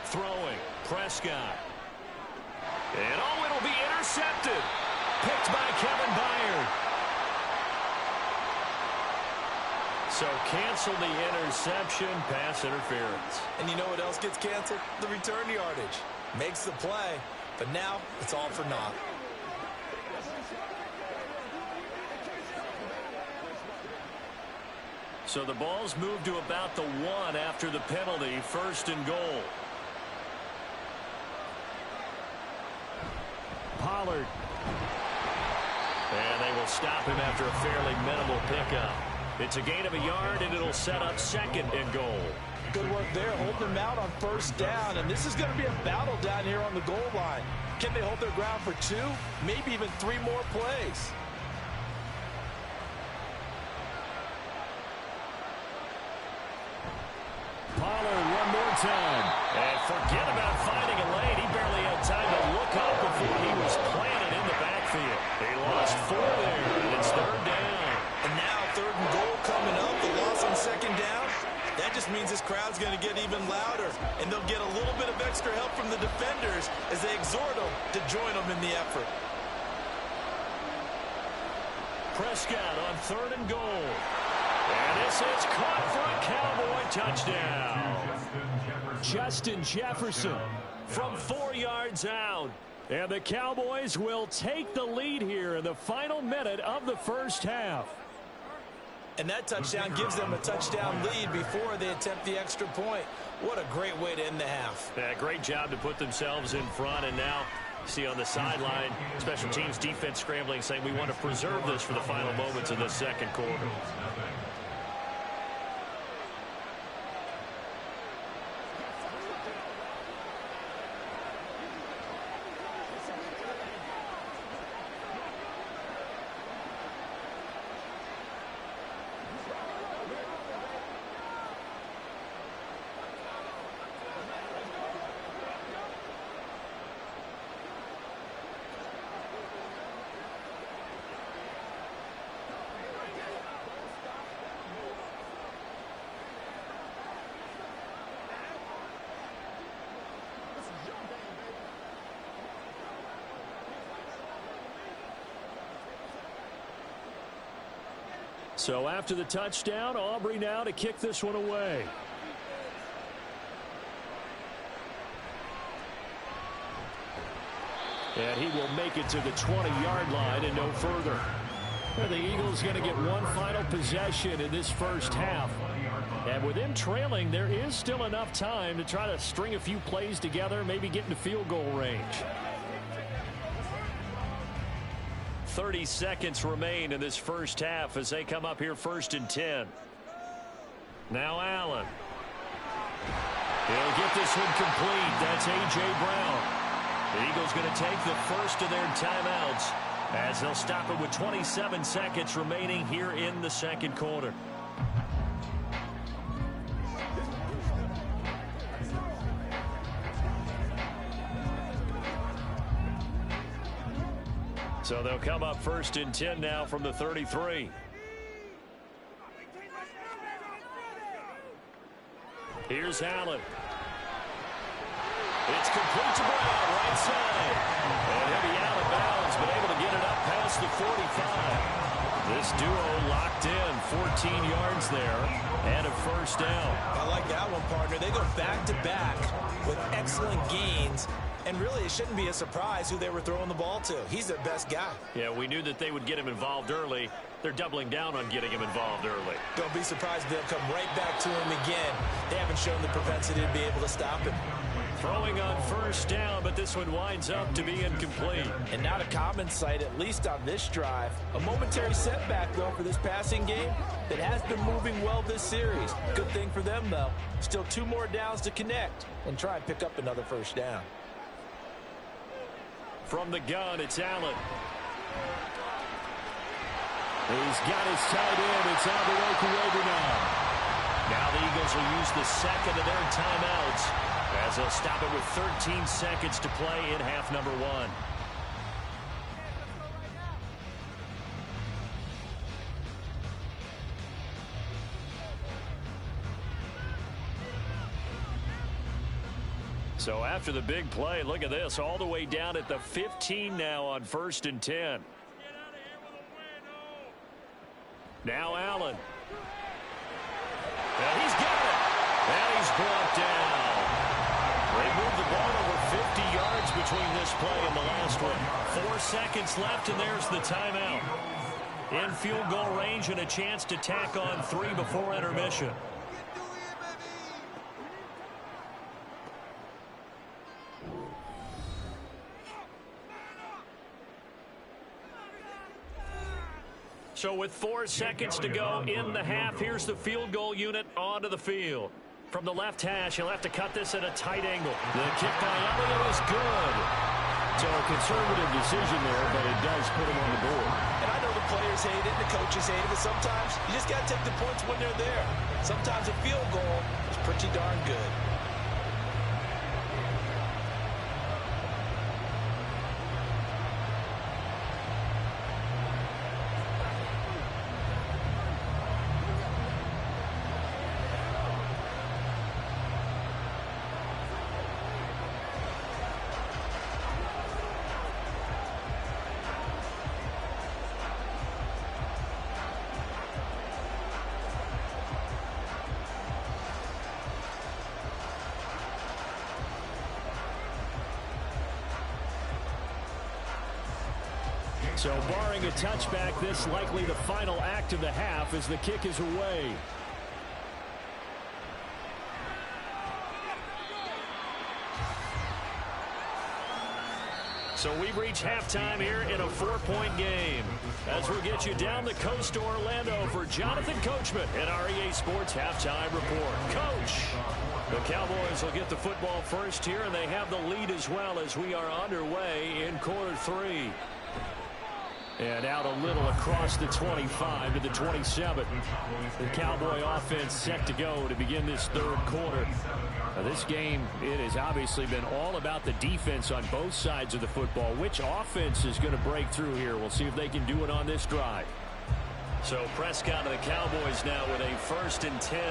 Throwing, Prescott. And it'll be intercepted. Picked by Kevin Byard. So cancel the interception, pass interference. And you know what else gets canceled? The return yardage. Makes the play, but now it's all for naught. So the ball's moved to about the 1 after the penalty, 1st and goal. Pollard. And they will stop him after a fairly minimal pickup. It's a gain of a yard, and it'll set up 2nd and goal. Good work there, holding them out on 1st down, and this is going to be a battle down here on the goal line. Can they hold their ground for 2, maybe even 3 more plays? Pollard one more time. And forget about finding a lane. He barely had time to look up before he was planted in the backfield. He lost 4 there, and it's 3rd down. And now 3rd and goal coming up. The loss on 2nd down. That just means this crowd's going to get even louder. And they'll get a little bit of extra help from the defenders as they exhort them to join them in the effort. Prescott on 3rd and goal. And this is caught for a Cowboy touchdown. Justin Jefferson from 4 yards out. And the Cowboys will take the lead here in the final minute of the 1st half. And that touchdown gives them a touchdown lead before they attempt the extra point. What a great way to end the half. Yeah, great job to put themselves in front. And now see on the sideline, special teams defense scrambling, saying we want to preserve this for the final moments of the 2nd quarter. So after the touchdown, Aubrey now to kick this one away. And he will make it to the 20-yard line and no further. And the Eagles going to get one final possession in this 1st half. And with them trailing, there is still enough time to try to string a few plays together, maybe get into field goal range. 30 seconds remain in this 1st half as they come up here 1st and 10. Now Allen. He'll get this one complete. That's A.J. Brown. The Eagles going to take the first of their timeouts as they'll stop it with 27 seconds remaining here in the 2nd quarter. So they'll come up 1st and 10 now from the 33. Here's Allen. It's complete to Brown, right side. And he'll be out of bounds, but able to get it up past the 45. This duo locked in, 14 yards there, and a 1st down. I like that one, partner. They go back-to-back with excellent gains. And really, it shouldn't be a surprise who they were throwing the ball to. He's their best guy. Yeah, we knew that they would get him involved early. They're doubling down on getting him involved early. Don't be surprised if they'll come right back to him again. They haven't shown the propensity to be able to stop him. Throwing on 1st down, but this one winds up to be incomplete. And not a common sight, at least on this drive. A momentary setback, though, for this passing game that has been moving well this series. Good thing for them, though. Still 2 more downs to connect and try and pick up another 1st down. From the gun, it's Allen. He's got his tight end. It's Abuokurobu now. Now the Eagles will use the 2nd of their timeouts as they'll stop it with 13 seconds to play in half number 1. So after the big play, look at this, all the way down at the 15 now on 1st and 10. Now Allen. And he's got it. And he's brought down. They moved the ball over 50 yards between this play and the last one. 4 seconds left, and there's the timeout. In field goal range and a chance to tack on 3 before intermission. So with 4 seconds to go in the half, here's the field goal unit onto the field. From the left hash, he'll have to cut this at a tight angle. The kick by Elliott is good. So a conservative decision there, but it does put him on the board. And I know the players hate it, the coaches hate it, but sometimes you just got to take the points when they're there. Sometimes a field goal is pretty darn good. So barring a touchback, this likely the final act of the half as the kick is away. So we've reached halftime here in a 4-point game. As we'll get you down the coast to Orlando for Jonathan Coachman at our EA Sports Halftime Report. Coach, the Cowboys will get the football first here, and they have the lead as well as we are underway in quarter 3. And out a little across the 25 to the 27. The Cowboy offense set to go to begin this 3rd quarter. Now this game, it has obviously been all about the defense on both sides of the football. Which offense is going to break through here? We'll see if they can do it on this drive. So Prescott and the Cowboys now with a 1st and 10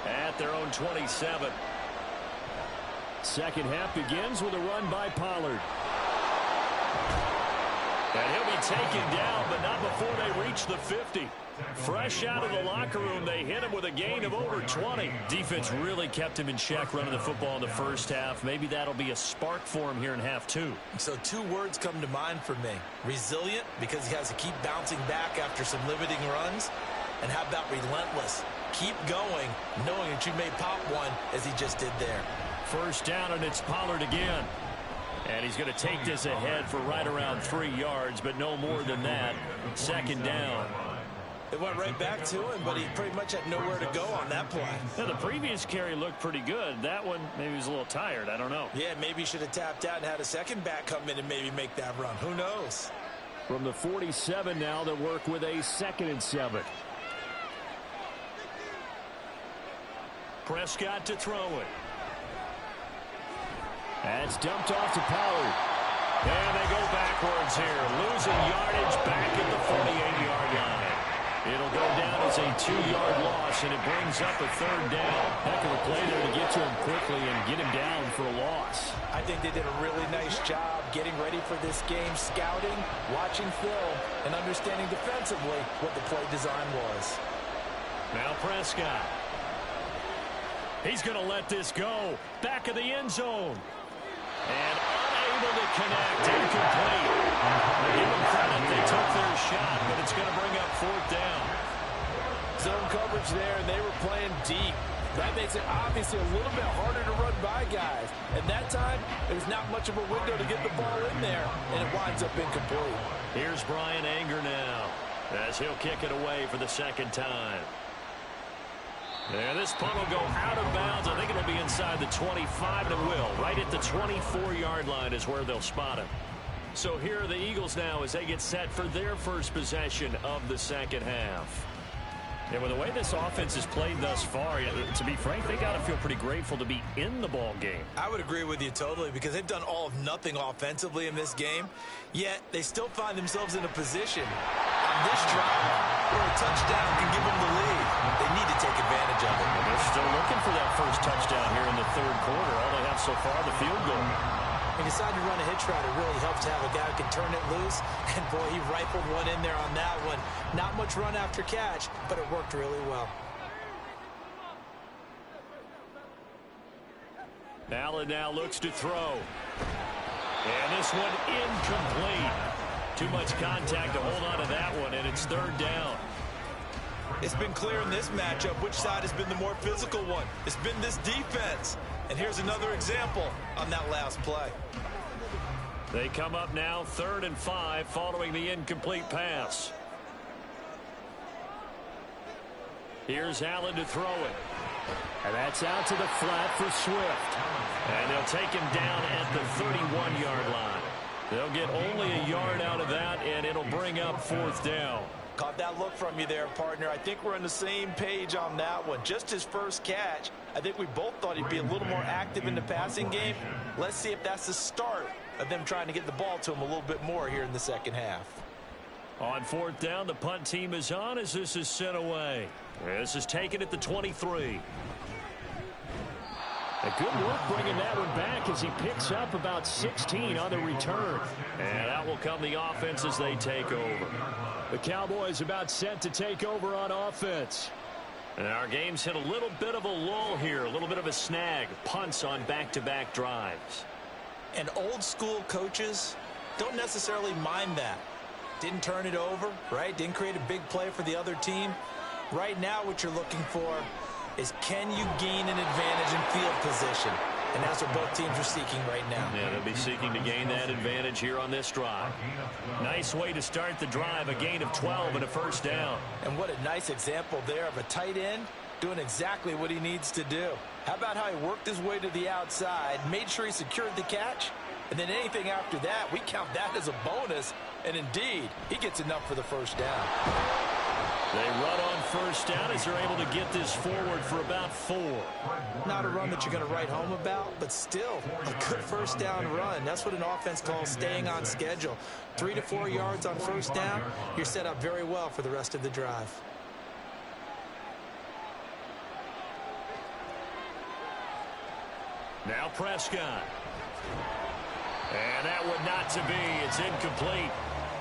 at their own 27. Second half begins with a run by Pollard. And he'll be taken down, but not before they reach the 50. Fresh out of the locker room, they hit him with a gain of over 20. Defense really kept him in check running the football in the first half. Maybe that'll be a spark for him here in half 2. So 2 words come to mind for me. Resilient, because he has to keep bouncing back after some limiting runs. And how about relentless? Keep going, knowing that you may pop one as he just did there. First down, and it's Pollard again. And he's going to take this ahead for right around 3 yards, but no more than that. Second down. It went right back to him, but he pretty much had nowhere to go on that play. Now, the previous carry looked pretty good. That one, maybe he was a little tired. I don't know. Yeah, maybe he should have tapped out and had a second back come in and maybe make that run. Who knows? From the 47 now, they'll work with a 2nd and 7. Prescott to throw it. That's dumped off to Pollard. And they go backwards here. Losing yardage back at the 48-yard line. It'll go down as a 2-yard loss, and it brings up a 3rd down. Heck of a play there to get to him quickly and get him down for a loss. I think they did a really nice job getting ready for this game, scouting, watching film, and understanding defensively what the play design was. Now Prescott. He's going to let this go. Back of the end zone. And unable to connect. Incomplete. Give them credit. They took their shot, but it's going to bring up 4th down. Zone coverage there, and they were playing deep. That makes it obviously a little bit harder to run by guys. And that time, there's not much of a window to get the ball in there, and it winds up incomplete. Here's Brian Anger now, as he'll kick it away for the 2nd time. And this punt will go out of bounds. I think it'll be inside the 25, and it will. Right at the 24-yard line is where they'll spot him. So here are the Eagles now as they get set for their first possession of the 2nd half. And with the way this offense has played thus far, to be frank, they got to feel pretty grateful to be in the ball game. I would agree with you totally, because they've done all of nothing offensively in this game, yet they still find themselves in a position on this drive where a touchdown can give them the lead. They need to take advantage of it. And this Still looking for that first touchdown here in the third quarter. All they have so far, the field goal. He decided to run a hitch route. It really helps to have a guy who can turn it loose. And, boy, he rifled one in there on that one. Not much run after catch, but it worked really well. Allen now looks to throw. And this one incomplete. Too much contact to hold on to that one, and it's third down. It's been clear in this matchup which side has been the more physical one. It's been this defense. And here's another example on that last play. They come up now 3rd and 5 following the incomplete pass. Here's Allen to throw it. And that's out to the flat for Swift. And they'll take him down at the 31-yard line. They'll get only a yard out of that, and it'll bring up 4th down. Caught that look from you there, partner. I think we're on the same page on that one. Just his first catch. I think we both thought he'd be a little more active in the passing game. Let's see if that's the start of them trying to get the ball to him a little bit more here in the second half. On 4th down, the punt team is on as this is sent away. This is taken at the 23. A good work bringing that one back as he picks up about 16 on the return. And out will come the offense as they take over. The Cowboys about set to take over on offense. And our game's hit a little bit of a lull here, a little bit of a snag. Punts on back-to-back drives. And old-school coaches don't necessarily mind that. Didn't turn it over, right? Didn't create a big play for the other team. Right now what you're looking for is can you gain an advantage in field position? And that's what both teams are seeking right now. Yeah, they'll be seeking to gain that advantage here on this drive. Nice way to start the drive, a gain of 12 and a 1st down. And what a nice example there of a tight end doing exactly what he needs to do. How about how he worked his way to the outside, made sure he secured the catch, and then anything after that, we count that as a bonus. And indeed, he gets enough for the 1st down. They run on 1st down as they're able to get this forward for about 4. Not a run that you're going to write home about, but still a good 1st down run. That's what an offense calls staying on schedule. 3 to 4 yards on 1st down, you're set up very well for the rest of the drive. Now Prescott. And that one not to be. It's incomplete.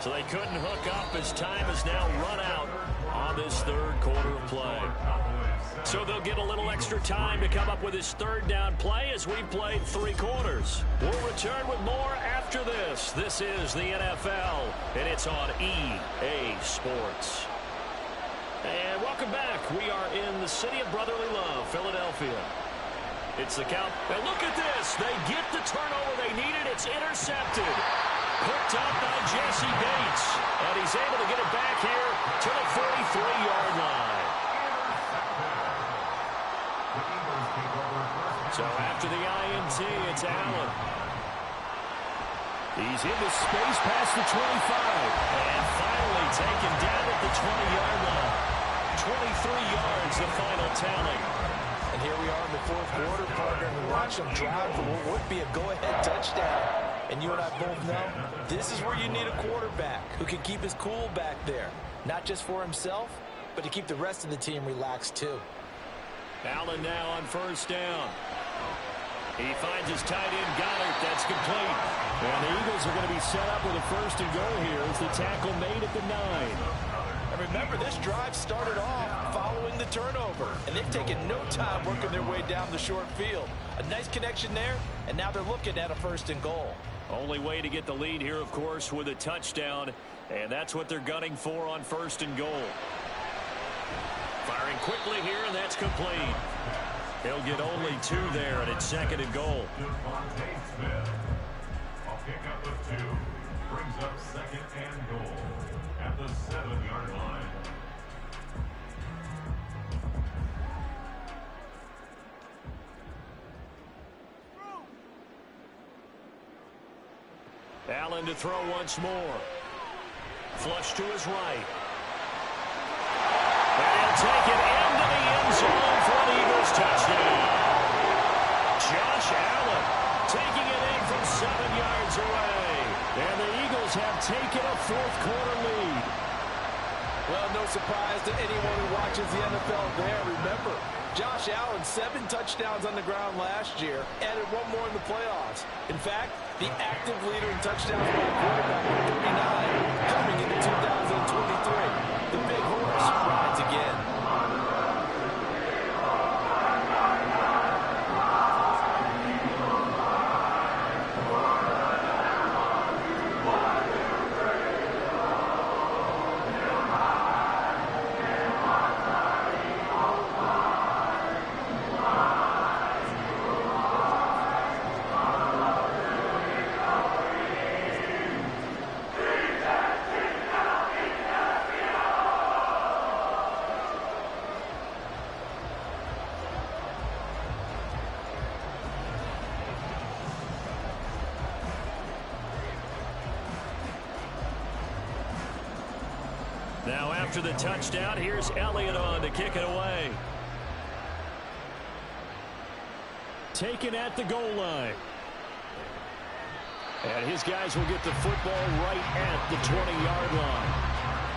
So they couldn't hook up as time has now run out on this 3rd quarter of play. So they'll get a little extra time to come up with his 3rd down play as we've played 3 quarters. We'll return with more after this. This is the NFL, and it's on EA Sports. And welcome back. We are in the city of brotherly love, Philadelphia. It's the count. And look at this. They get the turnover they needed. It's intercepted. Picked up by Jesse Bates. And he's able to get it back here to the 43-yard line. So after the INT, it's Allen. He's into space past the 25. And finally taken down at the 20-yard line. 23 yards, the final tally. And here we are in the 4th quarter, partner, and we watch them drive for what would be a go-ahead touchdown. And you and I both know this is where you need a quarterback who can keep his cool back there. Not just for himself, but to keep the rest of the team relaxed too. Allen now on 1st down. He finds his tight end, Goddard. That's complete. And the Eagles are going to be set up with a 1st and goal here as the tackle made at the 9. And remember, this drive started off following the turnover. And they've taken no time working their way down the short field. A nice connection there, and now they're looking at a 1st and goal. Only way to get the lead here, of course, with a touchdown. And that's what they're gunning for on 1st and goal. Firing quickly here, and that's complete. He'll get only 2 there, and it's 2nd and goal. I'll pick up with 2. Brings up 2nd and goal at the 7-yard line. Allen to throw once more. Flush to his right. And he'll take it into the end zone for an Eagles touchdown. Josh Allen taking it in from 7 yards away. And the Eagles have taken a 4th quarter lead. Well, no surprise to anyone who watches the NFL there. Remember, Josh Allen, 7 touchdowns on the ground last year, added 1 more in the playoffs. In fact, the active leader in touchdowns by a quarterback with 39 coming into 2023. The big horse rides again. Now after the touchdown, here's Elliott on to kick it away. Taken at the goal line. And his guys will get the football right at the 20-yard line.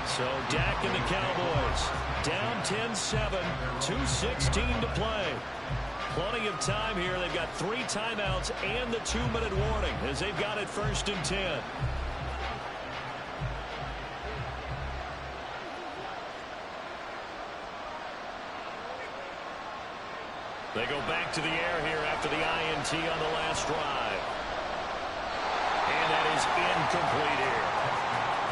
So Dak and the Cowboys down 10-7, 2:16 to play. Plenty of time here. They've got 3 timeouts and the 2-minute warning as they've got it 1st and 10. They go back to the air here after the INT on the last drive. And that is incomplete here.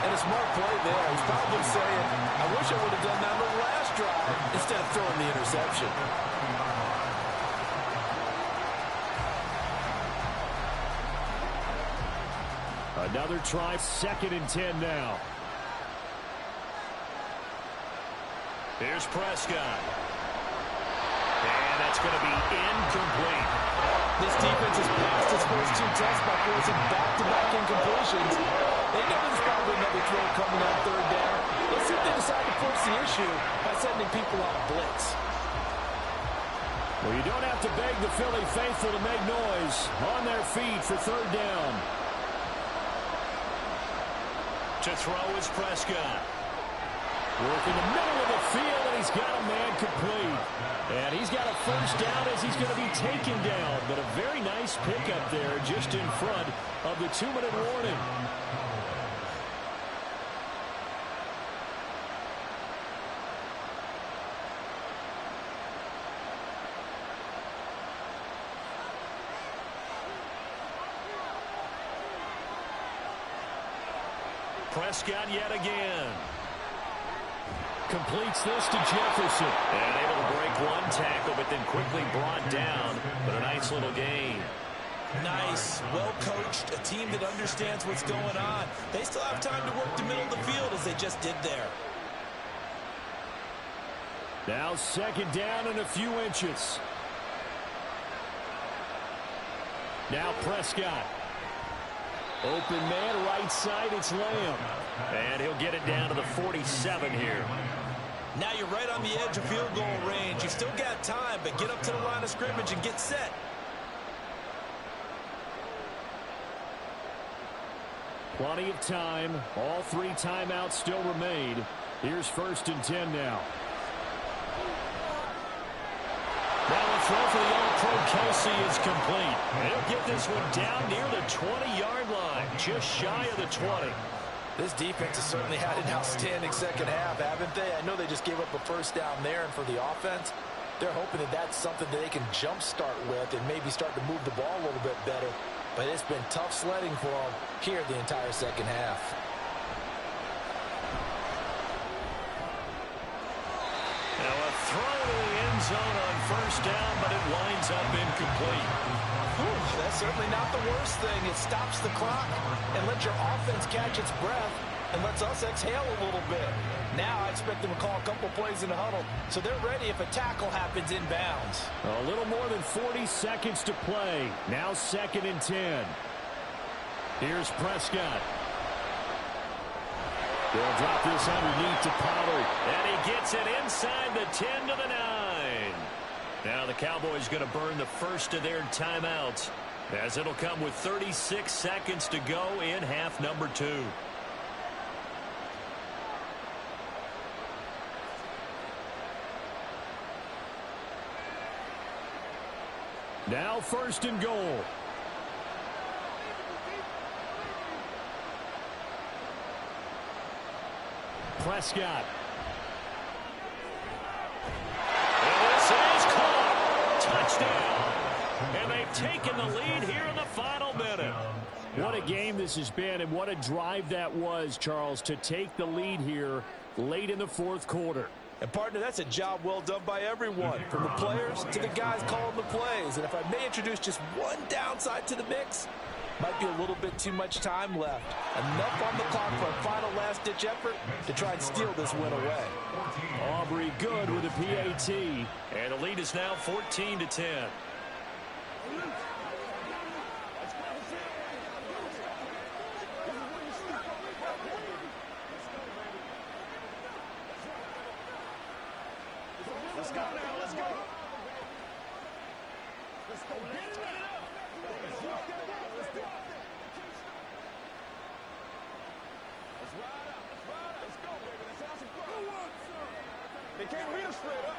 And a smart play there. He's probably saying, I wish I would have done that on the last drive instead of throwing the interception. Another try, 2nd and 10 now. Here's Prescott. And that's going to be incomplete. This defense has passed its first 2 tests by forcing back-to-back incompletions. They know there's probably another throw coming on 3rd down. Let's see if they decide to force the issue by sending people on a blitz. Well, you don't have to beg the Philly faithful to make noise. On their feet for 3rd down. To throw is Prescott. Working the middle of the field, and he's got a man complete. And he's got a 1st down as he's going to be taken down. But a very nice pickup there just in front of the 2-minute warning. Prescott yet again. Completes this to Jefferson. And able to break 1 tackle, but then quickly brought down. But a nice little gain. Nice, well-coached, a team that understands what's going on. They still have time to work the middle of the field as they just did there. Now 2nd down and a few inches. Now Prescott. Open man, right side, it's Lamb. And he'll get it down to the 47 here. Now you're right on the edge of field goal range. You've still got time, but get up to the line of scrimmage and get set. Plenty of time. All 3 timeouts still remain. Here's 1st and 10 now. Now a throw for the All-Pro Kelsey is complete. And he'll get this one down near the 20-yard line, just shy of the 20. This defense has certainly had an outstanding 2nd half, haven't they? I know they just gave up a 1st down there, and for the offense, they're hoping that that's something that they can jumpstart with and maybe start to move the ball a little bit better. But it's been tough sledding for them here the entire 2nd half. Now a throw to the end zone on 1st down, but it winds up incomplete. Whew, that's certainly not the worst thing. It stops the clock and lets your offense catch its breath and lets us exhale a little bit. Now I expect them to call a couple plays in the huddle so they're ready if a tackle happens inbounds. A little more than 40 seconds to play. Now 2nd and 10. Here's Prescott. They'll drop this underneath to Pollard. And he gets it inside the 10 to the 9. Now the Cowboys going to burn the 1st of their timeouts as it'll come with 36 seconds to go in half number 2. Now 1st and goal. Prescott. And this is caught. Touchdown. And they've taken the lead here in the final minute. What a game this has been, and what a drive that was, Charles, to take the lead here late in the 4th quarter. And, partner, that's a job well done by everyone, from the players to the guys calling the plays. And if I may introduce just one downside to the mix, might be a little bit too much time left. Enough on the clock for a final last-ditch effort to try and steal this win away. Aubrey good with a PAT. And the lead is now 14-10. Let's go now, let's go. Let's go, get it up. Let's go, let's do it. Let's ride out, let's go, baby. Let's have some fun. They can't beat us straight up.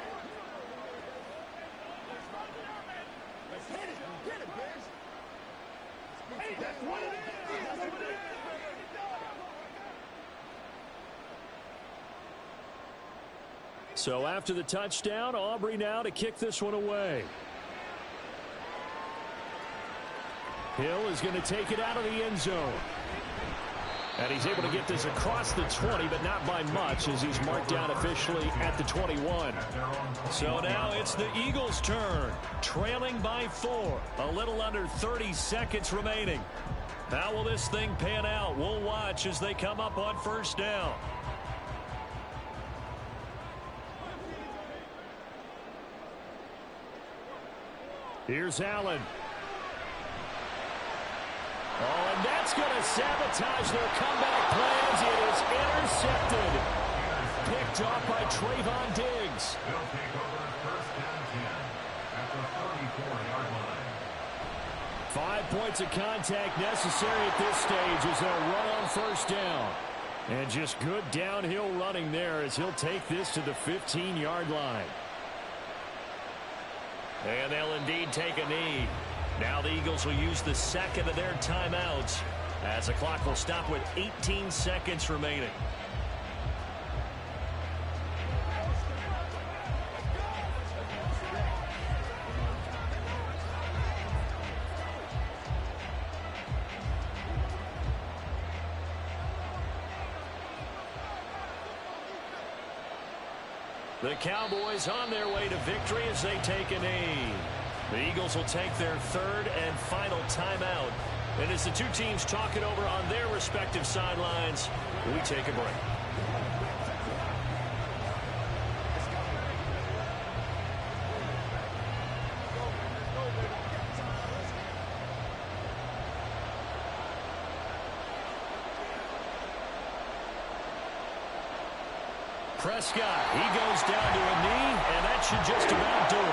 Let's hit it, get it, Bears. Hey, that's what it is. That's what it is. So after the touchdown, Aubrey now to kick this one away. Hill is going to take it out of the end zone. And he's able to get this across the 20, but not by much, as he's marked down officially at the 21. So now it's the Eagles' turn, trailing by 4. A little under 30 seconds remaining. How will this thing pan out? We'll watch as they come up on 1st down. Here's Allen. Oh, and that's going to sabotage their comeback plans. It is intercepted. Picked off by Trayvon Diggs. They'll take over 1st and 10 at the 34-yard line. 5 points of contact necessary at this stage as they'll run on 1st down. And just good downhill running there as he'll take this to the 15-yard line. And they'll indeed take a knee. Now the Eagles will use the 2nd of their timeouts as the clock will stop with 18 seconds remaining. The Cowboys on their way to victory as they take a knee. The Eagles will take their 3rd and final timeout. And as the two teams talk it over on their respective sidelines, we take a break. Prescott, he goes down to a knee, and that should just about do it.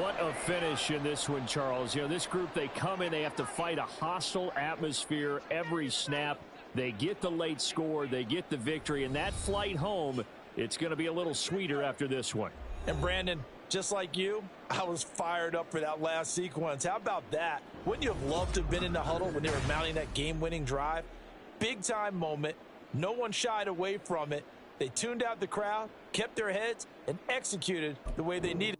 What a finish in this one, Charles. You know, this group, they come in, they have to fight a hostile atmosphere every snap. They get the late score, they get the victory, and that flight home, it's going to be a little sweeter after this one. And Brandon, just like you, I was fired up for that last sequence. How about that? Wouldn't you have loved to have been in the huddle when they were mounting that game-winning drive? Big-time moment. No one shied away from it. They tuned out the crowd, kept their heads, and executed the way they needed.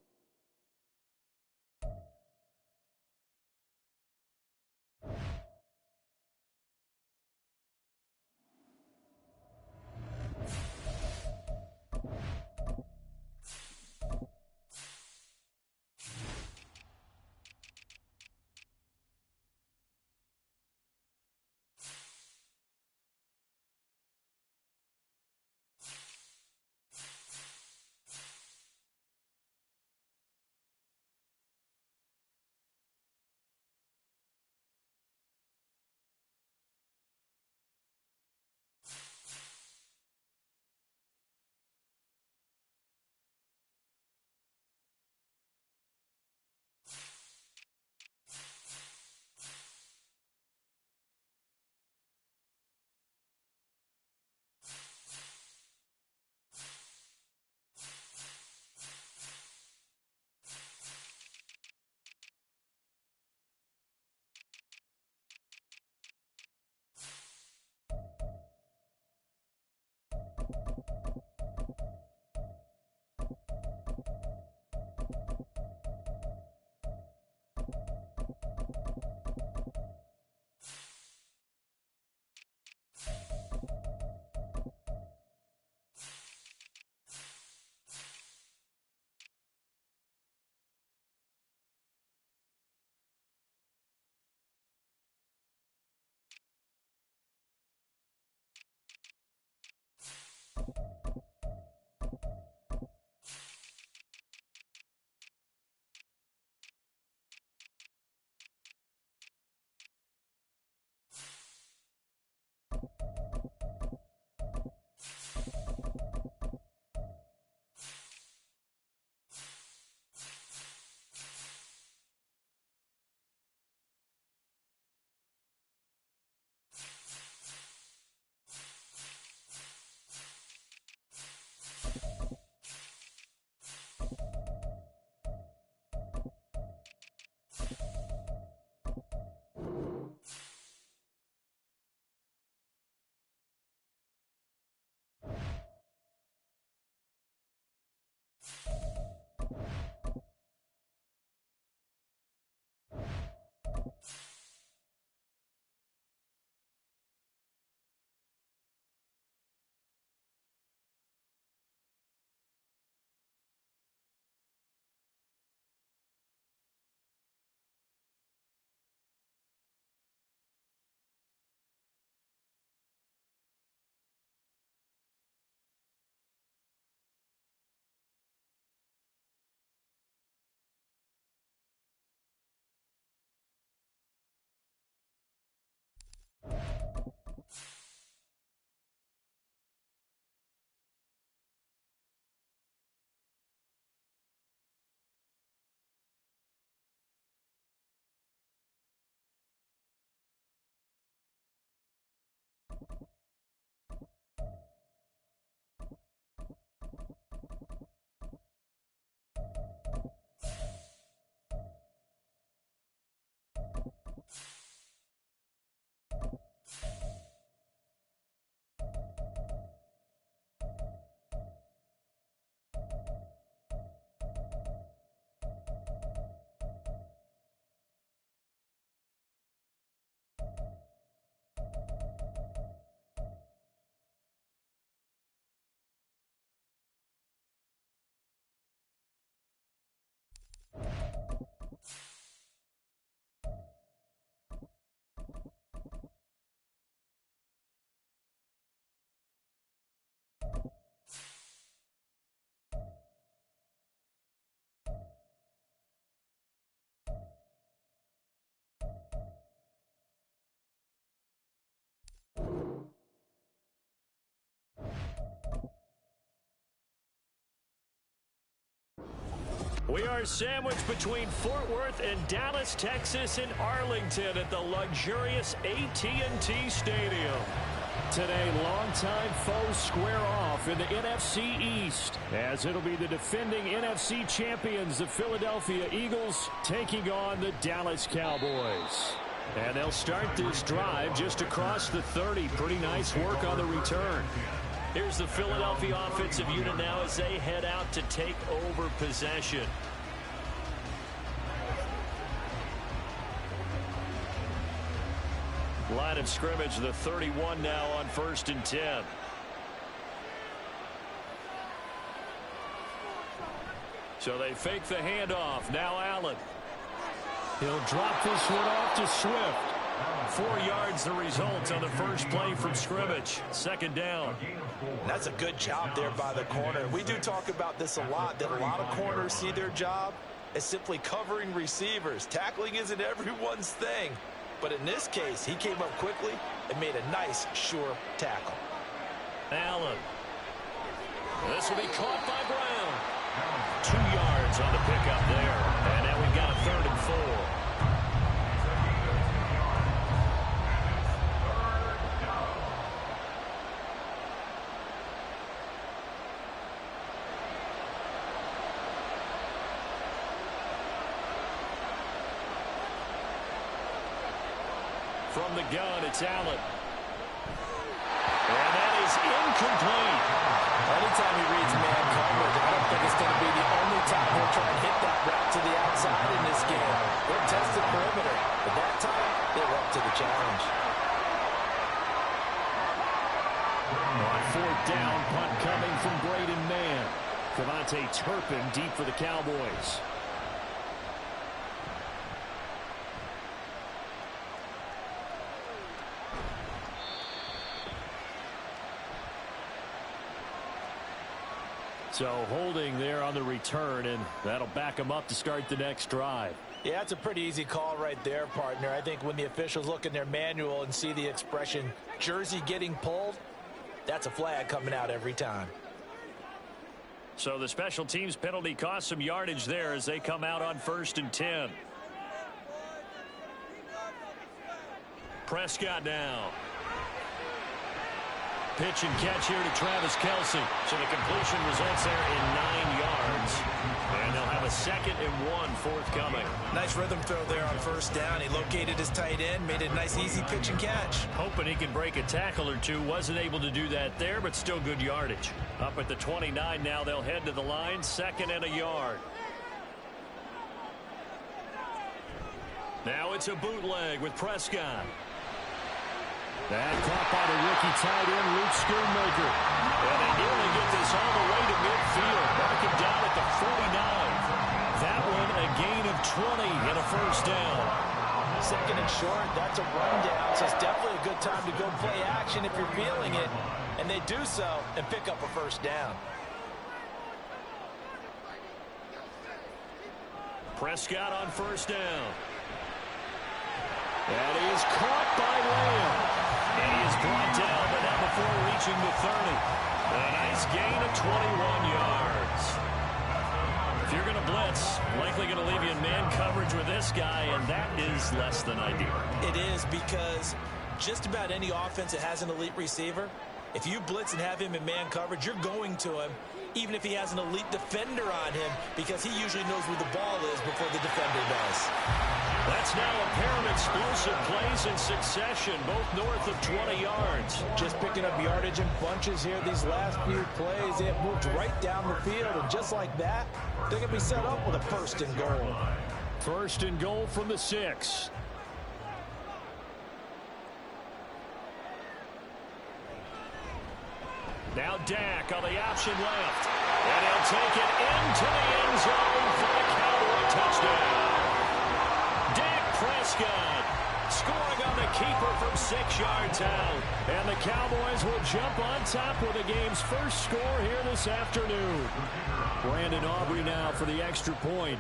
We are sandwiched between Fort Worth and Dallas, Texas, and Arlington at the luxurious AT&T Stadium. Today, longtime foes square off in the NFC East, as it'll be the defending NFC champions, the Philadelphia Eagles, taking on the Dallas Cowboys. And they'll start this drive just across the 30. Pretty nice work on the return. Here's the Philadelphia offensive unit now as they head out to take over possession. Line of scrimmage, the 31 now on 1st and 10. So they fake the handoff. Now Allen. He'll drop this one off to Swift. 4 yards the result on the first play from scrimmage. 2nd down. That's a good job there by the corner. We do talk about this a lot, that a lot of corners see their job as simply covering receivers. Tackling isn't everyone's thing. But in this case, he came up quickly and made a nice, sure tackle. Allen. This will be caught by Brown. 2 yards on the pickup there. And now we've got a 3rd and 4. From the gun, it's Allen. And that is incomplete. Anytime he reads man coverage, I don't think it's going to be the only time he'll try and hit that route to the outside in this game. They'll test the perimeter, but that time, they were up to the challenge. On 4th down, punt coming from Braden Mann. Cavante Turpin deep for the Cowboys. So holding there on the return, and that'll back them up to start the next drive. Yeah, it's a pretty easy call right there, partner. I think when the officials look in their manual and see the expression jersey getting pulled, that's a flag coming out every time. So the special teams penalty cost some yardage there as they come out on 1st and 10. Prescott now. Pitch and catch here to Travis Kelce. So the completion results there in 9 yards. And they'll have a 2nd and 1 forthcoming. Nice rhythm throw there on 1st down. He located his tight end, made it a nice easy pitch and catch. Hoping he can break a tackle or two. Wasn't able to do that there, but still good yardage. Up at the 29 now, they'll head to the line. 2nd and a yard. Now it's a bootleg with Prescott. That caught by the rookie tight end, Luke Schoonmaker. And they nearly get this all the way to midfield. Marking down at the 49. That one a gain of 20 and a 1st down. 2nd and short, that's a rundown. So it's definitely a good time to go play action if you're feeling it. And they do so and pick up a 1st down. Prescott on 1st down. That is caught by Lamb. And he is brought down, but not before reaching the 30. A nice gain of 21 yards. If you're going to blitz, likely going to leave you in man coverage with this guy, and that is less than ideal. It is, because just about any offense that has an elite receiver, if you blitz and have him in man coverage, you're going to him, even if he has an elite defender on him, because he usually knows where the ball is before the defender does. That's now a pair of explosive plays in succession, both north of 20 yards. Just picking up yardage in bunches here these last few plays. They have moved right down the field, and just like that, they're going to be set up with a 1st and goal. 1st and goal from the 6. Now Dak on the option left. And he'll take it into the end zone for a Cowboy touchdown. Dak Prescott scoring on the keeper from 6 yards out. And the Cowboys will jump on top with the game's first score here this afternoon. Brandon Aubrey now for the extra point.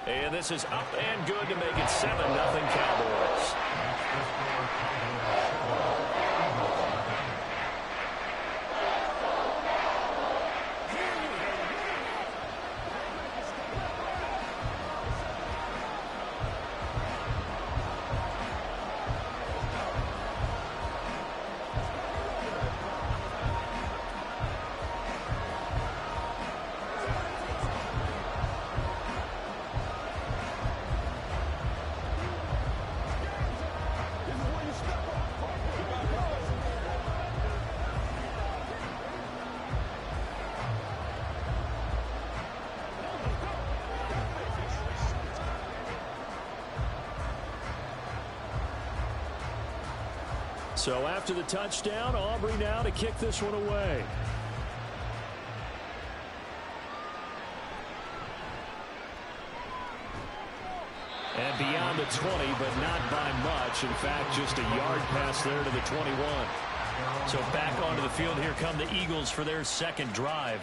And this is up and good to make it 7-0 Cowboys. So after the touchdown, Aubrey now to kick this one away. And beyond the 20, but not by much. In fact, just a yard pass there to the 21. So back onto the field, here come the Eagles for their second drive.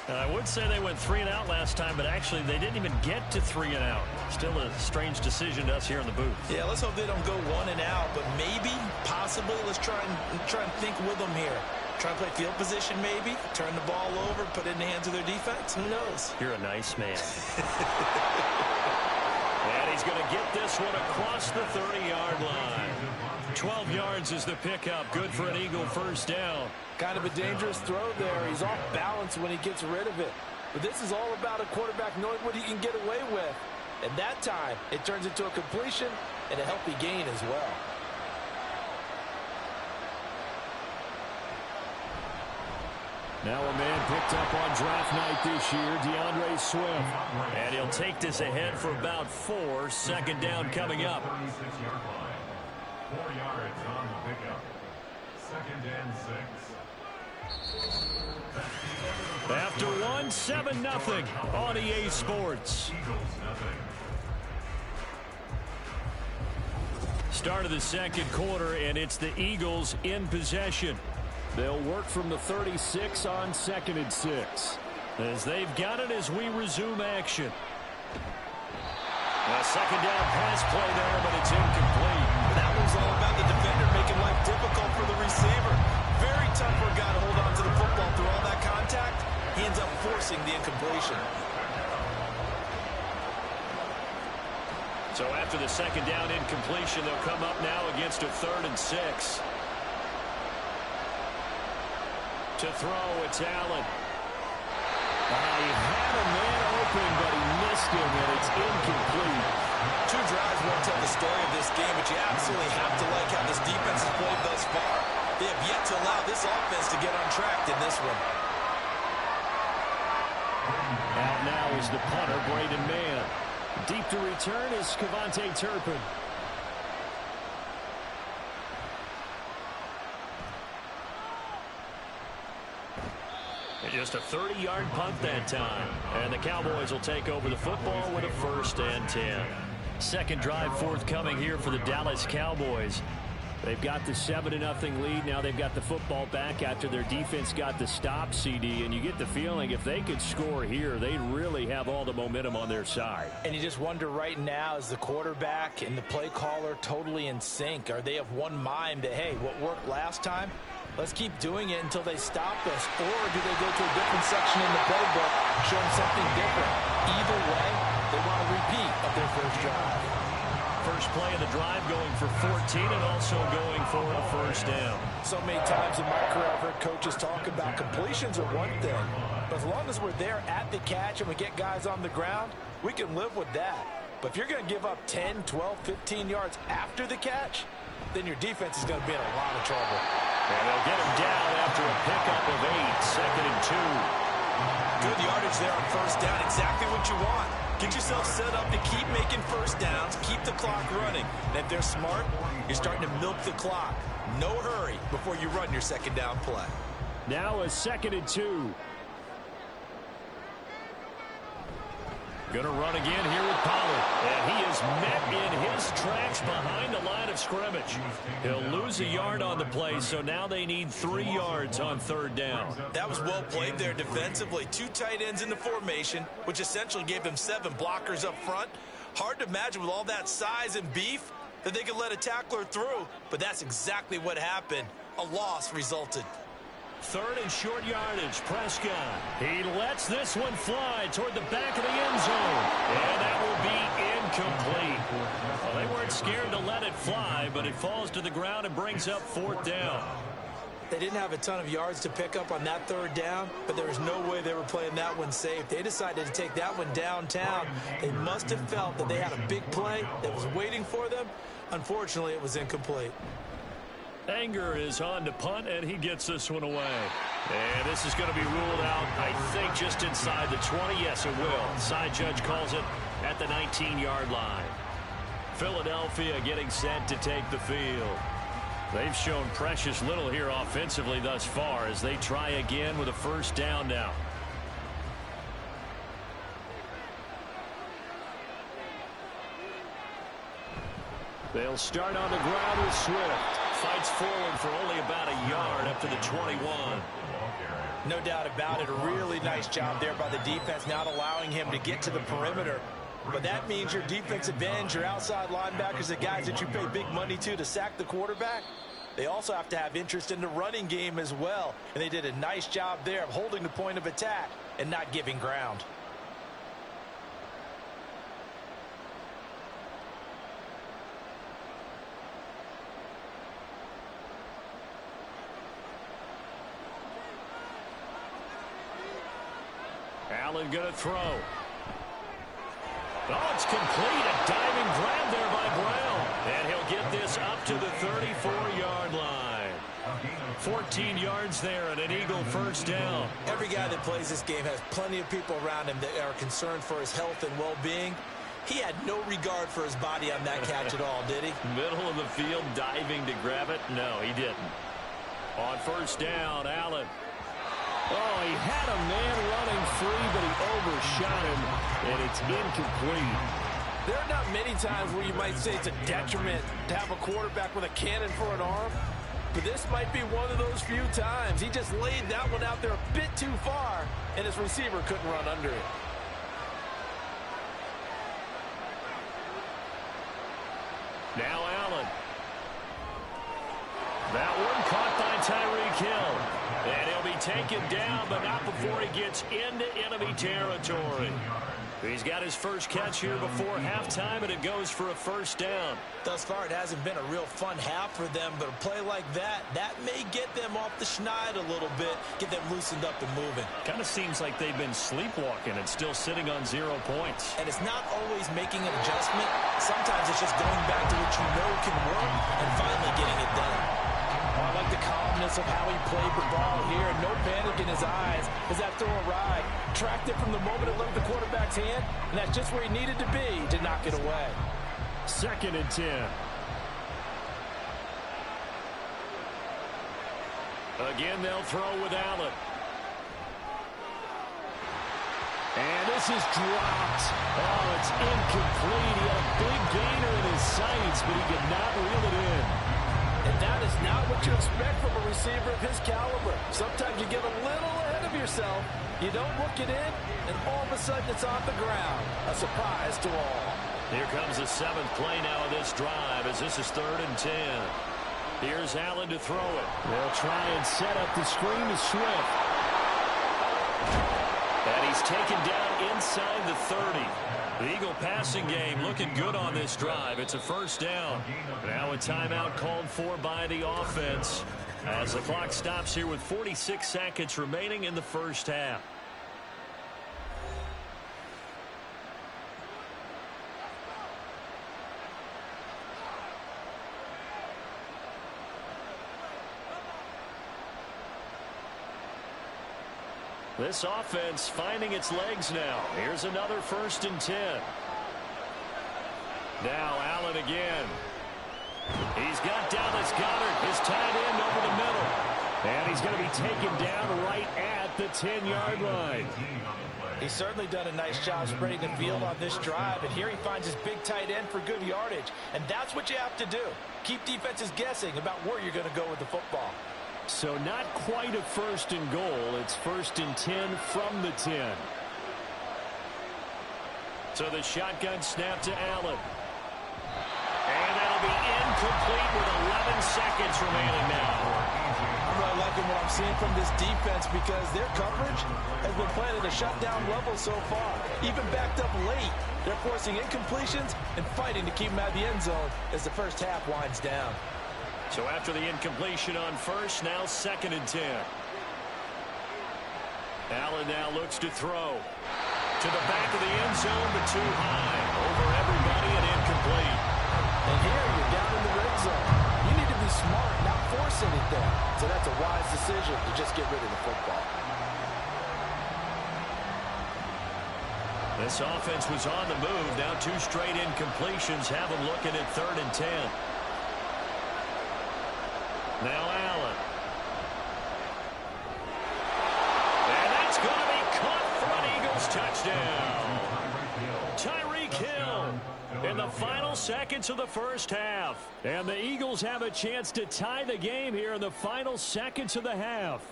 And I would say they went 3 and out last time, but actually they didn't even get to 3 and out. Still a strange decision to us here in the booth. Yeah, let's hope they don't go 1 and out, but maybe, possibly, let's try and think with them here. Try and play field position maybe, turn the ball over, put it in the hands of their defense. Who knows? You're a nice man. And he's going to get this one across the 30-yard line. 12 yards is the pickup. Good for an Eagle first down. Kind of a dangerous throw there. He's off balance when he gets rid of it. But this is all about a quarterback knowing what he can get away with. And that time, it turns into a completion and a healthy gain as well. Now a man picked up on draft night this year, DeAndre Swift. And he'll take this ahead for about 4. Second down coming up. 36-yard line. 4 yards on the pickup. 2nd and 6. After 1, 7-0 on EA Sports. Eagles nothing. Start of the second quarter, and it's the Eagles in possession. They'll work from the 36 on 2nd and 6. As they've got it as we resume action. A second down pass play there, but it's incomplete. That one's all about the defender making life difficult for the receiver. Very tough for a guy to hold on to the football through all that contact. He ends up forcing the incompletion. So after the second down incompletion, they'll come up now against a 3rd and 6. To throw, it's Allen. He had a man open, but he missed him, and it's incomplete. 2 drives won't tell the story of this game, but you absolutely have to like how this defense has played thus far. They have yet to allow this offense to get on track in this one. Out now is the punter, Braden Mann. Deep to return is Kevontae Turpin. Just a 30-yard punt that time. And the Cowboys will take over the football with a 1st and 10. Second drive forthcoming here for the Dallas Cowboys. They've got the 7-0 lead. Now they've got the football back after their defense got the stop, CD. And you get the feeling if they could score here, they'd really have all the momentum on their side. And you just wonder right now, is the quarterback and the play caller totally in sync? Are they of one mind that, hey, what worked last time, let's keep doing it until they stop us? Or do they go to a different section in the playbook, show them something different? Either way, they want a repeat of their first drive. First play of the drive going for 14 and also going for a first down. So many times in my career I've heard coaches talk about completions are one thing, but as long as we're there at the catch and we get guys on the ground, we can live with that. But if you're going to give up 10, 12, 15 yards after the catch, then your defense is going to be in a lot of trouble. And they'll get him down after a pickup of 8, 2nd and 2. Good yardage there on first down, exactly what you want. Get yourself set up to keep making first downs, keep the clock running. And if they're smart, you're starting to milk the clock. No hurry before you run your second down play. Now a 2nd and 2. Going to run again here with Pollard. And he is met in his tracks behind the line of scrimmage. He'll lose a yard on the play, so now they need 3 yards on 3rd down. That was well played there defensively. 2 tight ends in the formation, which essentially gave them 7 blockers up front. Hard to imagine with all that size and beef that they could let a tackler through, but that's exactly what happened. A loss resulted. 3rd and short yardage. Prescott. He lets this one fly toward the back of the end zone. And that will be incomplete. Well, they weren't scared to let it fly, but it falls to the ground and brings up 4th down. They didn't have a ton of yards to pick up on that 3rd down, but there was no way they were playing that one safe. They decided to take that one downtown. They must have felt that they had a big play that was waiting for them. Unfortunately, it was incomplete. Anger is on to punt, and he gets this one away. And this is going to be ruled out, I think, just inside the 20. Yes, it will. Side judge calls it at the 19-yard line. Philadelphia getting set to take the field. They've shown precious little here offensively thus far as they try again with a first down now. They'll start on the ground with Swift. Fights forward for only about a yard up to the 21. No doubt about it. A really nice job there by the defense, not allowing him to get to the perimeter. But that means your defensive ends, your outside linebackers, the guys that you pay big money to sack the quarterback, they also have to have interest in the running game as well. And they did a nice job there of holding the point of attack and not giving ground. Allen going to throw. Oh, it's complete. A diving grab there by Brown. And he'll get this up to the 34-yard line. 14 yards there and an Eagle first down. Every guy that plays this game has plenty of people around him that are concerned for his health and well-being. He had no regard for his body on that catch at all, did he? Middle of the field, diving to grab it. No, he didn't. On first down, Allen. Oh, he had a man running free, but he overshot him, and it's incomplete. There are not many times where you might say it's a detriment to have a quarterback with a cannon for an arm, but this might be one of those few times. He just laid that one out there a bit too far, and his receiver couldn't run under it. Now Allen. That one caught by Tyreek Hill. And he'll be taken down, but not before he gets into enemy territory. He's got his first catch here before halftime, and it goes for a first down. Thus far, it hasn't been a real fun half for them, but a play like that may get them off the schneid a little bit, get them loosened up and moving. Kind of seems like they've been sleepwalking and still sitting on 0 points. And it's not always making an adjustment. Sometimes it's just going back to what you know can work and finally getting it done. I like the calmness of how he played the ball here. No panic in his eyes as that throw arrived. Tracked it from the moment it left the quarterback's hand, and that's just where he needed to be to knock it away. 2nd and 10. Again, they'll throw with Allen. And this is dropped. Oh, it's incomplete. He had a big gainer in his sights, but he could not reel it in. And that is not what you expect from a receiver of his caliber. Sometimes you get a little ahead of yourself. You don't look it in, and all of a sudden it's on the ground. A surprise to all. Here comes the 7th play now of this drive as this is 3rd and 10. Here's Allen to throw it. They'll try and set up the screen to Swift. And he's taken down inside the 30. The Eagle passing game looking good on this drive. It's a first down. Now a timeout called for by the offense as the clock stops here with 46 seconds remaining in the first half. This offense finding its legs now. Here's another 1st and 10. Now Allen again. He's got Dallas Goedert, his tight end, over the middle. And he's going to be taken down right at the 10-yard line. He's certainly done a nice job spreading the field on this drive, and here he finds his big tight end for good yardage. And that's what you have to do. Keep defenses guessing about where you're going to go with the football. So not quite a 1st and goal. It's 1st and 10 from the 10. So the shotgun snap to Allen. And that'll be incomplete with 11 seconds remaining now. I'm really liking what I'm seeing from this defense because their coverage has been playing at a shutdown level so far. Even backed up late, they're forcing incompletions and fighting to keep them out of the end zone as the first half winds down. So after the incompletion on first, now 2nd and 10. Allen now looks to throw. To the back of the end zone, but too high. Over everybody and incomplete. And here you're down in the red zone. You need to be smart, not force anything. So that's a wise decision to just get rid of the football. This offense was on the move. Now 2 straight incompletions have them looking at 3rd and 10. Now Allen. And that's going to be caught for an Eagles touchdown. Tyreek Hill in the final seconds of the first half. And the Eagles have a chance to tie the game here in the final seconds of the half.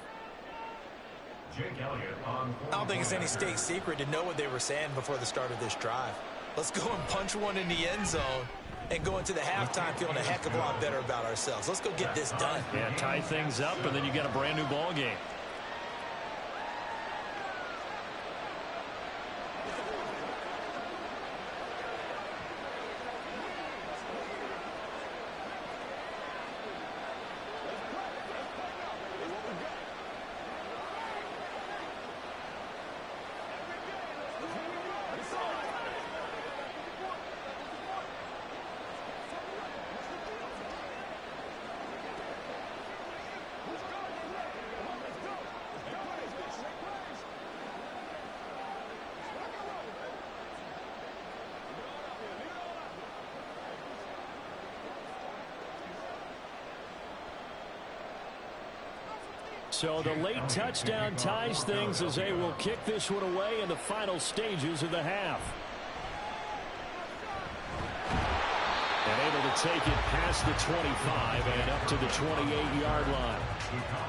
I don't think it's any state secret to know what they were saying before the start of this drive. Let's go and punch one in the end zone and go into the halftime feeling a heck of a lot better about ourselves. Let's go get this done. Yeah, tie things up, and then you get a brand new ball game. So the late touchdown ties things as they will kick this one away in the final stages of the half. And able to take it past the 25 and up to the 28-yard line.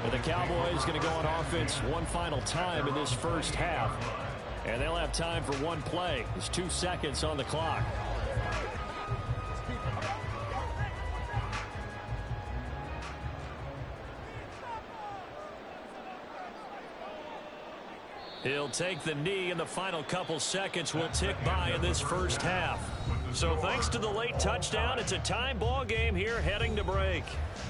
And the Cowboys going to go on offense one final time in this first half. And they'll have time for one play. There's 2 seconds on the clock. He'll take the knee, and the final couple seconds will tick by in this first half. So thanks to the late touchdown, it's a time ball game here heading to break.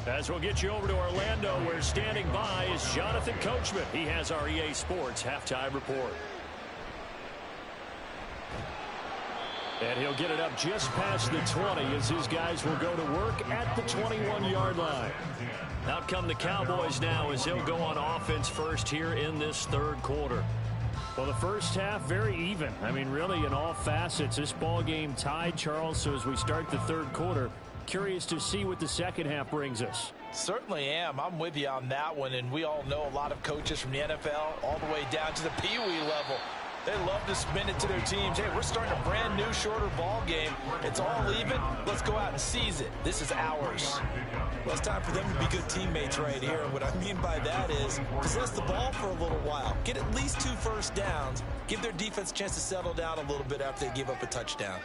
As we'll get you over to Orlando, where standing by is Jonathan Coachman. He has our EA Sports halftime report. And he'll get it up just past the 20 as his guys will go to work at the 21-yard line. Out come the Cowboys now as they'll go on offense first here in this third quarter. Well, the first half, very even. I mean, really, in all facets, this ball game tied, Charles. So as we start the third quarter, curious to see what the second half brings us. Certainly am. I'm with you on that one. And we all know a lot of coaches from the NFL all the way down to the Pee Wee level. They love to spin it to their teams. Hey, we're starting a brand new, shorter ball game. It's all even. Let's go out and seize it. This is ours. Well, it's time for them to be good teammates right here. And what I mean by that is possess the ball for a little while. Get at least 2 first downs. Give their defense a chance to settle down a little bit after they give up a touchdown.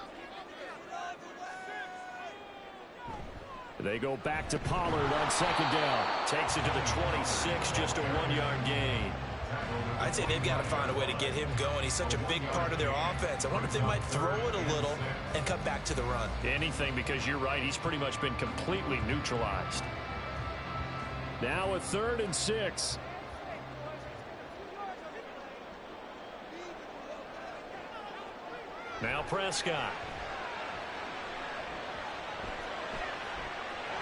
They go back to Pollard on second down. Takes it to the 26, just a 1-yard gain. I'd say they've got to find a way to get him going. He's such a big part of their offense. I wonder if they might throw it a little and come back to the run. Anything, because you're right. He's pretty much been completely neutralized. Now a 3rd and 6. Now Prescott.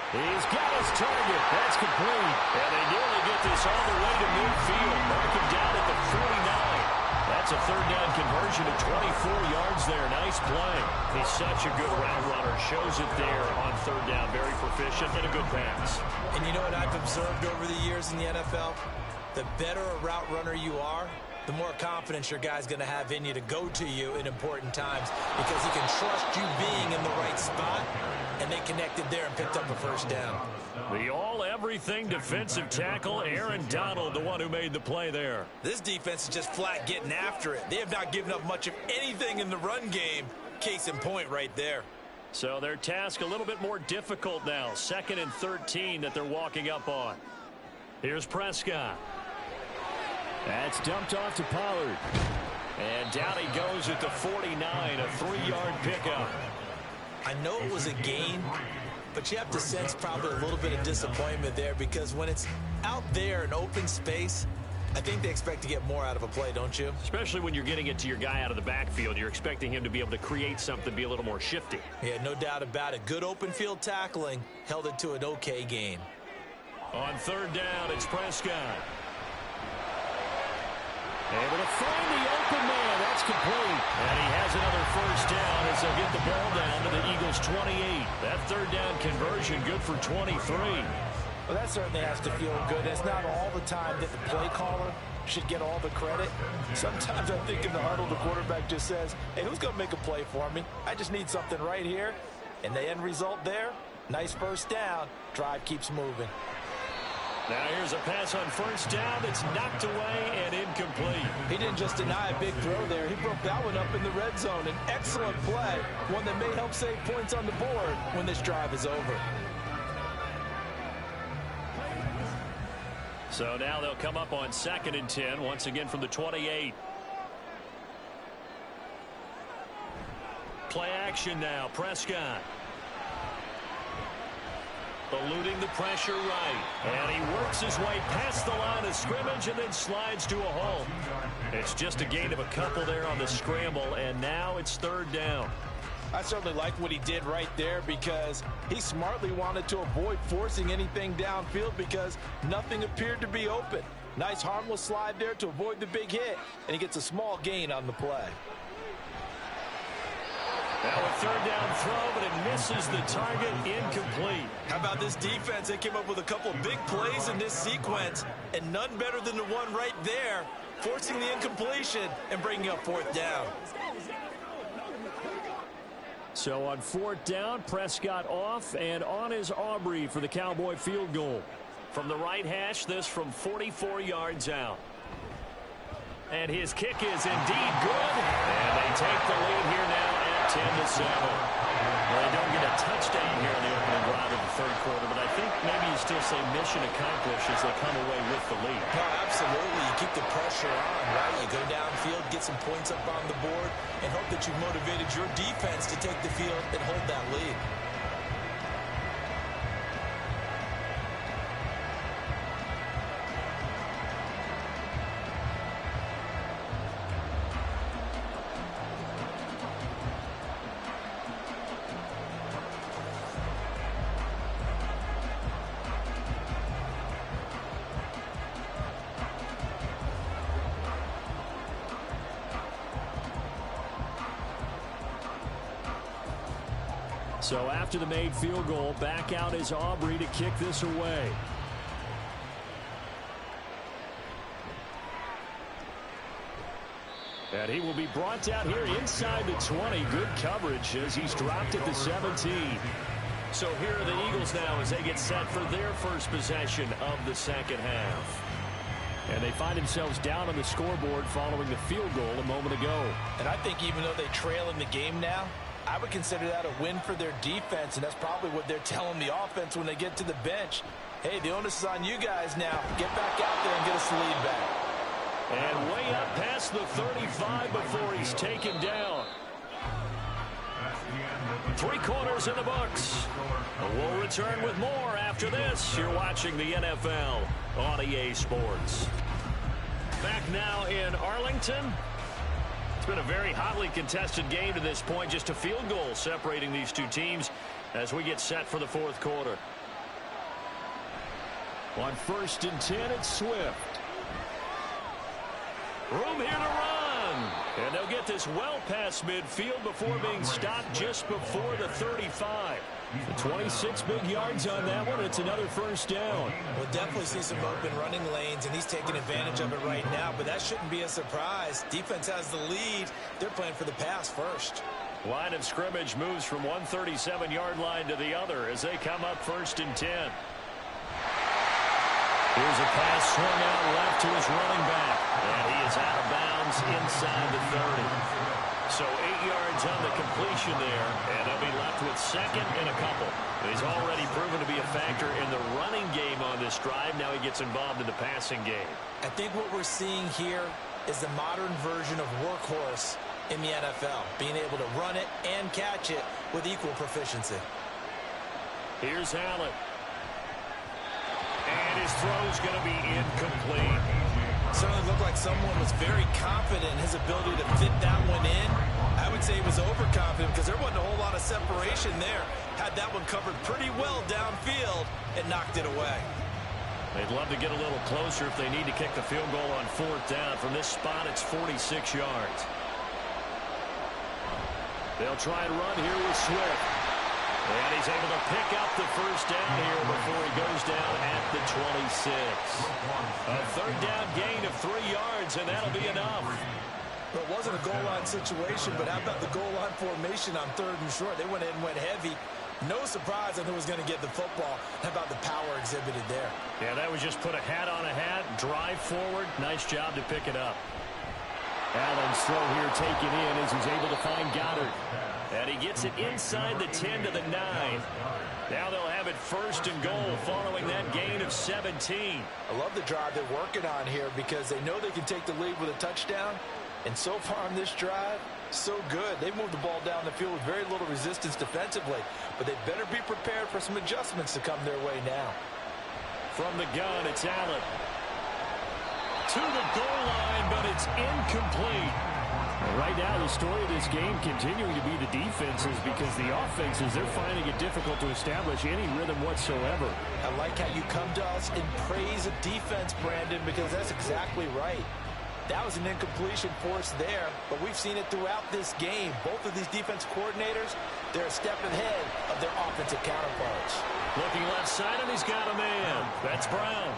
He's got his target. That's complete. And they nearly get this all the way to midfield. Mark him down at the 49. That's a 3rd down conversion of 24 yards there. Nice play. He's such a good route runner. Shows it there on 3rd down. Very proficient and a good pass. And you know what I've observed over the years in the NFL? The better a route runner you are, the more confidence your guy's going to have in you to go to you in important times because he can trust you being in the right spot, and they connected there and picked up a first down. The all-everything defensive tackle, Aaron Donald, the one who made the play there. This defense is just flat getting after it. They have not given up much of anything in the run game. Case in point right there. So their task a little bit more difficult now. 2nd and 13 that they're walking up on. Here's Prescott. That's dumped off to Pollard. And down he goes at the 49, a 3-yard pickup. I know it was a gain, but you have to sense probably a little bit of disappointment there because when it's out there in open space, I think they expect to get more out of a play, don't you? Especially when you're getting it to your guy out of the backfield. You're expecting him to be able to create something, be a little more shifty. Yeah, no doubt about it. Good open field tackling held it to an okay gain. On 3rd down, it's Prescott. Able to find the open man. That's complete. And he has another first down as they'll get the ball down to the Eagles' 28. That 3rd down conversion good for 23. Well, that certainly has to feel good. It's not all the time that the play caller should get all the credit. Sometimes I think in the huddle, the quarterback just says, hey, who's going to make a play for me? I just need something right here. And the end result there, nice first down. Drive keeps moving. Now here's a pass on first down that's knocked away and incomplete. He didn't just deny a big throw there. He broke that one up in the red zone. An excellent play, one that may help save points on the board when this drive is over. So now they'll come up on 2nd and 10, once again from the 28. Play action now, Prescott. Eluding the pressure right. And he works his way past the line of scrimmage and then slides to a hole. It's just a gain of a couple there on the scramble, and now it's 3rd down. I certainly like what he did right there because he smartly wanted to avoid forcing anything downfield because nothing appeared to be open. Nice harmless slide there to avoid the big hit, and he gets a small gain on the play. Now a 3rd down throw, but it misses the target, incomplete. How about this defense? They came up with a couple of big plays in this sequence, and none better than the one right there, forcing the incompletion and bringing up 4th down. So on 4th down, Prescott off, and on is Aubrey for the Cowboy field goal. From the right hash, this from 44 yards out. And his kick is indeed good, and they take the lead here now at 10-7. Well, they don't get a touchdown here in the opening drive of the 3rd quarter, but I think maybe you still say mission accomplished as they come away with the lead. No, absolutely. You keep the pressure on, right? You go downfield, get some points up on the board, and hope that you've motivated your defense to take the field and hold that lead. So after the made field goal, back out is Aubrey to kick this away. And he will be brought down here inside the 20. Good coverage as he's dropped at the 17. So here are the Eagles now as they get set for their first possession of the 2nd half. And they find themselves down on the scoreboard following the field goal a moment ago. And I think even though they trail in the game now, I would consider that a win for their defense, and that's probably what they're telling the offense when they get to the bench. Hey, the onus is on you guys now. Get back out there and get us the lead back. And way up past the 35 before he's taken down. 3 quarters in the books. We'll return with more after this. You're watching the NFL on EA Sports. Back now in Arlington. It's been a very hotly contested game to this point. Just a field goal separating these two teams as we get set for the 4th quarter. On 1st and 10, it's Swift. Room here to run. And they'll get this well past midfield before being stopped just before the 35. 26 big yards on that one. It's another 1st down. We'll definitely see some open running lanes, and he's taking advantage of it right now, but that shouldn't be a surprise. Defense has the lead. They're playing for the pass first. Line of scrimmage moves from one 37-yard line to the other as they come up 1st and 10. Here's a pass swung out left to his running back, and he is out of bounds inside the 30. So 8 yards on the completion there, and they'll be left with 2nd and a couple. He's already proven to be a factor in the running game on this drive. Now he gets involved in the passing game. I think what we're seeing here is the modern version of workhorse in the NFL, being able to run it and catch it with equal proficiency. Here's Allen. And his throw's going to be incomplete. Certainly looked like someone was very confident in his ability to fit that one in. I would say he was overconfident because there wasn't a whole lot of separation there. Had that one covered pretty well downfield and knocked it away. They'd love to get a little closer if they need to kick the field goal on 4th down. From this spot, it's 46 yards. They'll try and run here with Swift. And he's able to pick up the first down here before he goes down at the 26. A third down gain of 3 yards, and that'll be enough. Well, it wasn't a goal line situation, but how about the goal line formation on 3rd and short? They went in and went heavy. No surprise on who was going to get the football. How about the power exhibited there? Yeah, that was just put a hat on a hat, drive forward. Nice job to pick it up. Allen's throw here taken in as he's able to find Goddard. And he gets it inside the 10 to the 9. Now they'll have it 1st and goal following that gain of 17. I love the drive they're working on here because they know they can take the lead with a touchdown. And so far on this drive, so good. They moved the ball down the field with very little resistance defensively. But they better be prepared for some adjustments to come their way now. From the gun, it's Allen. To the goal line, but it's incomplete. Right now, the story of this game continuing to be the defenses because the offenses, they're finding it difficult to establish any rhythm whatsoever. I like how you come to us and praise a defense, Brandon, because that's exactly right. That was an incompletion forced there, but we've seen it throughout this game. Both of these defense coordinators, they're a step ahead of their offensive counterparts. Looking left side, and he's got a man. That's Brown.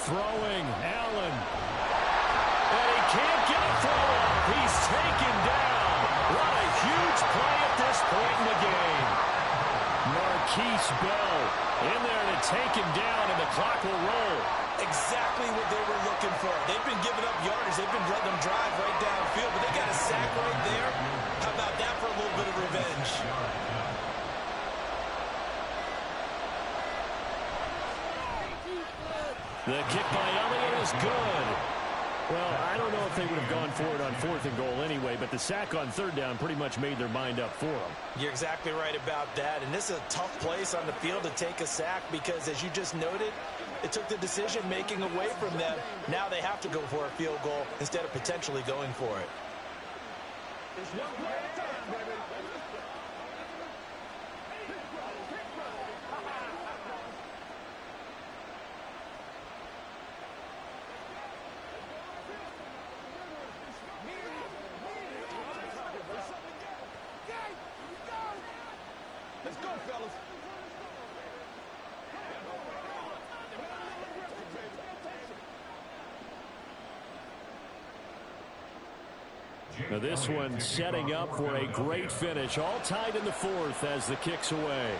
Throwing, Allen. And he can't get a throw up. He's taken down. What a huge play at this point in the game. Marquise Bell in there to take him down, and the clock will roll. Exactly what they were looking for. They've been giving up yardage. They've been letting them drive right downfield, but they got a sack right there. How about that for a little bit of revenge? The kick by Elliott is good. Well, I don't know if they would have gone for it on 4th and goal anyway, but the sack on 3rd down pretty much made their mind up for them. You're exactly right about that, and this is a tough place on the field to take a sack because, as you just noted, it took the decision-making away from them. Now they have to go for a field goal instead of potentially going for it. It's one play at a time, baby. Let's go, fellas. Now this one setting up for a great finish. All tied in the 4th as the kick's away.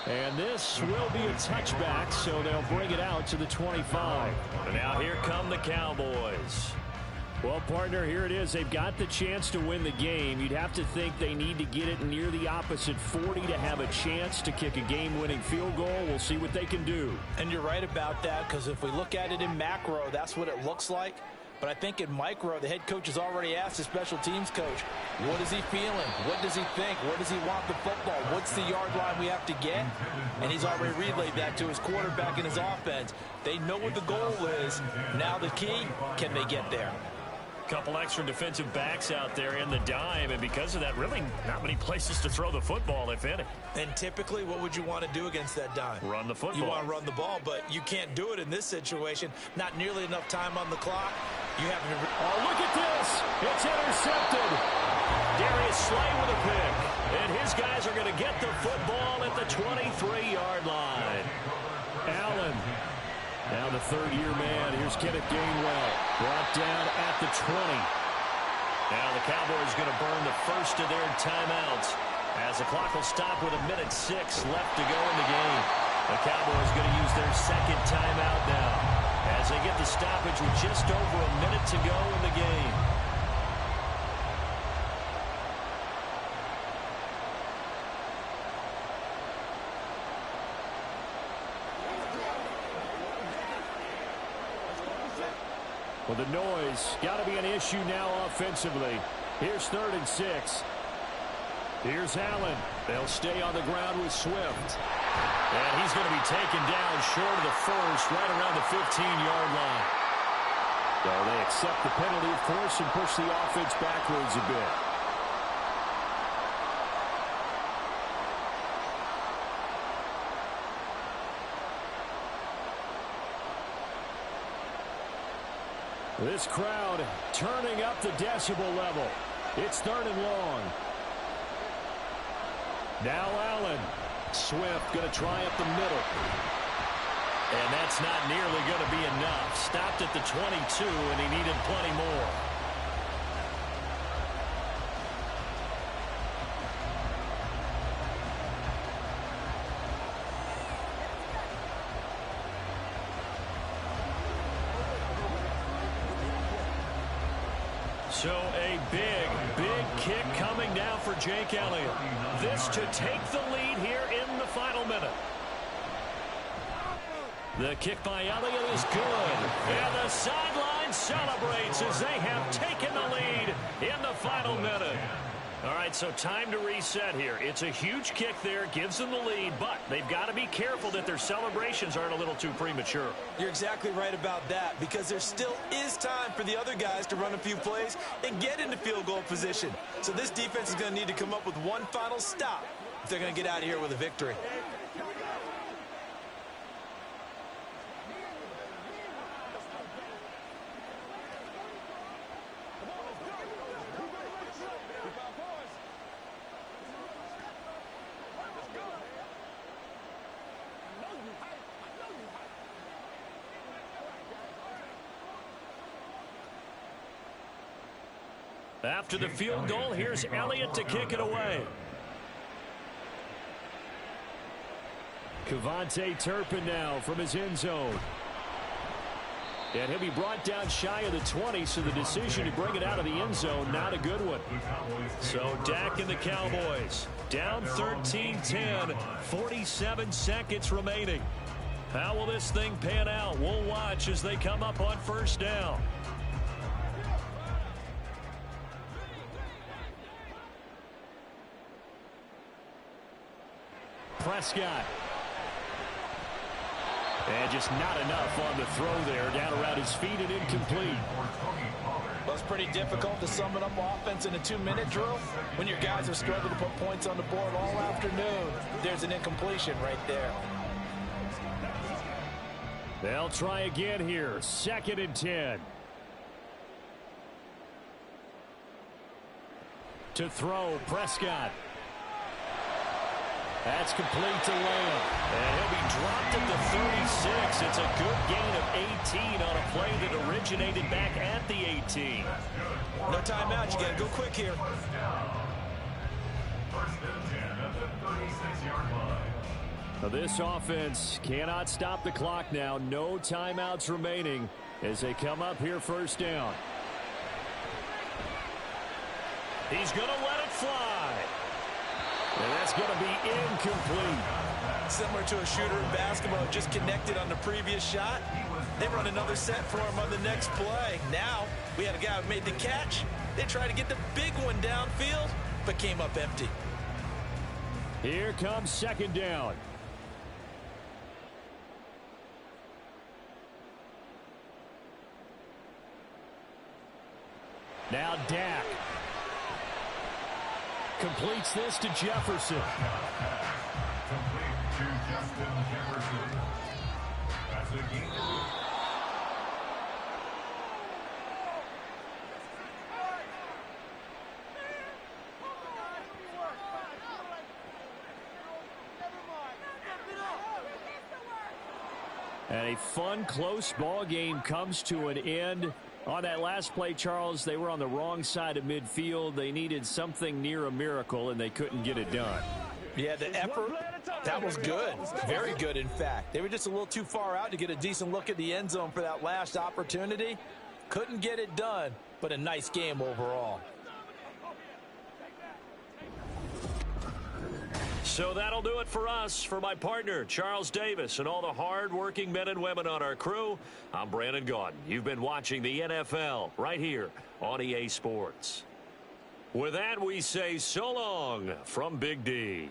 And this will be a touchback, so they'll bring it out to the 25. And now here come the Cowboys. Well, partner, here it is. They've got the chance to win the game. You'd have to think they need to get it near the opposite 40 to have a chance to kick a game-winning field goal. We'll see what they can do. And you're right about that, because if we look at it in macro, that's what it looks like. But I think in micro, the head coach has already asked the special teams coach, what is he feeling? What does he think? Where does he want the football? What's the yard line we have to get? And he's already relayed that to his quarterback and his offense. They know what the goal is. Now the key, can they get there? Couple extra defensive backs out there in the dime, and because of that, really not many places to throw the football, if any. And typically, what would you want to do against that dime? Run the football. You want to run the ball, but you can't do it in this situation. Not nearly enough time on the clock. You have to... Oh, look at this. It's intercepted. Darius Slay with a pick. And his guys are going to get the football at the 23-yard line. Allen. Now the third-year man. Here's Kenneth Gainwell. Brought down at the 20. Now the Cowboys going to burn the first of their timeouts as the clock will stop with 1:06 left to go in the game. The Cowboys going to use their second timeout now as they get the stoppage with just over 1 minute to go in the game. Well, the noise got to be an issue now offensively. Here's 3rd and 6. Here's Allen. They'll stay on the ground with Swift. And he's going to be taken down short of the first, right around the 15-yard line. So they accept the penalty, of course, and push the offense backwards a bit. This crowd turning up the decibel level. It's 3rd and long. Now Allen. Swift going to try up the middle. And that's not nearly going to be enough. Stopped at the 22, and he needed plenty more. So a big kick coming now for Jake Elliott. This to take the lead here in the final minute. The kick by Elliott is good. And the sideline celebrates as they have taken the lead in the final minute. All right, so time to reset here. It's a huge kick there, gives them the lead, but they've got to be careful that their celebrations aren't a little too premature. You're exactly right about that, because there still is time for the other guys to run a few plays and get into field goal position. So this defense is going to need to come up with one final stop if they're going to get out of here with a victory. After the field goal, here's Elliott to kick it away. Kevontae Turpin now from his end zone. And he'll be brought down shy of the 20, so the decision to bring it out of the end zone, not a good one. So Dak and the Cowboys down 13-10, 47 seconds remaining. How will this thing pan out? We'll watch as they come up on first down. Prescott. And just not enough on the throw there. Down around his feet and incomplete. Well, it's pretty difficult to sum it up offense in a 2-minute drill when your guys have struggled to put points on the board all afternoon. There's an incompletion right there. They'll try again here. 2nd and 10. To throw, Prescott. That's complete to Lamb. And he'll be dropped at the 36. It's a good gain of 18 on a play that originated back at the 18. No timeout. You got to go quick here. Now this offense cannot stop the clock now. No timeouts remaining as they come up here first down. He's going to let it fly. And that's going to be incomplete. Similar to a shooter in basketball, just connected on the previous shot. They run another set for him on the next play. Now, we had a guy who made the catch. They tried to get the big one downfield, but came up empty. Here comes 2nd down. Now Dak. Completes this to Jefferson. Complete to Justin Jefferson. That's a gain. And a fun, close ball game comes to an end. On that last play, Charles, they were on the wrong side of midfield. They needed something near a miracle, and they couldn't get it done. Yeah, the effort, that was good. Very good, in fact. They were just a little too far out to get a decent look at the end zone for that last opportunity. Couldn't get it done, but a nice game overall. So that'll do it for us. For my partner, Charles Davis, and all the hard-working men and women on our crew, I'm Brandon Gaudin. You've been watching the NFL right here on EA Sports. With that, we say so long from Big D.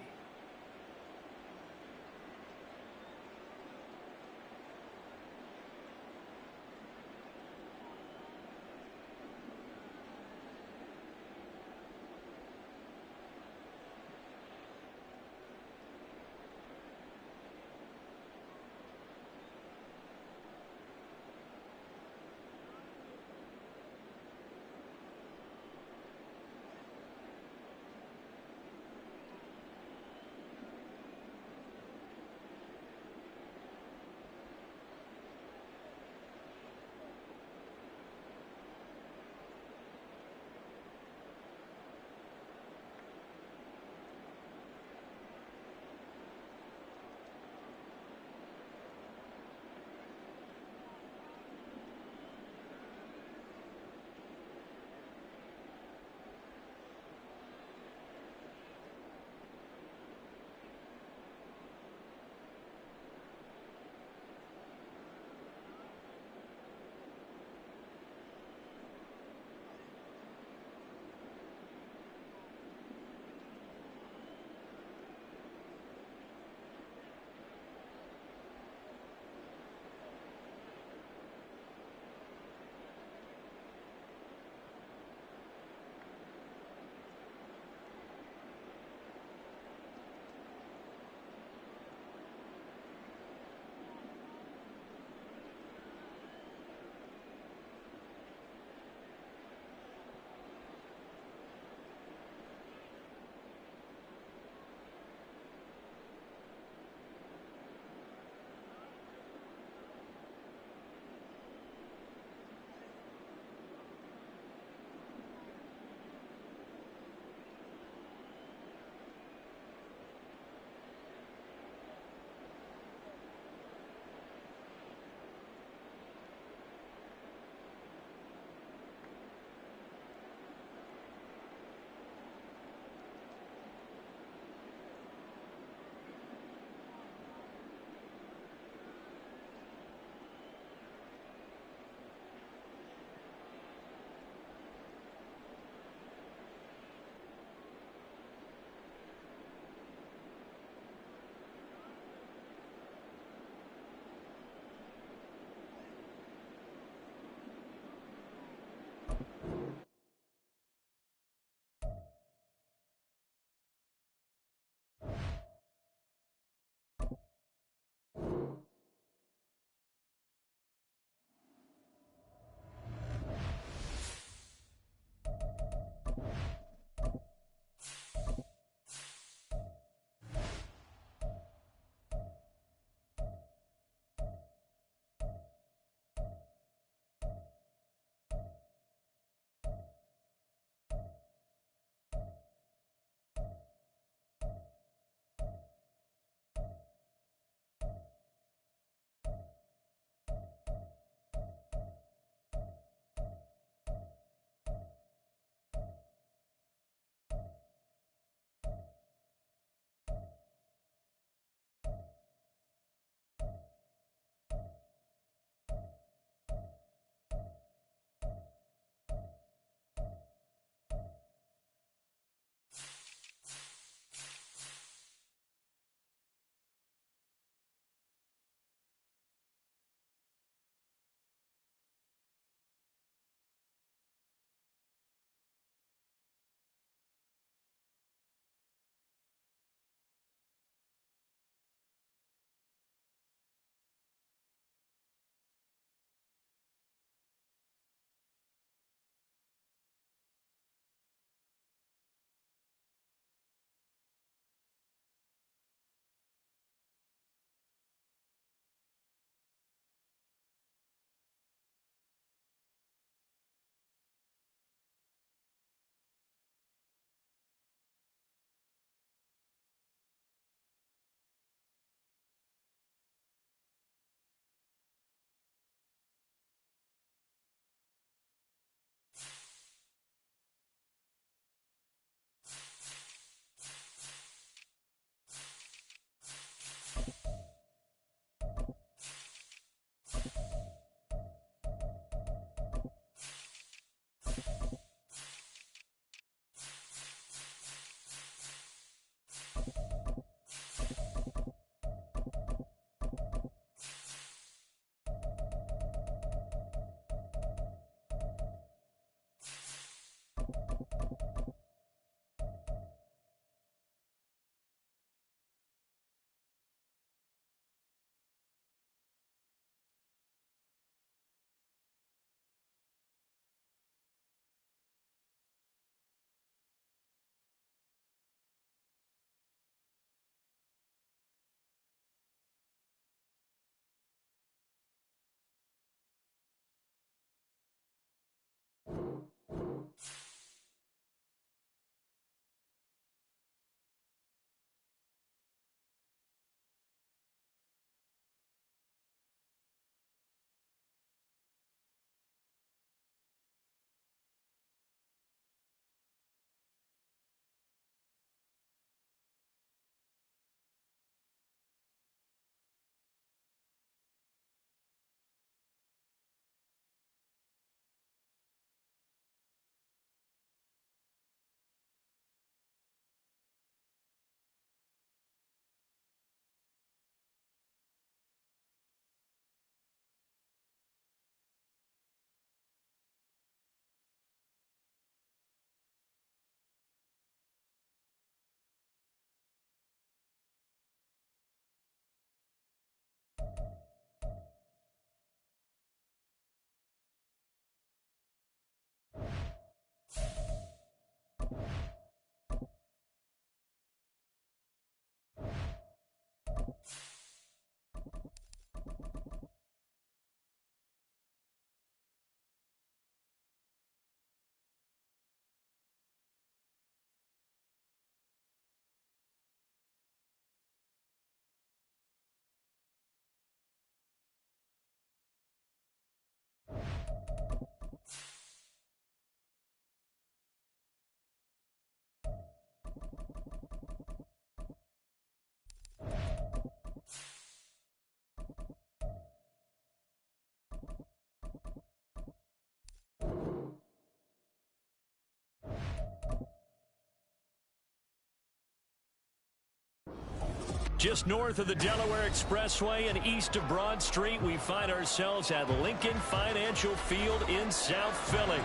Just north of the Delaware Expressway and east of Broad Street, we find ourselves at Lincoln Financial Field in South Philly.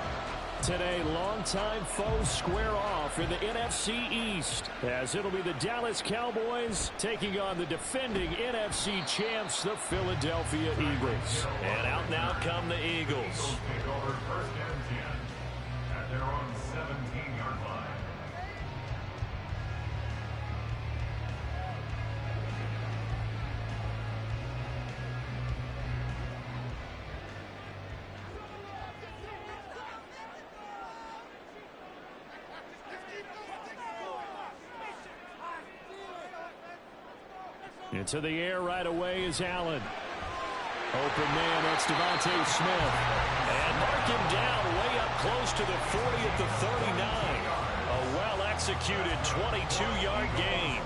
Today, longtime foes square off in the NFC East, as it'll be the Dallas Cowboys taking on the defending NFC champs, the Philadelphia Eagles. And out now come the Eagles. Take over first and 10 at their own 17-yard line. Into the air right away is Allen. Open man, that's Devontae Smith. And mark him down way up close to the 40 at the 39. A well-executed 22-yard gain.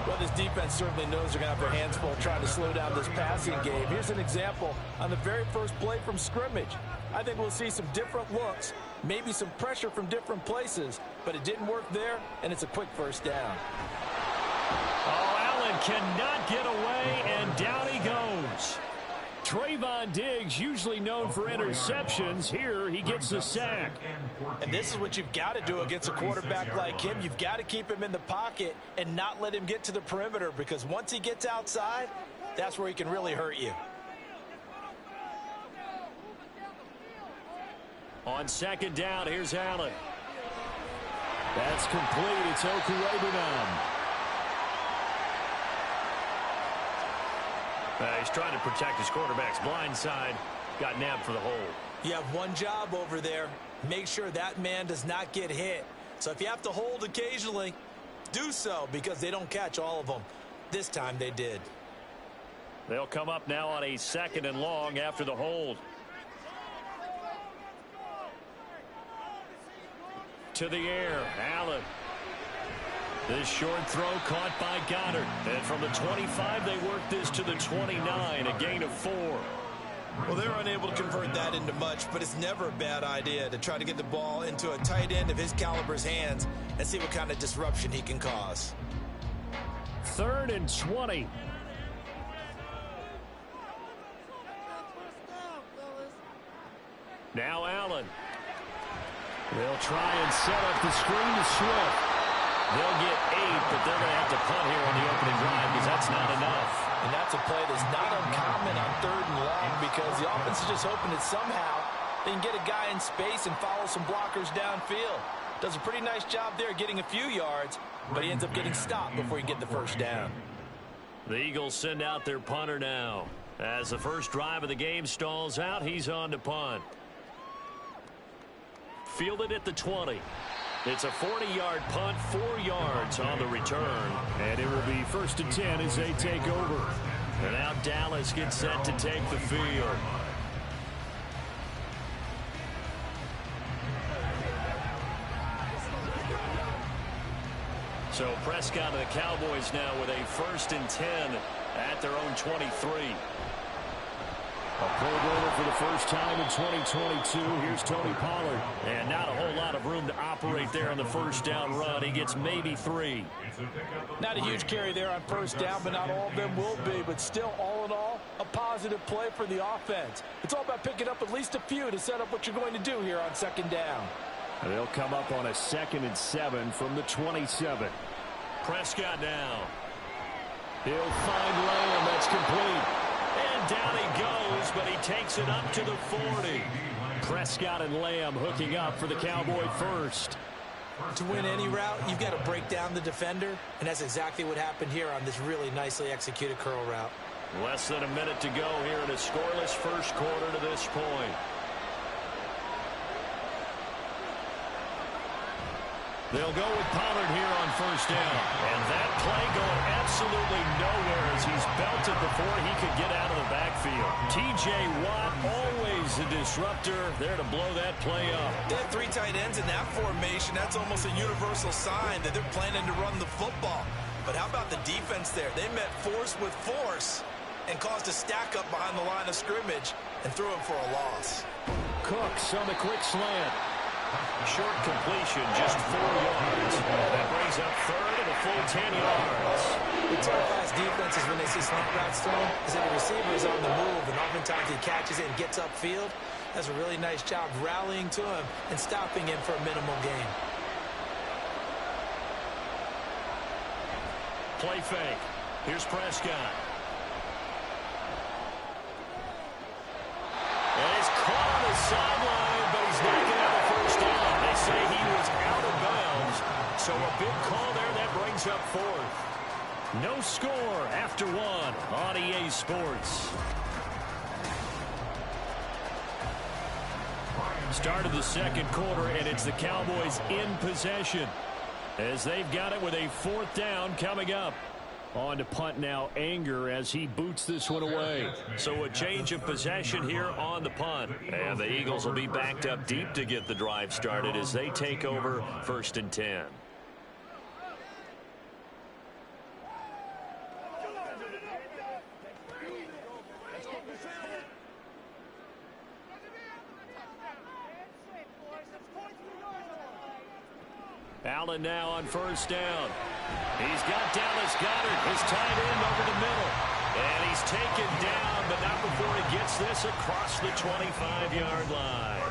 Well, this defense certainly knows they're going to have their hands full trying to slow down this passing game. Here's an example on the very first play from scrimmage. I think we'll see some different looks, maybe some pressure from different places, but it didn't work there, and it's a quick first down. Oh, Allen cannot get away, and down he goes. Trayvon Diggs, usually known for interceptions. Here, he gets the sack. And this is what you've got to do against a quarterback like him. You've got to keep him in the pocket and not let him get to the perimeter, because once he gets outside, that's where he can really hurt you. On second down, here's Allen. That's complete. It's Okurebunom. He's trying to protect his quarterback's blind side. Got nabbed for the hole. You have one job over there. Make sure that man does not get hit. So if you have to hold occasionally, do so, because they don't catch all of them. This time they did. They'll come up now on a second and long after the hold. To the air, Allen. This short throw caught by Goddard. And from the 25, they work this to the 29, a gain of 4. Well, they're unable to convert that into much, but it's never a bad idea to try to get the ball into a tight end of his caliber's hands and see what kind of disruption he can cause. 3rd and 20. Now Allen. They'll try and set up the screen to Swift. They'll get 8, but they're going to have to punt here on the opening drive because that's not enough. And that's a play that's not uncommon on 3rd and long, because the offense is just hoping that somehow they can get a guy in space and follow some blockers downfield. Does a pretty nice job there getting a few yards, but he ends up getting stopped before he can get the first down. The Eagles send out their punter now. As the first drive of the game stalls out, he's on to punt. Fielded at the 20. It's a 40-yard punt, 4 yards on the return. And it will be 1st and 10 as they take over. And now Dallas gets set to take the field. So Prescott and the Cowboys now with a 1st and 10 at their own 23. A Pro Bowler for the first time in 2022. Here's Tony Pollard. And not a whole lot of room to operate there on the first down run. He gets maybe 3. Not a huge carry there on first down, but not all of them will be. But still, all in all, a positive play for the offense. It's all about picking up at least a few to set up what you're going to do here on 2nd down. And they'll come up on a 2nd and 7 from the 27. Prescott now. He'll find Lamb. That's complete. And down he goes, but he takes it up to the 40. Prescott and Lamb hooking up for the Cowboy first. To win any route, you've got to break down the defender, and that's exactly what happened here on this really nicely executed curl route. Less than a minute to go here in a scoreless first quarter to this point. They'll go with Pollard here on first down. And that play going absolutely nowhere as he's belted before he could get out of the backfield. T.J. Watt, always a disruptor, there to blow that play up. They have 3 tight ends in that formation. That's almost a universal sign that they're planning to run the football. But how about the defense there? They met force with force and caused a stack up behind the line of scrimmage and threw him for a loss. Cooks on the quick slant. Short completion, just 4 yards. That brings up 3rd and a full 10 yards. The top-class defenses, when they see slant routes thrown, is that the receiver is on the move, and oftentimes he catches it and gets upfield. Does a really nice job rallying to him and stopping him for a minimal gain. Play fake. Here's Prescott. And he's caught on the sideline, but he's not going to have a first down. They say he was out of bounds, so a big call there that brings up fourth. No score after one on EA Sports. Start of the second quarter, and it's the Cowboys in possession as they've got it with a fourth down coming up. On to punt now, Anger, as he boots this one away. So a change of possession here on the punt. And the Eagles will be backed up deep to get the drive started as they take over 1st and 10. Allen now on first down. He's got Dallas Goedert, his tight end, over the middle. And he's taken down, but not before he gets this across the 25-yard line.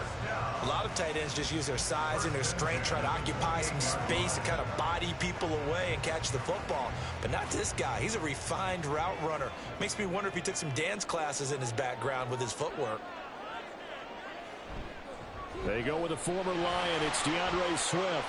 A lot of tight ends just use their size and their strength, try to occupy some space and kind of body people away and catch the football. But not this guy. He's a refined route runner. Makes me wonder if he took some dance classes in his background with his footwork. They go with a former Lion. It's DeAndre Swift.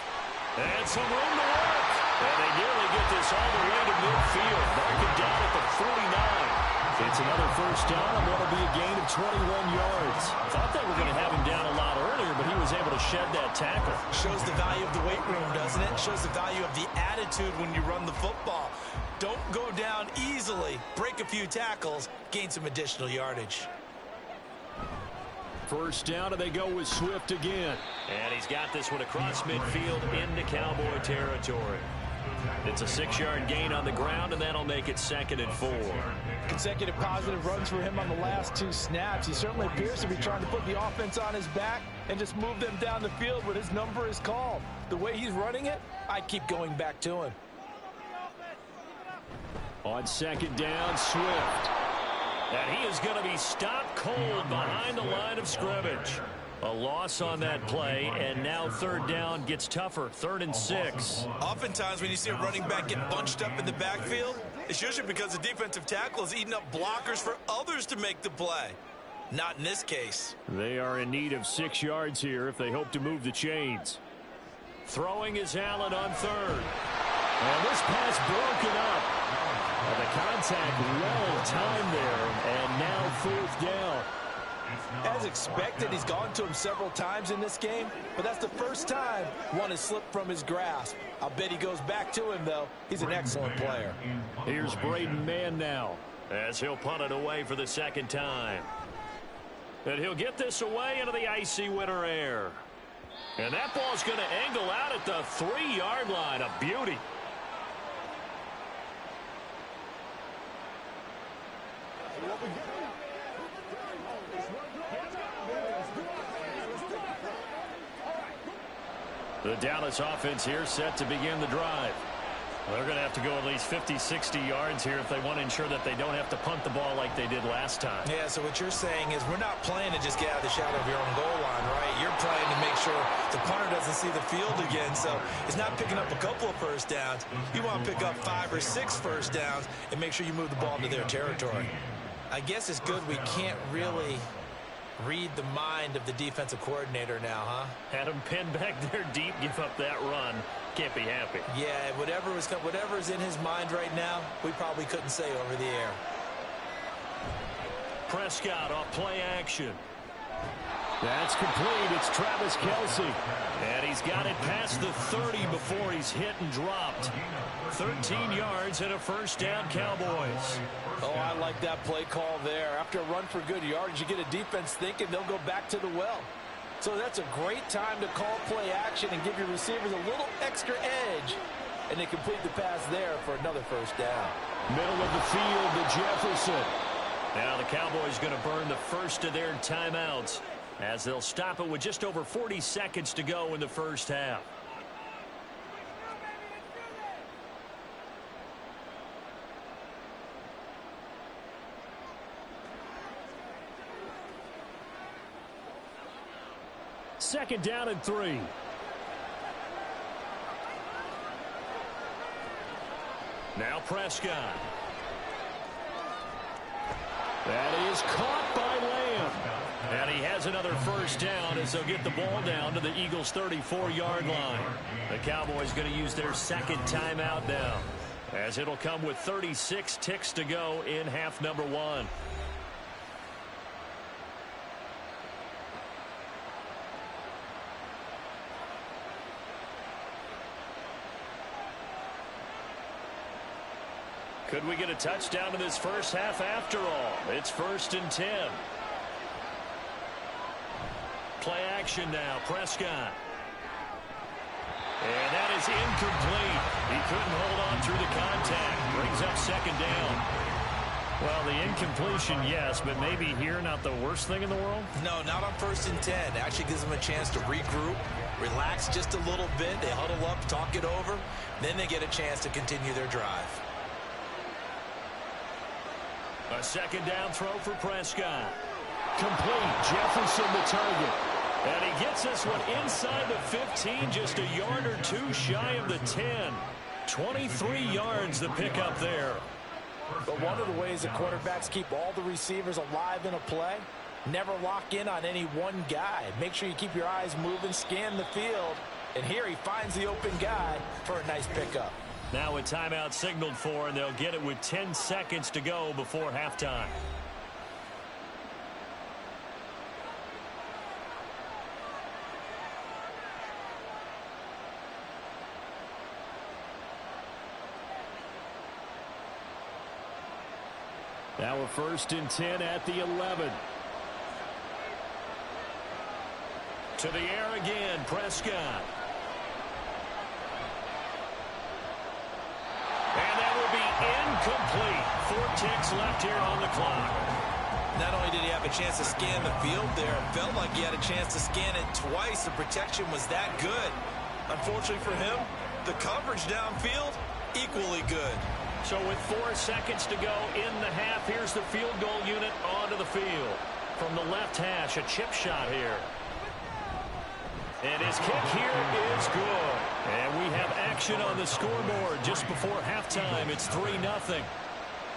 And some room to work. And they nearly get this all the way to midfield. Mark it down at the 49. It's another first down, and that'll be a gain of 21 yards. Thought they were going to have him down a lot earlier, but he was able to shed that tackle. Shows the value of the weight room, doesn't it? Shows the value of the attitude when you run the football. Don't go down easily. Break a few tackles. Gain some additional yardage. First down, and they go with Swift again. And he's got this one across midfield into Cowboy territory. It's a 6-yard gain on the ground, and that'll make it 2nd and 4. Consecutive positive runs for him on the last 2 snaps. He certainly appears to be trying to put the offense on his back and just move them down the field when his number is called. The way he's running it, I keep going back to him. On second down, Swift. And he is going to be stopped cold behind the line of scrimmage. A loss on that play, and now third down gets tougher. 3rd and 6. Oftentimes when you see a running back get bunched up in the backfield, it's usually because the defensive tackle is eating up blockers for others to make the play. Not in this case. They are in need of 6 yards here if they hope to move the chains. Throwing is Allen on 3rd. And this pass broken up. And the contact well timed there, and now 4th down. As expected, he's gone to him several times in this game, but that's the first time one has slipped from his grasp. I'll bet he goes back to him, though. He's an excellent player. Here's Braden Mann now, as he'll punt it away for the 2nd time. And he'll get this away into the icy winter air. And that ball's going to angle out at the 3-yard line. A beauty. The Dallas offense here set to begin the drive. They're going to have to go at least 50, 60 yards here if they want to ensure that they don't have to punt the ball like they did last time. Yeah, so what you're saying is we're not playing to just get out of the shadow of your own goal line, right? You're playing to make sure the punter doesn't see the field again. So it's not picking up a couple of first downs. You want to pick up 5 or 6 first downs and make sure you move the ball into their territory. I guess it's good we can't really read the mind of the defensive coordinator now, huh? Had him pinned back there deep, give up that run. Can't be happy. Yeah, whatever's in his mind right now, we probably couldn't say over the air. Prescott off play action. That's complete. It's Travis Kelce. And he's got it past the 30 before he's hit and dropped. 13 yards and a first down, Cowboys. Oh, I like that play call there. After a run for good yards, you get a defense thinking they'll go back to the well. So that's a great time to call play action and give your receivers a little extra edge. And they complete the pass there for another first down. Middle of the field to Jefferson. Now the Cowboys going to burn the first of their timeouts as they'll stop it with just over 40 seconds to go in the first half. 2nd down and 3. Now Prescott. That is caught by Lamb. And he has another 1st down as they'll get the ball down to the Eagles' 34-yard line. The Cowboys going to use their 2nd timeout now, as it'll come with 36 ticks to go in half number 1. Could we get a touchdown in this first half after all? It's 1st and 10. Play action now, Prescott. And that is incomplete. He couldn't hold on through the contact. Brings up 2nd down. Well, the incompletion, yes, but maybe here not the worst thing in the world? No, not on 1st and 10. Actually gives them a chance to regroup, relax just a little bit. They huddle up, talk it over. Then they get a chance to continue their drive. A 2nd down throw for Prescott. Complete. Jefferson the target. And he gets this one inside the 15, just a yard or 2 shy of the 10. 23 yards the pickup there. But one of the ways that quarterbacks keep all the receivers alive in a play, never lock in on any one guy. Make sure you keep your eyes moving, scan the field. And here he finds the open guy for a nice pickup. Now a timeout signaled for, and they'll get it with 10 seconds to go before halftime. Now a 1st and 10 at the 11. To the air again, Prescott. And that will be incomplete. 4 ticks left here on the clock. Not only did he have a chance to scan the field there, it felt like he had a chance to scan it twice. The protection was that good. Unfortunately for him, the coverage downfield, equally good. So with 4 seconds to go in the half, here's the field goal unit onto the field. From the left hash, a chip shot here. And his kick here is good. And we have action on the scoreboard just before halftime. It's 3-0.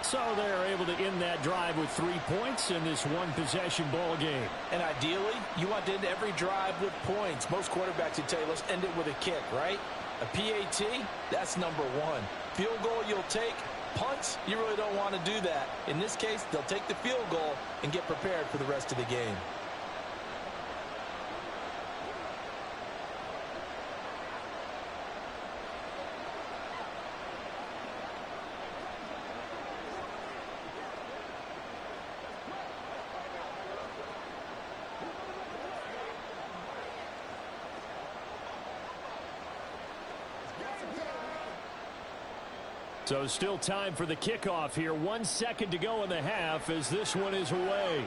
So they're able to end that drive with 3 points in this one-possession ball game. And ideally, you want to end every drive with points. Most quarterbacks would tell you, let's end it with a kick, right? A PAT, that's number 1. Field goal you'll take. Punts, you really don't want to do that. In this case, they'll take the field goal and get prepared for the rest of the game. So still time for the kickoff here. 1 second to go in the half as this one is away.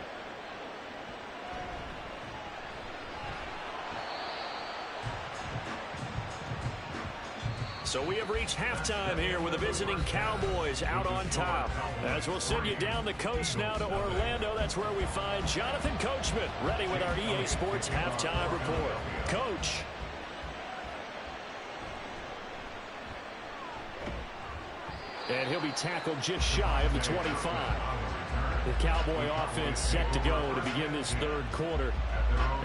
So we have reached halftime here with the visiting Cowboys out on top. As we'll send you down the coast now to Orlando, that's where we find Jonathan Coachman ready with our EA Sports halftime report. Coach. And he'll be tackled just shy of the 25. The Cowboy offense set to go to begin this 3rd quarter.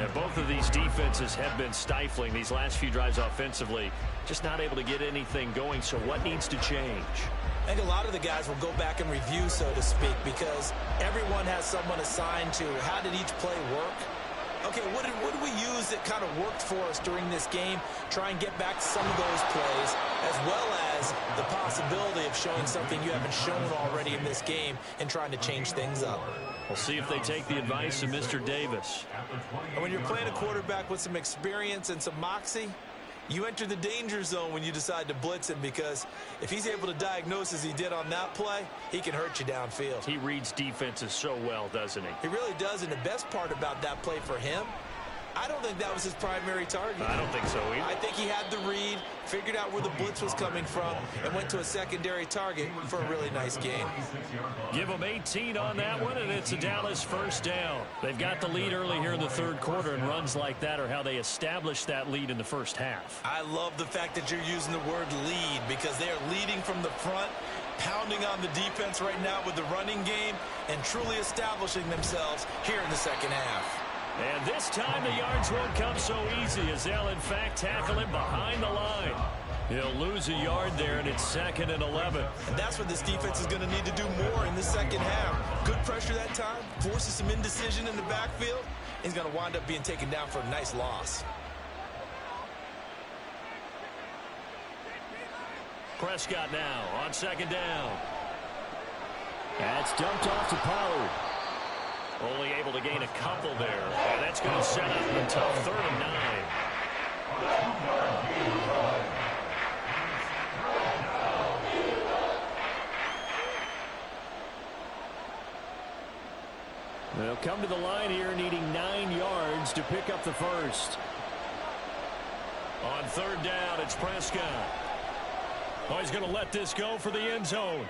And both of these defenses have been stifling these last few drives offensively. Just not able to get anything going, so what needs to change? I think a lot of the guys will go back and review, so to speak, because everyone has someone assigned to how did each play work. Okay, what did we use that kind of worked for us during this game? Try and get back to some of those plays, as well as the possibility of showing something you haven't shown already in this game and trying to change things up. We'll see if they take the advice of Mr. Davis. And when you're playing a quarterback with some experience and some moxie, you enter the danger zone when you decide to blitz him, because if he's able to diagnose as he did on that play, he can hurt you downfield. He reads defenses so well, doesn't he? He really does, and the best part about that play for him, I don't think that was his primary target. I don't think so either. I think he had the read, figured out where the blitz was coming from, and went to a secondary target for a really nice game. Give them 18 on that one, and it's a Dallas first down. They've got the lead early here in the third quarter, and runs like that are how they establish that lead in the first half. I love the fact that you're using the word lead because they are leading from the front, pounding on the defense right now with the running game, and truly establishing themselves here in the second half. And this time the yards won't come so easy as they'll in fact tackle him behind the line. He'll lose a yard there, and it's 2nd and 11. And that's what this defense is going to need to do more in the second half. Good pressure that time, forces some indecision in the backfield. He's going to wind up being taken down for a nice loss. Prescott now on 2nd down. That's dumped off to Pollard. Only able to gain a couple there. And that's going to set up a tough 3rd and 9. They'll come to the line here needing 9 yards to pick up the first. On 3rd down, it's Prescott. Oh, he's going to let this go for the end zone.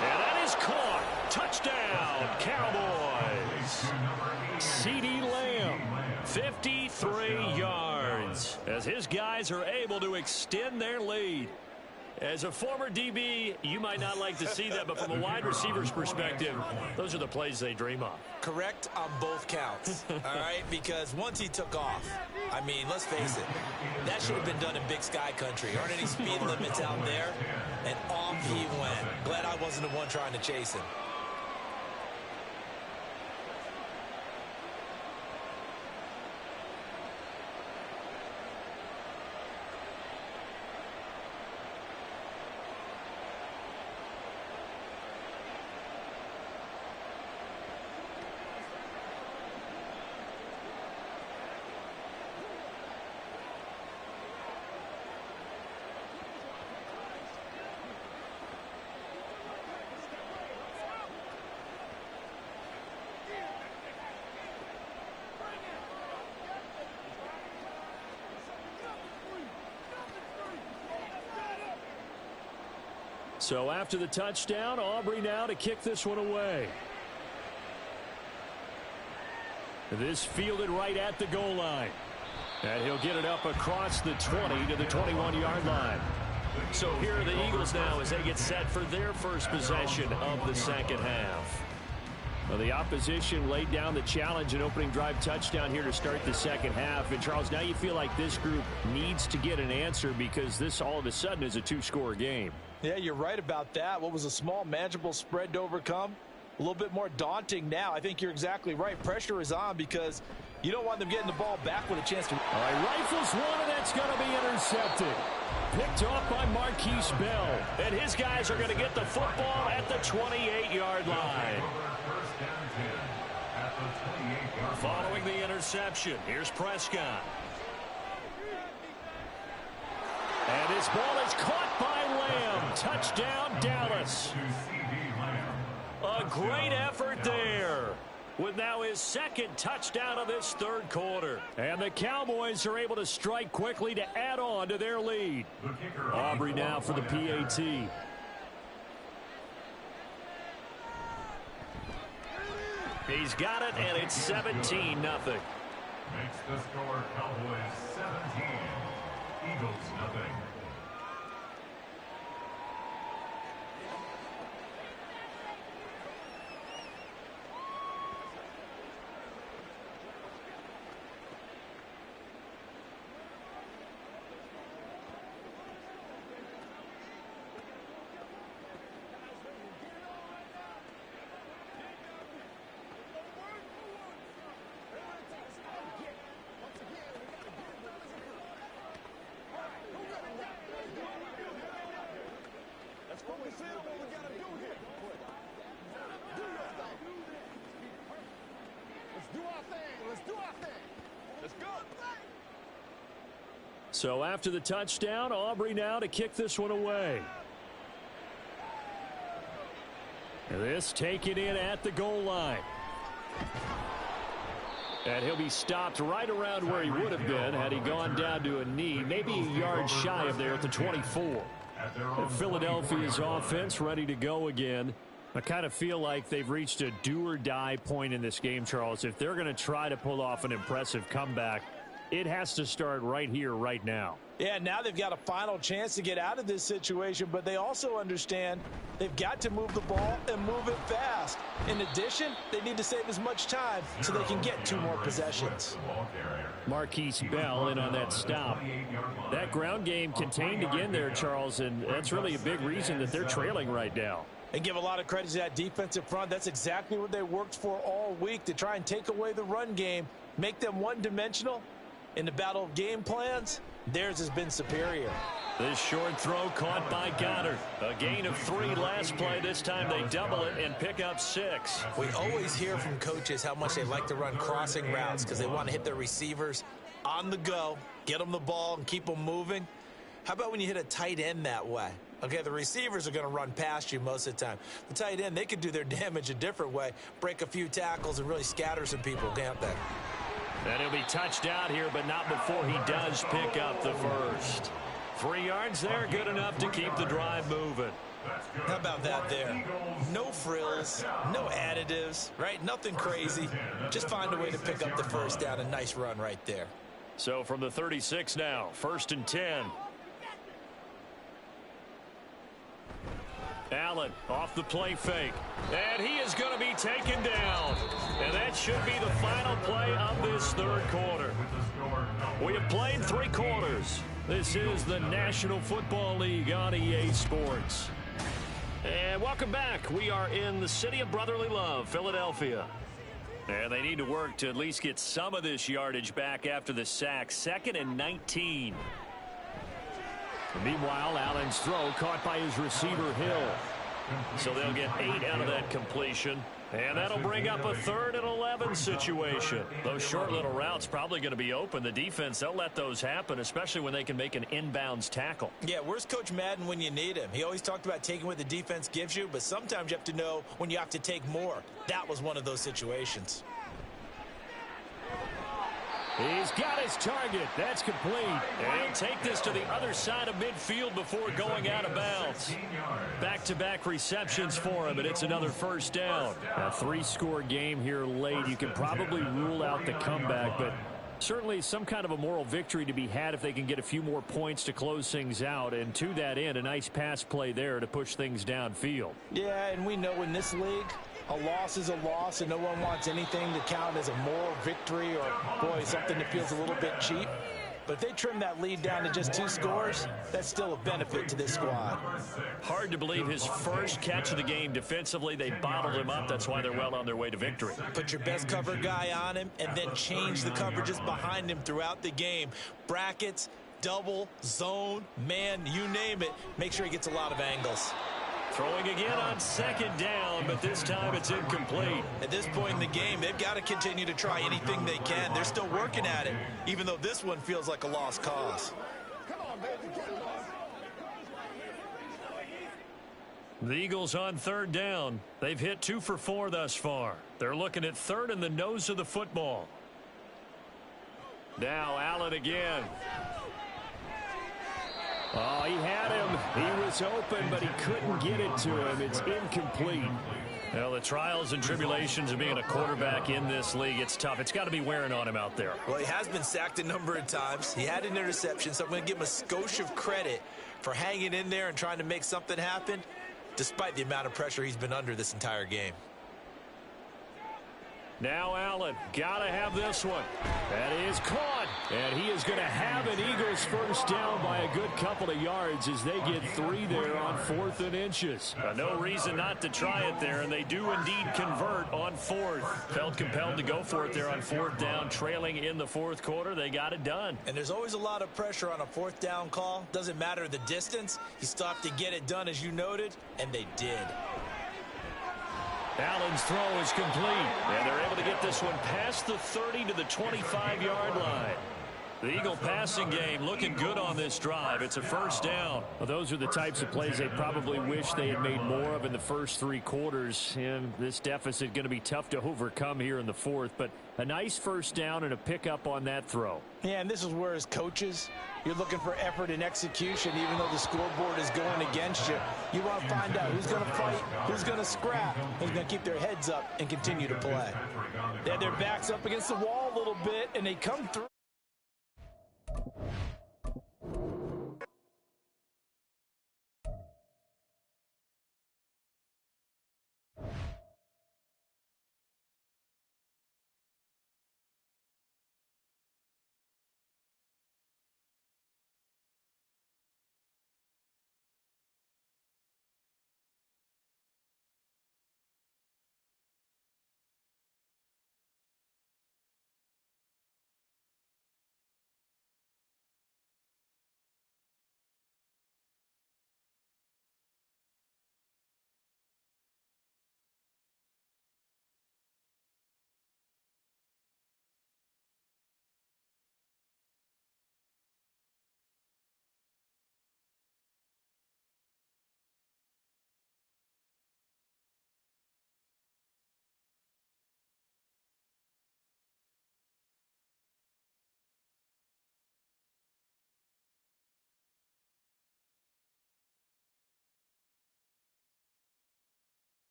And that is caught. Touchdown, Cowboys. CeeDee Lamb, 53 yards. As his guys are able to extend their lead. As a former DB, you might not like to see that, but from a wide receiver's perspective, those are the plays they dream of. Correct on both counts, all right? Because once he took off, I mean, let's face it, that should have been done in Big Sky country. Aren't any speed limits out there? And off he went. Glad I wasn't the one trying to chase him. So after the touchdown, Aubrey now to kick this one away. This fielded right at the goal line. And he'll get it up across the 20 to the 21-yard line. So here are the Eagles now as they get set for their first possession of the second half. Well, the opposition laid down the challenge and opening drive touchdown here to start the second half. And, Charles, now you feel like this group needs to get an answer because this all of a sudden is a two-score game. Yeah, you're right about that. What was a small, manageable spread to overcome? A little bit more daunting now. I think you're exactly right. Pressure is on because you don't want them getting the ball back with a chance to. All right, rifles one, and that's going to be intercepted. Picked off by Marquise Bell. And his guys are going to get the football at the 28-yard line. Following the interception, here's Prescott. And his ball is caught by Lamb. Touchdown, Dallas. A great effort there. With now his second touchdown of this third quarter. And the Cowboys are able to strike quickly to add on to their lead. Aubrey now for the PAT. He's got it, and it's 17-0. Makes the score Cowboys 17, Eagles nothing. So after the touchdown, Aubrey now to kick this one away. This taken in at the goal line. And he'll be stopped right around where he would have been had he gone down to a knee, maybe a yard shy of there at the 24. And Philadelphia's offense ready to go again. I kind of feel like they've reached a do-or-die point in this game, Charles. If they're going to try to pull off an impressive comeback, it has to start right here, right now. Yeah, now they've got a final chance to get out of this situation, but they also understand they've got to move the ball and move it fast. In addition, they need to save as much time so they can get 2 more possessions. Marquise Bell in on that stop. That ground game contained again there, Charles, and that's really a big reason that they're trailing right now. And give a lot of credit to that defensive front. That's exactly what they worked for all week, to try and take away the run game, make them one-dimensional. In the battle of game plans, theirs has been superior. This short throw caught by Goddard. A gain of 3 last play. This time they double it and pick up 6. We always hear from coaches how much they like to run crossing routes because they want to hit their receivers on the go, get them the ball, and keep them moving. How about when you hit a tight end that way? Okay, the receivers are going to run past you most of the time. The tight end, they could do their damage a different way, break a few tackles, and really scatter some people, can't they? And he'll be touched out here, but not before he does pick up the first. 3 yards there, good enough to keep the drive moving. How about that there? No frills, no additives, right? Nothing crazy. Just find a way to pick up the first down. A nice run right there. So from the 36 now, 1st and 10. Allen off the play fake. And he is going to be taken down. And that should be the final play of this 3rd quarter. We have played 3 quarters. This is the National Football League on EA Sports. And welcome back. We are in the city of brotherly love, Philadelphia. And they need to work to at least get some of this yardage back after the sack. 2nd and 19. Meanwhile, Allen's throw caught by his receiver, Hill. So they'll get 8 out of that completion. And that'll bring up a 3rd and 11 situation. Those short little routes probably going to be open. The defense, they'll let those happen, especially when they can make an inbounds tackle. Yeah, where's Coach Madden when you need him? He always talked about taking what the defense gives you, but sometimes you have to know when you have to take more. That was one of those situations. He's got his target. That's complete. And he'll take this to the other side of midfield before going out of bounds. Back-to-back receptions for him, and it's another first down. A 3-score game here late. You can probably rule out the comeback, but certainly some kind of a moral victory to be had if they can get a few more points to close things out. And to that end, a nice pass play there to push things downfield. Yeah, and we know in this league, a loss is a loss, and no one wants anything to count as a moral victory or, boy, something that feels a little bit cheap. But if they trim that lead down to just 2 scores, that's still a benefit to this squad. Hard to believe his first catch of the game defensively. They bottled him up. That's why they're well on their way to victory. Put your best cover guy on him and then change the coverages behind him throughout the game. Brackets, double, zone, man, you name it. Make sure he gets a lot of angles. Throwing again on 2nd down, but this time it's incomplete. At this point in the game, they've got to continue to try anything they can. They're still working at it, even though this one feels like a lost cause. The Eagles on 3rd down. They've hit 2 for 4 thus far. They're looking at 3rd in the nose of the football. Now Allen again. Oh, he had him. He was open, but he couldn't get it to him. It's incomplete. Well, the trials and tribulations of being a quarterback in this league, it's tough. It's got to be wearing on him out there. Well, he has been sacked a number of times. He had an interception, so I'm going to give him a skosh of credit for hanging in there and trying to make something happen, despite the amount of pressure he's been under this entire game. Now Allen, gotta have this one. That is caught. And he is going to have an Eagles first down by a good couple of yards as they get 3 there on 4th and inches. No reason not to try it there, and they do indeed convert on 4th. Felt compelled to go for it there on 4th down, trailing in the 4th quarter. They got it done. And there's always a lot of pressure on a 4th down call. Doesn't matter the distance. You still have to get it done, as you noted, and they did. Allen's throw is complete, and they're able to get this one past the 30 to the 25-yard line. The Eagle passing game looking good on this drive. It's a first down. Well, those are the types of plays they probably wish they had made more of in the first 3 quarters. And this deficit going to be tough to overcome here in the fourth. But a nice first down and a pickup on that throw. Yeah, and this is where as coaches, you're looking for effort and execution, even though the scoreboard is going against you. You want to find out who's going to fight, who's going to scrap, who's going to keep their heads up and continue to play. They had their backs up against the wall a little bit, and they come through.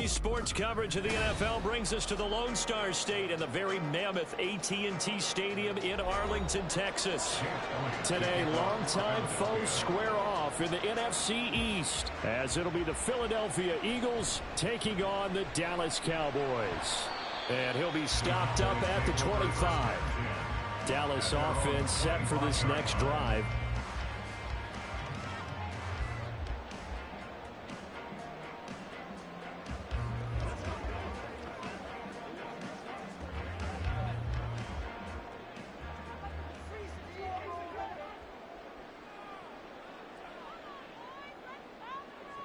Today's sports coverage of the NFL brings us to the Lone Star State and the very mammoth AT&T Stadium in Arlington, Texas. Today, longtime foes square off in the NFC East, as it'll be the Philadelphia Eagles taking on the Dallas Cowboys. And he'll be stopped up at the 25. Dallas offense set for this next drive.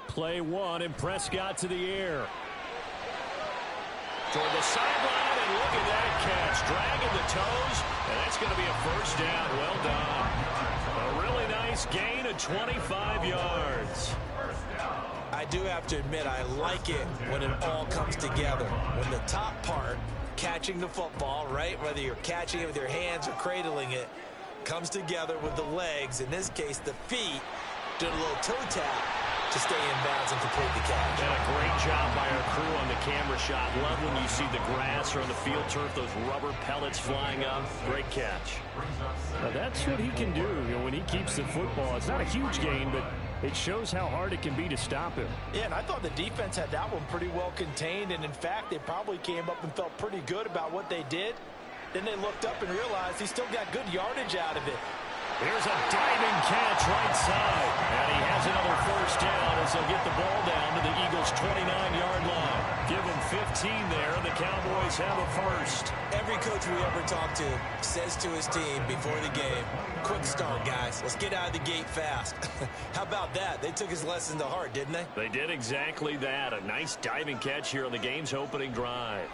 Play one, and Prescott to the air. Toward the sideline, and look at that catch. Dragging the toes, and that's going to be a first down. Well done. A really nice gain of 25 yards. I do have to admit, I like it when it all comes together. When the top part, catching the football, right, whether you're catching it with your hands or cradling it, comes together with the legs, in this case the feet, did a little toe tap to stay in bounds and complete the catch. And a great job by our crew on the camera shot. Love when you see the grass or on the field turf, those rubber pellets flying up. Great catch. Now that's what he can do, when he keeps the football. It's not a huge gain, but it shows how hard it can be to stop him. Yeah, and I thought the defense had that one pretty well contained, and in fact, they probably came up and felt pretty good about what they did. Then they looked up and realized he still got good yardage out of it. Here's a diving catch right side. And he has another first down as they'll get the ball down to the Eagles' 29-yard line. Give him 15 there, and the Cowboys have a first. Every coach we ever talk to says to his team before the game, quick start, guys. Let's get out of the gate fast. How about that? They took his lesson to heart, didn't they? They did exactly that. A nice diving catch here on the game's opening drive.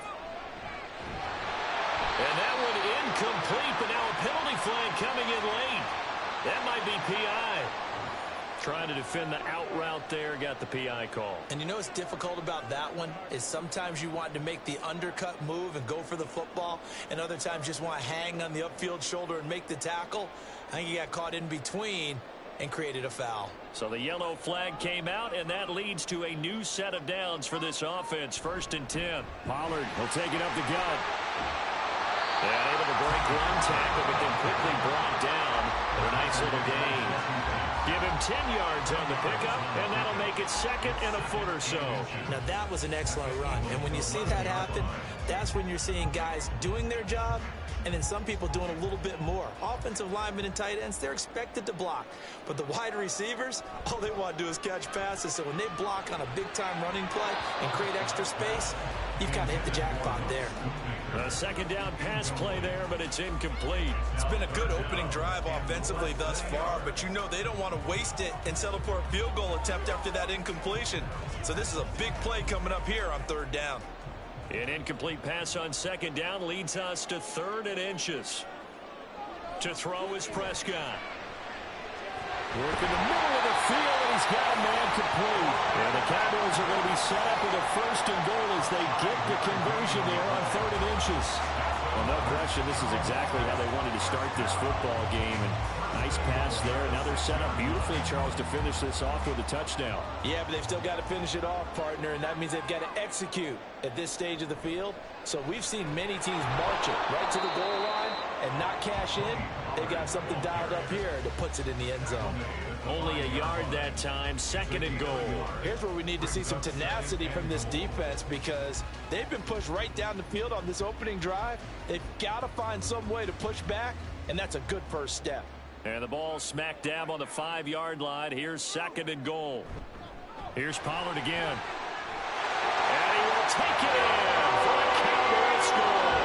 And that one incomplete, but now a penalty flag coming in late. That might be PI. Trying to defend the out route there, got the PI call. And you know what's difficult about that one is sometimes you want to make the undercut move and go for the football, and other times just want to hang on the upfield shoulder and make the tackle. I think he got caught in between and created a foul. So the yellow flag came out, and that leads to a new set of downs for this offense. 1st and 10. Pollard will take it up the gut. And able to break one tackle, but then quickly brought down for a nice little gain. Give him 10 yards on the pickup, and that'll make it 2nd and a foot or so. Now, that was an excellent run. And when you see that happen, that's when you're seeing guys doing their job, and then some people doing a little bit more. Offensive linemen and tight ends, they're expected to block. But the wide receivers, all they want to do is catch passes. So when they block on a big-time running play and create extra space, you've kind of hit the jackpot there. A 2nd down pass play there, but it's incomplete. It's been a good opening drive offensively thus far, but you know they don't want to waste it and settle for a field goal attempt after that incompletion. So this is a big play coming up here on 3rd down. An incomplete pass on 2nd down leads us to 3rd and inches. To throw is Prescott. Work in the middle of the field, and he's got a man complete. And the Cowboys are going to be set up with a 1st and goal as they get the conversion there on 3rd and inches. Well, no question, this is exactly how they wanted to start this football game. And nice pass there. Another setup beautifully, Charles, to finish this off with a touchdown. Yeah, but they've still got to finish it off, partner, and that means they've got to execute at this stage of the field. So we've seen many teams march it right to the goal line and not cash in. They've got something dialed up here that puts it in the end zone. Only a yard that time, 2nd and goal. Here's where we need to see some tenacity from this defense because they've been pushed right down the field on this opening drive. They've got to find some way to push back, and that's a good first step. And the ball smack dab on the 5-yard line. Here's 2nd and goal. Here's Pollard again. And he will take it in for a Cowboy score.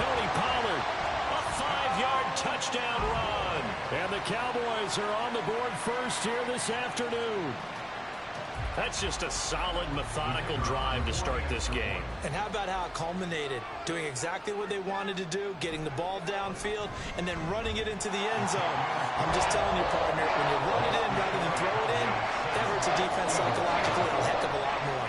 Tony Pollard, a 5-yard touchdown run. And the Cowboys are on the board first here this afternoon. That's just a solid, methodical drive to start this game. And how about how it culminated? Doing exactly what they wanted to do, getting the ball downfield, and then running it into the end zone. I'm just telling you, partner, when you run it in rather than throw it in, that hurts a defense psychologically a heck of a lot more.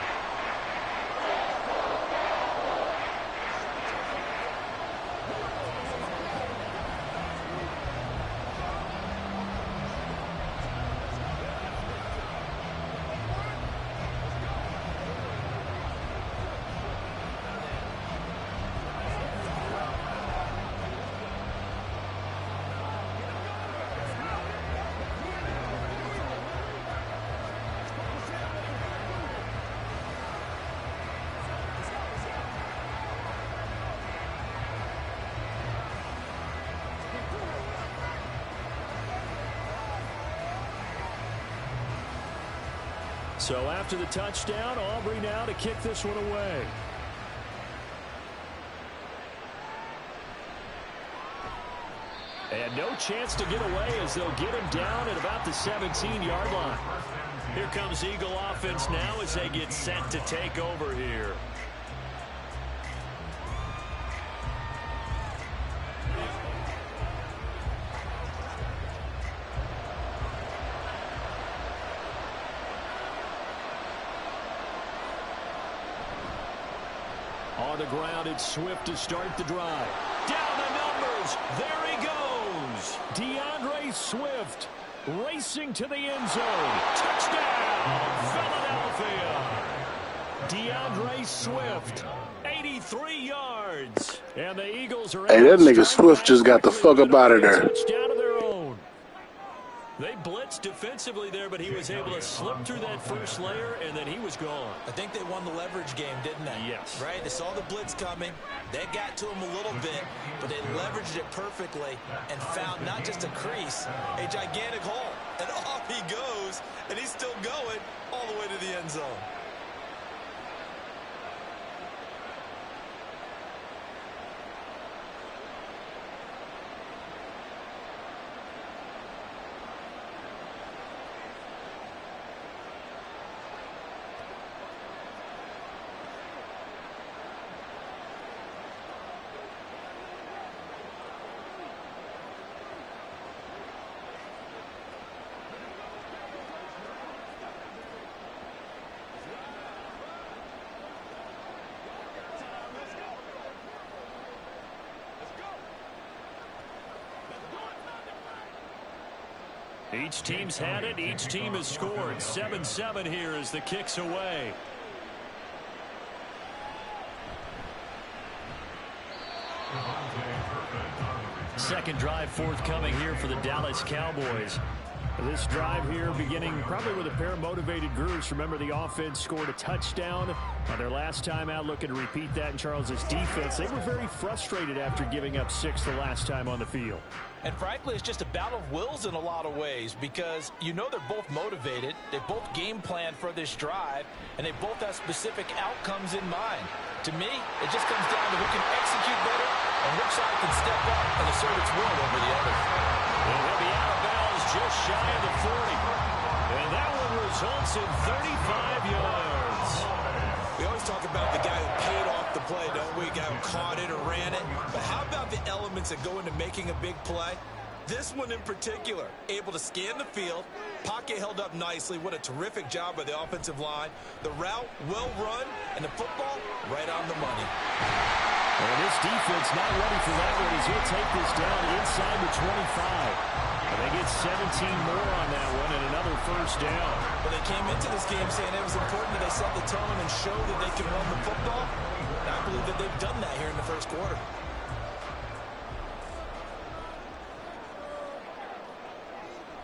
So after the touchdown, Aubrey now to kick this one away. And no chance to get away as they'll get him down at about the 17-yard line. Here comes Eagle offense now as they get set to take over here. On the ground, it's Swift to start the drive. Down the numbers. There he goes. DeAndre Swift racing to the end zone. Touchdown, Philadelphia. DeAndre Swift, 83 yards. And the Eagles are... Hey, that nigga Swift just got the fuck up out of there. Touchdown of their own. They blitzed defensively there, but he was able to slip through that first layer, and then he was gone. I think they won the leverage game, didn't they? Yes. Right? They saw the blitz coming. They got to him a little bit, but they leveraged it perfectly and found not just a crease, a gigantic hole. And off he goes, and he's still going all the way to the end zone. Each team's had it. Each team has scored. 7-7 here as the kick's away. Second drive forthcoming here for the Dallas Cowboys. This drive here beginning probably with a pair of motivated groups. Remember, the offense scored a touchdown on their last time out. Looking to repeat that in Charles's defense. They were very frustrated after giving up 6 the last time on the field. And frankly, it's just a battle of wills in a lot of ways because you know they're both motivated. They both game plan for this drive, and they both have specific outcomes in mind. To me, it just comes down to who can execute better and which side can step up and assert its will over the other. And he'll be out of bounds just shy of the 40. And that one results in 35 yards. We always talk about the guy who paid off the play, don't we? The guy who caught it or ran it. But how about the elements that go into making a big play? This one in particular, able to scan the field. Pocket held up nicely. What a terrific job by the offensive line. The route, well run, and the football, right on the money. And this defense not ready for that one as he'll take this down inside the 25. And they get 17 more on that one and another first down. Well, they came into this game saying it was important that they set the tone and show that they can run the football. And I believe that they've done that here in the first quarter.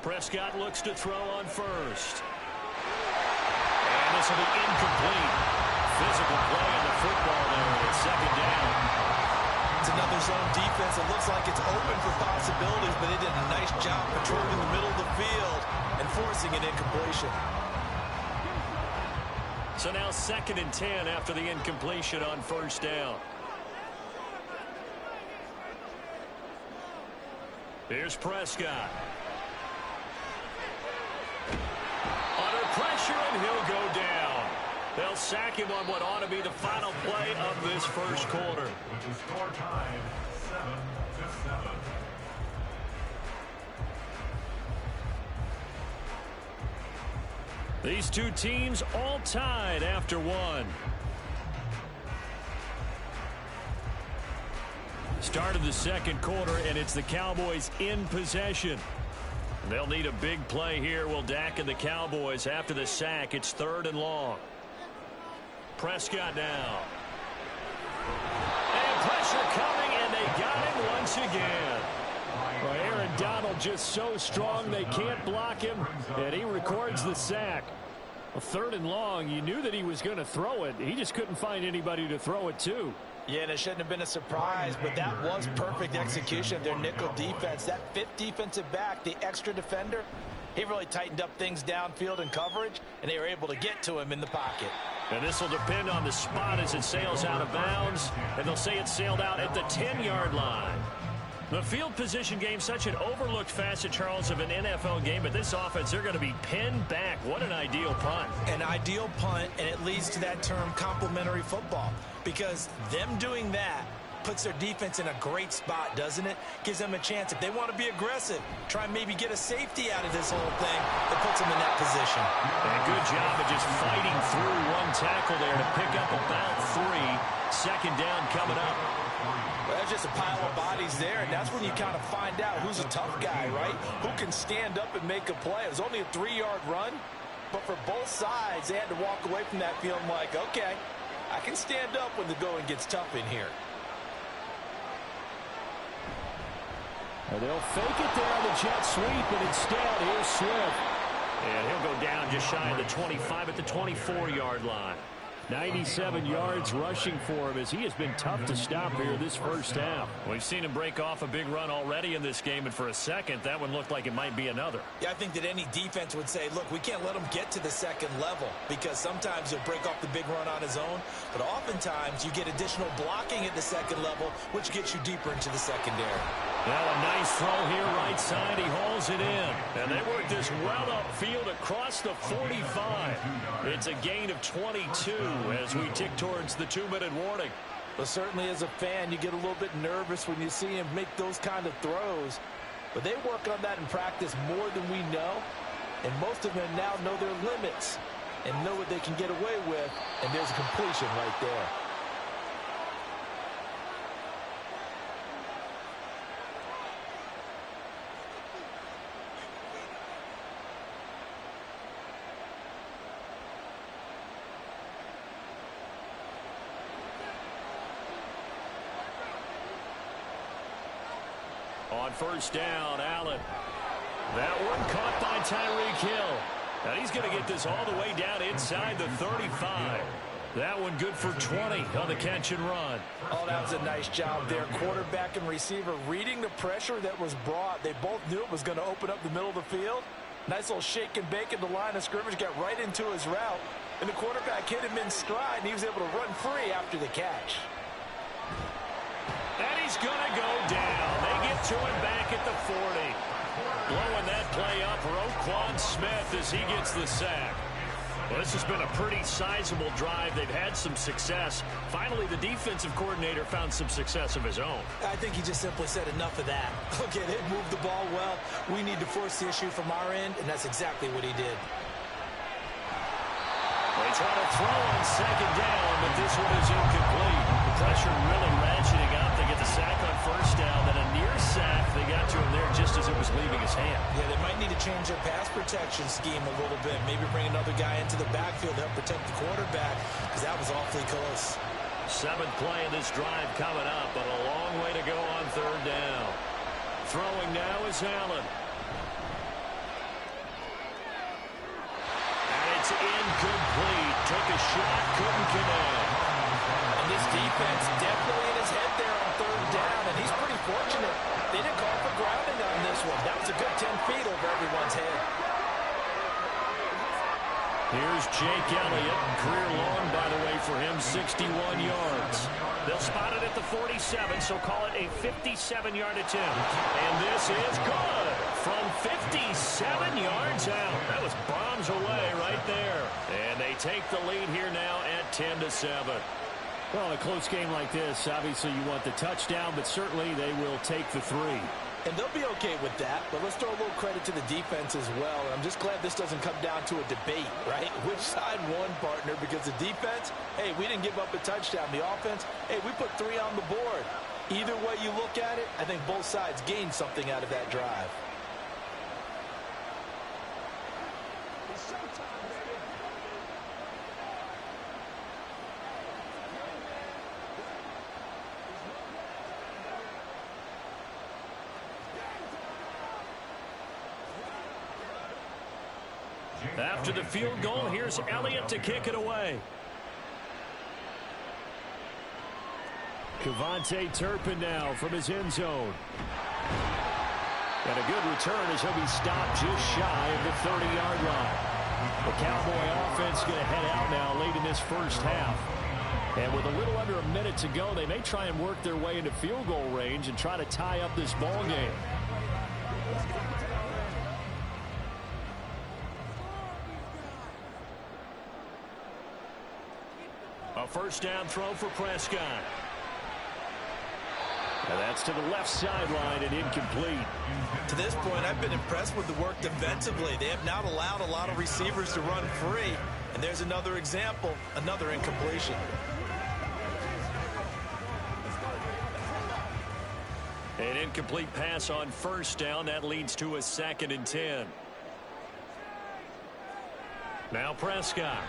Prescott looks to throw on first. And this will be incomplete. Physical play on the football there at second down. It's another zone defense. It looks like it's open for possibilities, but they did a nice job patrolling the middle of the field and forcing an incompletion. So now 2nd and 10 after the incompletion on first down. Here's Prescott. Under pressure, and he'll go down. They'll sack him on what ought to be the final play of this first quarter. With the score tied 7-7. These two teams all tied after one. Start of the second quarter, and it's the Cowboys in possession. They'll need a big play here. Will Dak and the Cowboys after the sack. It's 3rd and long. Prescott now. And pressure coming, and they got him once again. Well, Aaron Donald just so strong they can't block him, and he records the sack. Well, 3rd and long, you knew that he was going to throw it. He just couldn't find anybody to throw it to. Yeah, and it shouldn't have been a surprise, but that was perfect execution of their nickel defense. That 5th defensive back, the extra defender, He really tightened up things downfield in coverage, and they were able to get to him in the pocket. And this will depend on the spot as it sails out of bounds, and they'll say it sailed out at the 10-yard line. The field position game, such an overlooked facet, Charles, of an NFL game, but this offense, they're going to be pinned back. What an ideal punt. An ideal punt, and it leads to that term complementary football, because them doing that puts their defense in a great spot, doesn't it? Gives them a chance. If they want to be aggressive, try and maybe get a safety out of this whole thing, it puts them in that position. And a good job of just fighting through one tackle there to pick up about 3. Second down coming up. Well, there's just a pile of bodies there, and that's when you kind of find out who's a tough guy, right? Who can stand up and make a play. It was only a 3-yard run, but for both sides, they had to walk away from that feeling like, okay, I can stand up when the going gets tough in here. And they'll fake it there on the jet sweep, and instead, here's Swift. And he'll go down just shy of the 25 at the 24-yard line. 97 yards rushing for him as he has been tough to stop here this first half. We've seen him break off a big run already in this game, and for a second, that one looked like it might be another. Yeah, I think that any defense would say, look, we can't let him get to the second level, because sometimes he'll break off the big run on his own, but oftentimes you get additional blocking at the second level, which gets you deeper into the secondary. Now a nice throw here right side. He hauls it in. And they work this well upfield across the 45. It's a gain of 22 as we tick towards the 2-minute warning. Well, certainly as a fan, you get a little bit nervous when you see him make those kind of throws. But they work on that in practice more than we know. And most of them now know their limits and know what they can get away with. And there's a completion right there. On first down, Allen. That one caught by Tyreek Hill. And he's going to get this all the way down inside the 35. That one good for 20 on the catch and run. Oh, that was a nice job there. Quarterback and receiver reading the pressure that was brought. They both knew it was going to open up the middle of the field. Nice little shake and bake at the line of scrimmage. Got right into his route. And the quarterback hit him in stride, and he was able to run free after the catch. And he's going to go down. They get to him back at the 40. Blowing that play up, Roquan Smith as he gets the sack. Well, this has been a pretty sizable drive. They've had some success. Finally, the defensive coordinator found some success of his own. I think he just simply said enough of that. Okay, they've moved the ball well. We need to force the issue from our end, and that's exactly what he did. They try to throw on second down, but this one is incomplete. The pressure really ratcheting up. They get the sack on first down, then a near sack. They got to him there just as it was leaving his hand. Yeah, they might need to change their pass protection scheme a little bit. Maybe bring another guy into the backfield to help protect the quarterback, because that was awfully close. 7th play of this drive coming up, but a long way to go on third down. Throwing now is Allen. It's incomplete. Took a shot, couldn't connect. And this defense definitely in his head there on third down, and he's pretty fortunate. They didn't call for grounding on this one. That was a good 10 feet over everyone's head. Here's Jake Elliott. Career long, by the way, for him, 61 yards. They'll spot it at the 47, so call it a 57-yard attempt. And this is good from 57 yards out. That was bombs away right there. And they take the lead here now at 10-7. Well, in a close game like this, obviously you want the touchdown, but certainly they will take the 3. And they'll be okay with that, but let's throw a little credit to the defense as well. I'm just glad this doesn't come down to a debate, right? Which side won, partner? Because the defense, hey, we didn't give up a touchdown. The offense, hey, we put 3 on the board. Either way you look at it, I think both sides gained something out of that drive. It's showtime, baby. After the field goal, here's Elliott to kick it away. KaVontae Turpin now from his end zone. And a good return as he'll be stopped just shy of the 30-yard line. The Cowboy offense going to head out now late in this first half. And with a little under a minute to go, they may try and work their way into field goal range and try to tie up this ball game. A first down throw for Prescott. And that's to the left sideline and incomplete. To this point, I've been impressed with the work defensively. They have not allowed a lot of receivers to run free. And there's another example, another incompletion. An incomplete pass on first down. That leads to a 2nd and 10. Now Prescott.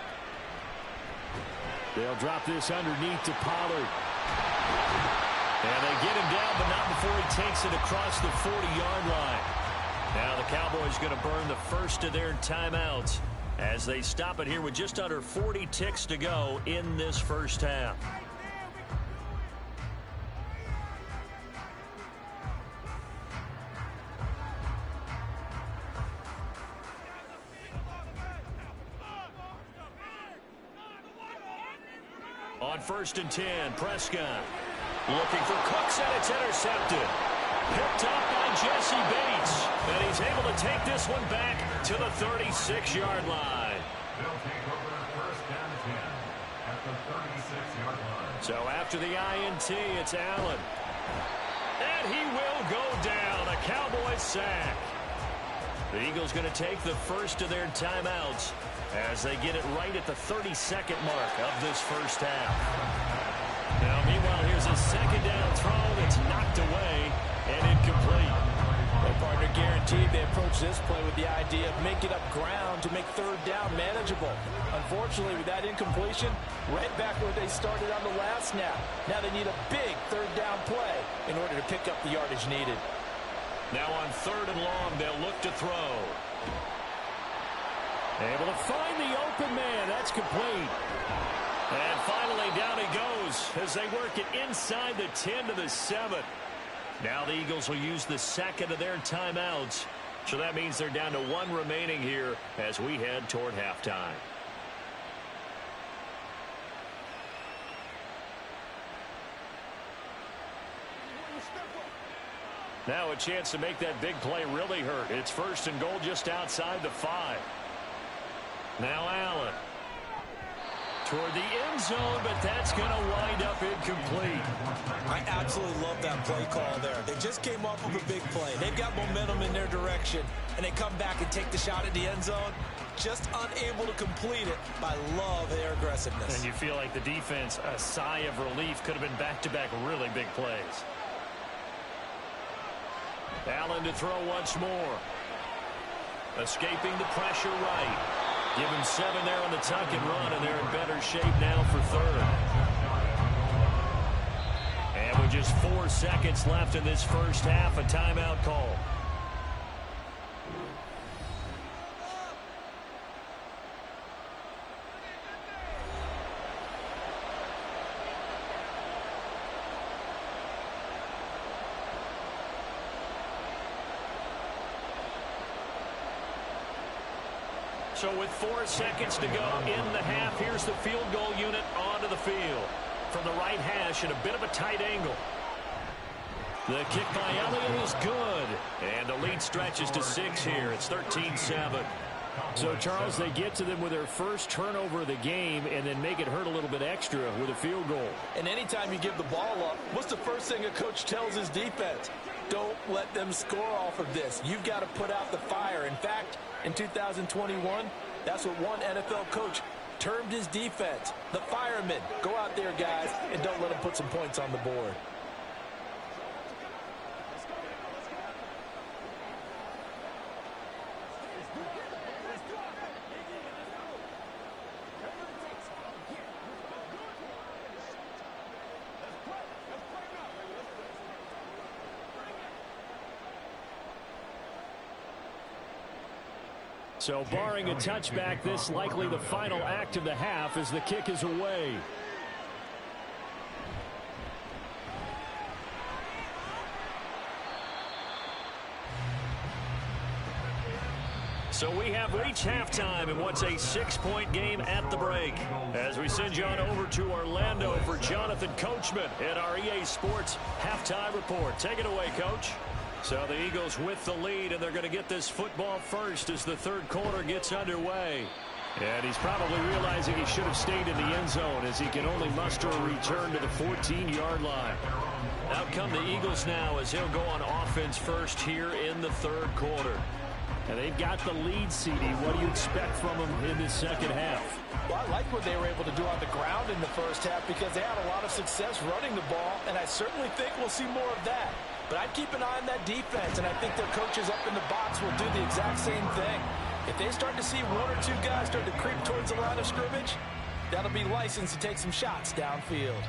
They'll drop this underneath to Pollard. And they get him down, but not before he takes it across the 40-yard line. Now the Cowboys going to burn the first of their timeouts as they stop it here with just under 40 ticks to go in this first half. On 1st and 10, Prescott looking for Cooks, and it's intercepted. Picked up by Jesse Bates, and he's able to take this one back to the 36-yard line. They'll take over 1st and 10 at the 36-yard line. So after the INT, it's Allen. And he will go down, a Cowboy sack. The Eagles going to take the first of their timeouts as they get it right at the 32nd mark of this first half. Now, meanwhile, here's a second down throw that's knocked away and incomplete. Their partner guaranteed they approach this play with the idea of making up ground to make 3rd down manageable. Unfortunately, with that incompletion, right back where they started on the last snap. Now they need a big 3rd down play in order to pick up the yardage needed. Now on 3rd and long, they'll look to throw. Able to find the open man. That's complete. And finally, down he goes as they work it inside the 10 to the 7. Now the Eagles will use the 2nd of their timeouts. So that means they're down to 1 remaining here as we head toward halftime. Now a chance to make that big play really hurt. It's 1st and goal just outside the 5. Now Allen. Toward the end zone, but that's going to wind up incomplete. I absolutely love that play call there. They just came off of a big play. They've got momentum in their direction, and they come back and take the shot at the end zone. Just unable to complete it, but I love their aggressiveness. And you feel like the defense, a sigh of relief, could have been back-to-back really big plays. Allen to throw once more. Escaping the pressure right. Give him 7 there on the tuck and run, and they're in better shape now for 3rd. And with just 4 seconds left in this first half, a timeout call. So with 4 seconds to go in the half, here's the field goal unit onto the field. From the right hash at a bit of a tight angle. The kick by Elliott is good. And the lead stretches to 6 here. It's 13-7. So, Charles, they get to them with their first turnover of the game and then make it hurt a little bit extra with a field goal. And anytime you give the ball up, what's the first thing a coach tells his defense? Don't let them score off of this. You've got to put out the fire. In fact, in 2021, that's what one NFL coach termed his defense. The firemen. Go out there, guys, and don't let them put some points on the board. So barring a touchback, this likely the final act of the half as the kick is away. So we have reached halftime in what's a 6-point game at the break. As we send you on over to Orlando for Jonathan Coachman at our EA Sports Halftime Report. Take it away, Coach. So the Eagles with the lead, and they're going to get this football first as the third quarter gets underway. And he's probably realizing he should have stayed in the end zone as he can only muster a return to the 14-yard line. Out come the Eagles now as he'll go on offense first here in the third quarter. And they've got the lead, CD. What do you expect from them in this second half? Well, I like what they were able to do on the ground in the first half because they had a lot of success running the ball, and I certainly think we'll see more of that. But I'd keep an eye on that defense, and I think their coaches up in the box will do the exact same thing. If they start to see one or two guys start to creep towards the line of scrimmage, that'll be licensed to take some shots downfield.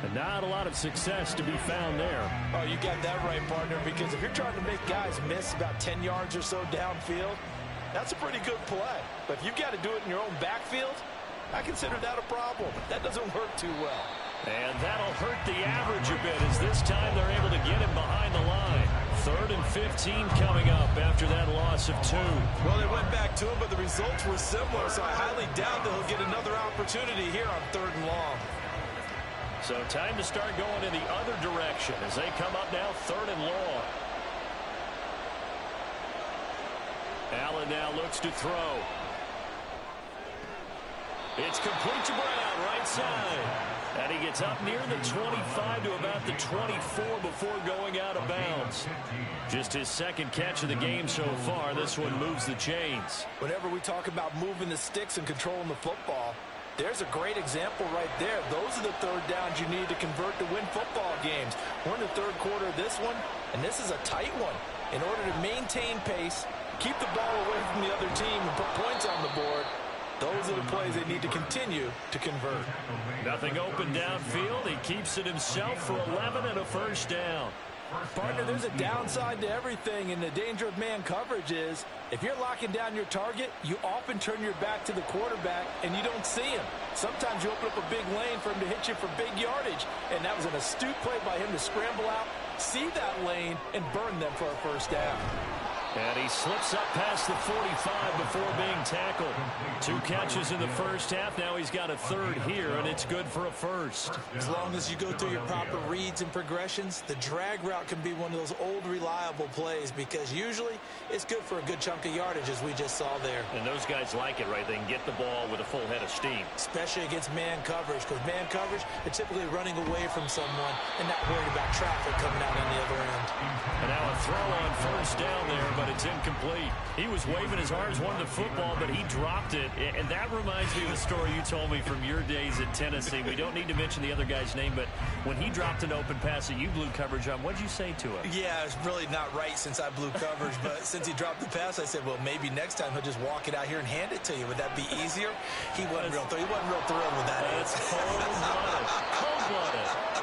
And not a lot of success to be found there. Oh, you got that right, partner, because if you're trying to make guys miss about 10 yards or so downfield, that's a pretty good play. But if you've got to do it in your own backfield, I consider that a problem. That doesn't work too well. And that'll hurt the average a bit as this time they're able to get him behind the line. 3rd and 15 coming up after that loss of 2. Well, they went back to him, but the results were similar, so I highly doubt that he'll get another opportunity here on 3rd and long. So time to start going in the other direction as they come up now 3rd and long. Allen now looks to throw. It's complete to Brown, right side. And he gets up near the 25 to about the 24 before going out of bounds. Just his second catch of the game so far. This one moves the chains. Whenever we talk about moving the sticks and controlling the football, there's a great example right there. Those are the third downs you need to convert to win football games. We're in the third quarter of this one, and this is a tight one. In order to maintain pace, keep the ball away from the other team, and put points on the board, those are the plays they need to continue to convert. Nothing open downfield. He keeps it himself for 11 and a first down. Partner, there's a downside to everything, and the danger of man coverage is if you're locking down your target, you often turn your back to the quarterback and you don't see him. Sometimes you open up a big lane for him to hit you for big yardage, and that was an astute play by him to scramble out, see that lane, and burn them for a first down. And he slips up past the 45 before being tackled. 2 catches in the first half. Now he's got a third here, and it's good for a first. As long as you go through your proper reads and progressions, the drag route can be one of those old reliable plays because usually it's good for a good chunk of yardage, as we just saw there. And those guys like it, right? They can get the ball with a full head of steam. Especially against man coverage, because man coverage, they're typically running away from someone and not worried about traffic coming out on the other end. And now a throw on first down there, but it's incomplete. He was waving as hard as wanted the football, but he dropped it. And that reminds me of the story you told me from your days at Tennessee. We don't need to mention the other guy's name, but when he dropped an open pass that you blew coverage on, what'd you say to him? Yeah, it's really not right since I blew coverage, but since he dropped the pass, I said, well, maybe next time he'll just walk it out here and hand it to you. Would that be easier? He wasn't real thrilled with that. That's cold-blooded. Cold-blooded.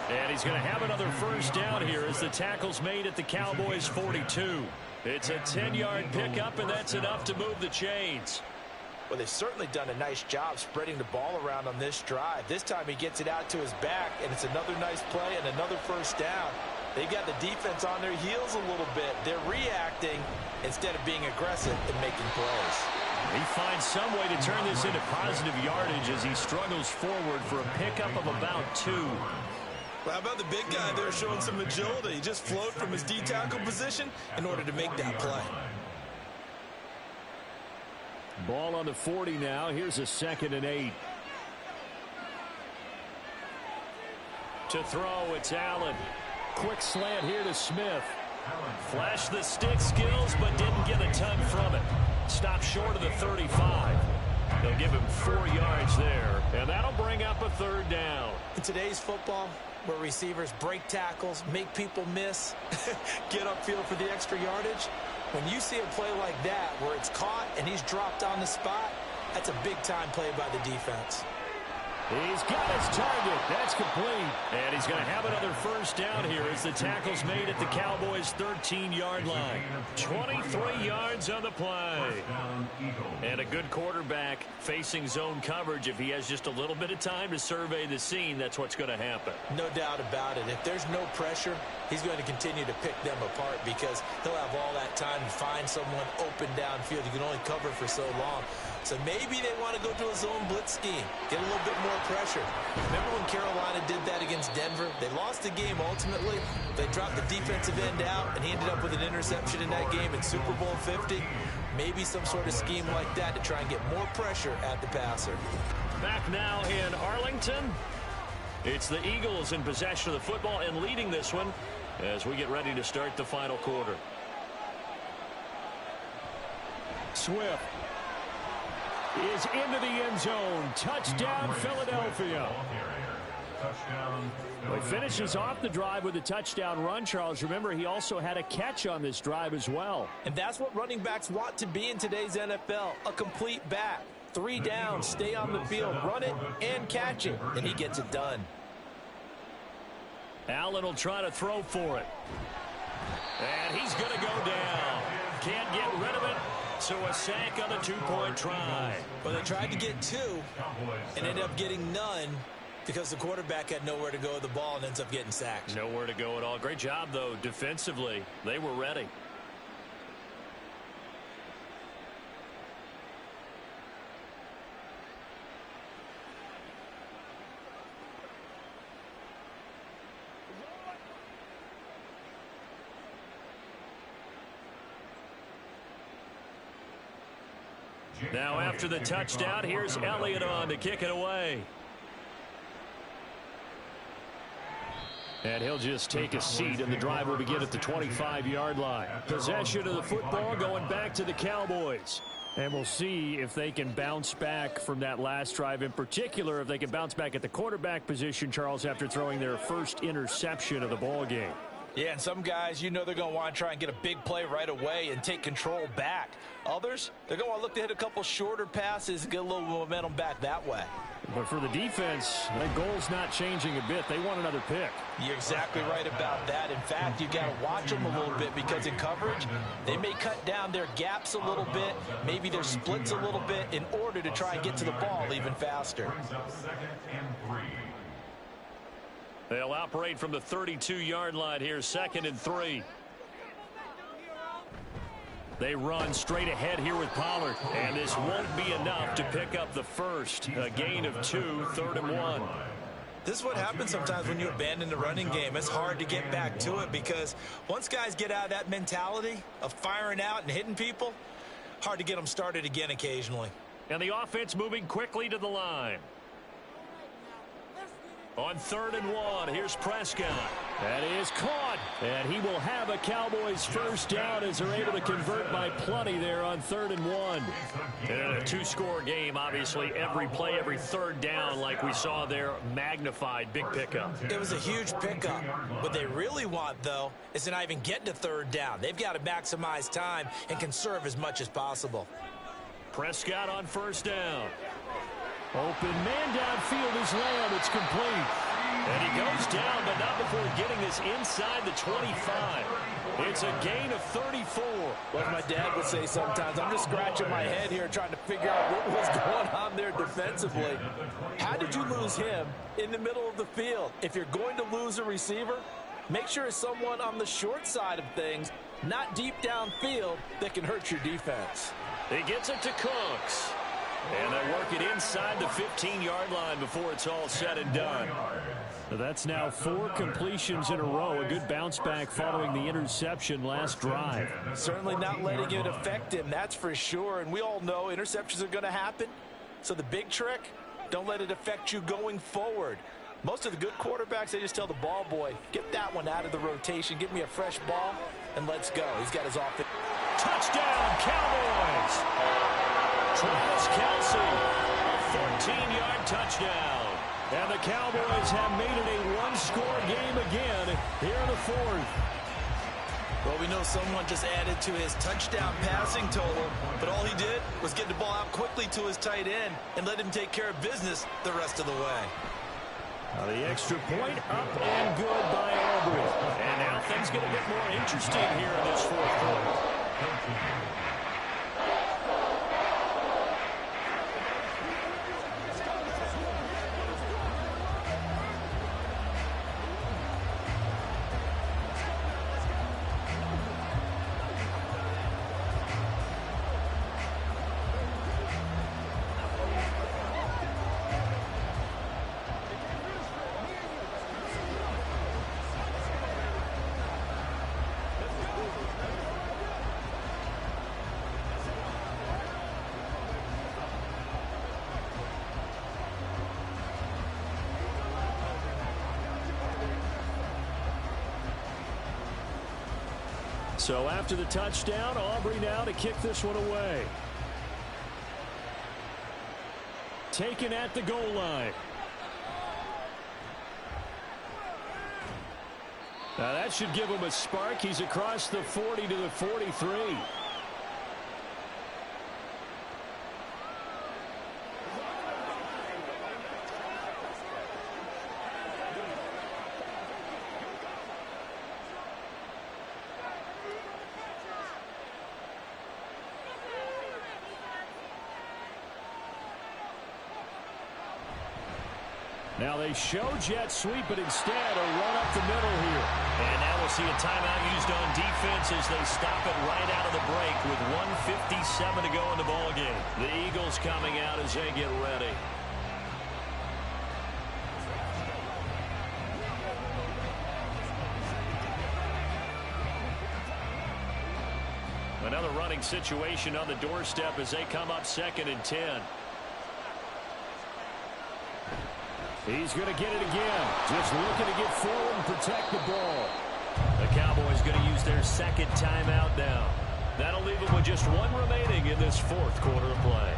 And he's going to have another first down here as the tackle's made at the Cowboys' 42. It's a 10-yard pickup, and that's enough to move the chains. Well, they've certainly done a nice job spreading the ball around on this drive. This time he gets it out to his back, and it's another nice play and another first down. They've got the defense on their heels a little bit. They're reacting instead of being aggressive and making plays. He finds some way to turn this into positive yardage as he struggles forward for a pickup of about 2. Well, how about the big guy there showing some agility? He just flowed from his D-tackle position in order to make that play. Ball on the 40 now. Here's a 2nd and 8. To throw, it's Allen. Quick slant here to Smith. Flashed the stick skills, but didn't get a ton from it. Stopped short of the 35. They'll give him 4 yards there, and that'll bring up a 3rd down. In today's football, where receivers break tackles, make people miss, get upfield for the extra yardage, when you see a play like that where it's caught and he's dropped on the spot, that's a big-time play by the defense. He's got his target. That's complete. And he's going to have another first down here as the tackle's made at the Cowboys' 13-yard line. 23 yards on the play. And a good quarterback facing zone coverage. If he has just a little bit of time to survey the scene, that's what's going to happen. No doubt about it. If there's no pressure, he's going to continue to pick them apart because he'll have all that time to find someone open downfield. You can only cover for so long. So maybe they want to go to a zone blitz scheme, get a little bit more pressure. Remember when Carolina did that against Denver? They lost the game ultimately. They dropped the defensive end out, and he ended up with an interception in that game in Super Bowl 50. Maybe some sort of scheme like that to try and get more pressure at the passer. Back now in Arlington. It's the Eagles in possession of the football and leading this one as we get ready to start the final quarter. Swift is into the end zone. Touchdown, Philadelphia. Well, he finishes off the drive with a touchdown run, Charles. Remember, he also had a catch on this drive as well. And that's what running backs want to be in today's NFL, a complete back. 3 down, stay on the field, run it, and catch it, and he gets it done. Allen will try to throw for it. And he's going to go down. Can't get rid of it. So a sack on a 2-point try. Well, they tried to get 2 and ended up getting none because the quarterback had nowhere to go with the ball and ends up getting sacked. Nowhere to go at all. Great job, though, defensively. They were ready. Now after the touchdown, here's Elliott on to kick it away. And he'll just take a seat, and the drive will begin at the 25-yard line. Possession of the football going back to the Cowboys. And we'll see if they can bounce back from that last drive, in particular if they can bounce back at the quarterback position, Charles, after throwing their first interception of the ball game. Yeah, and some guys, you know they're going to want to try and get a big play right away and take control back. Others, they're going to want to look to hit a couple shorter passes and get a little momentum back that way. But for the defense, that goal's not changing a bit. They want another pick. You're exactly right about that. In fact, you got to watch them a little bit because in coverage, they may cut down their gaps a little bit, maybe their splits a little bit in order to try and get to the ball even faster. They'll operate from the 32-yard line here, 2nd and 3. They run straight ahead here with Pollard, and this won't be enough to pick up the first. A gain of 2, 3rd and 1. This is what happens sometimes when you abandon the running game. It's hard to get back to it because once guys get out of that mentality of firing out and hitting people, hard to get them started again occasionally. And the offense moving quickly to the line. On 3rd and 1, here's Prescott. That is caught. And he will have a Cowboys first down as they're able to convert by plenty there on 3rd and 1. And in a 2-score game, obviously, every play, every 3rd down, like we saw there, magnified, big pickup. It was a huge pickup. What they really want, though, is to not even get to 3rd down. They've got to maximize time and conserve as much as possible. Prescott on 1st down. Open man downfield is Lamb. It's complete. And he goes down, but not before getting this inside the 25. It's a gain of 34. Like my dad would say sometimes, I'm just scratching my head here trying to figure out what was going on there defensively. How did you lose him in the middle of the field? If you're going to lose a receiver, make sure it's someone on the short side of things, not deep downfield, that can hurt your defense. He gets it to Cooks. And they work it inside the 15-yard line before it's all said and done. So that's now 4 completions in a row. A good bounce back following the interception last drive. Certainly not letting it affect him, that's for sure. And we all know interceptions are going to happen. So the big trick, don't let it affect you going forward. Most of the good quarterbacks, they just tell the ball boy, get that one out of the rotation, give me a fresh ball, and let's go. He's got his offense. Touchdown, Cowboys! Travis Kelce, a 14-yard touchdown. And the Cowboys have made it a 1-score game again here in the 4th. Well, we know someone just added to his touchdown passing total, but all he did was get the ball out quickly to his tight end and let him take care of business the rest of the way. The extra point up and good by Aubrey. And now things get a bit more interesting here in this fourth quarter. So after the touchdown, Aubrey now to kick this one away. Taken at the goal line. Now that should give him a spark. He's across the 40 to the 43. Now they show jet sweep, but instead a run up the middle here. And now we'll see a timeout used on defense as they stop it right out of the break with 1:57 to go in the ballgame. The Eagles coming out as they get ready. Another running situation on the doorstep as they come up 2nd and 10. He's going to get it again. Just looking to get forward and protect the ball. The Cowboys going to use their second timeout now. That'll leave them with just one remaining in this fourth quarter of play.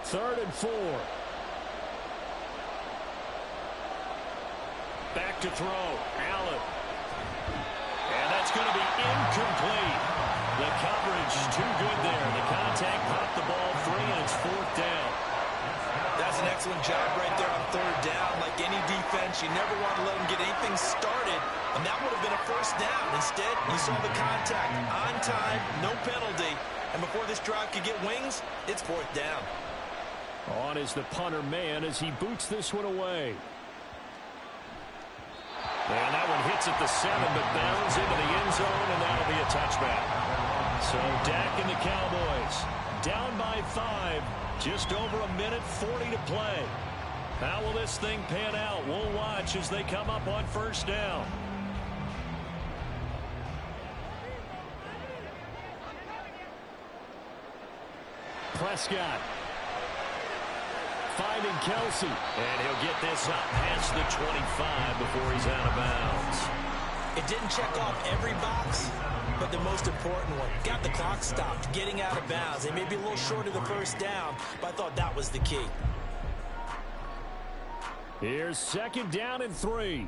Third and 4. Back to throw. Allen. And that's going to be incomplete. The coverage is too good there. The contact popped the ball free, and it's 4th down. That's an excellent job right there on 3rd down. Like any defense, you never want to let them get anything started, and that would have been a 1st down. Instead, you saw the contact on time, no penalty, and before this drive could get wings, it's 4th down. On is the punter man as he boots this one away. And that one hits at the 7, but bounds into the end zone, and that'll be a touchback. So Dak and the Cowboys down by 5, just over a minute 40 to play. How will this thing pan out? We'll watch as they come up on 1st down. Prescott. Finding Kelsey. And he'll get this up past the 25 before he's out of bounds. It didn't check off every box, but the most important one. Got the clock stopped, getting out of bounds. They may be a little short of the 1st down, but I thought that was the key. Here's 2nd down and 3.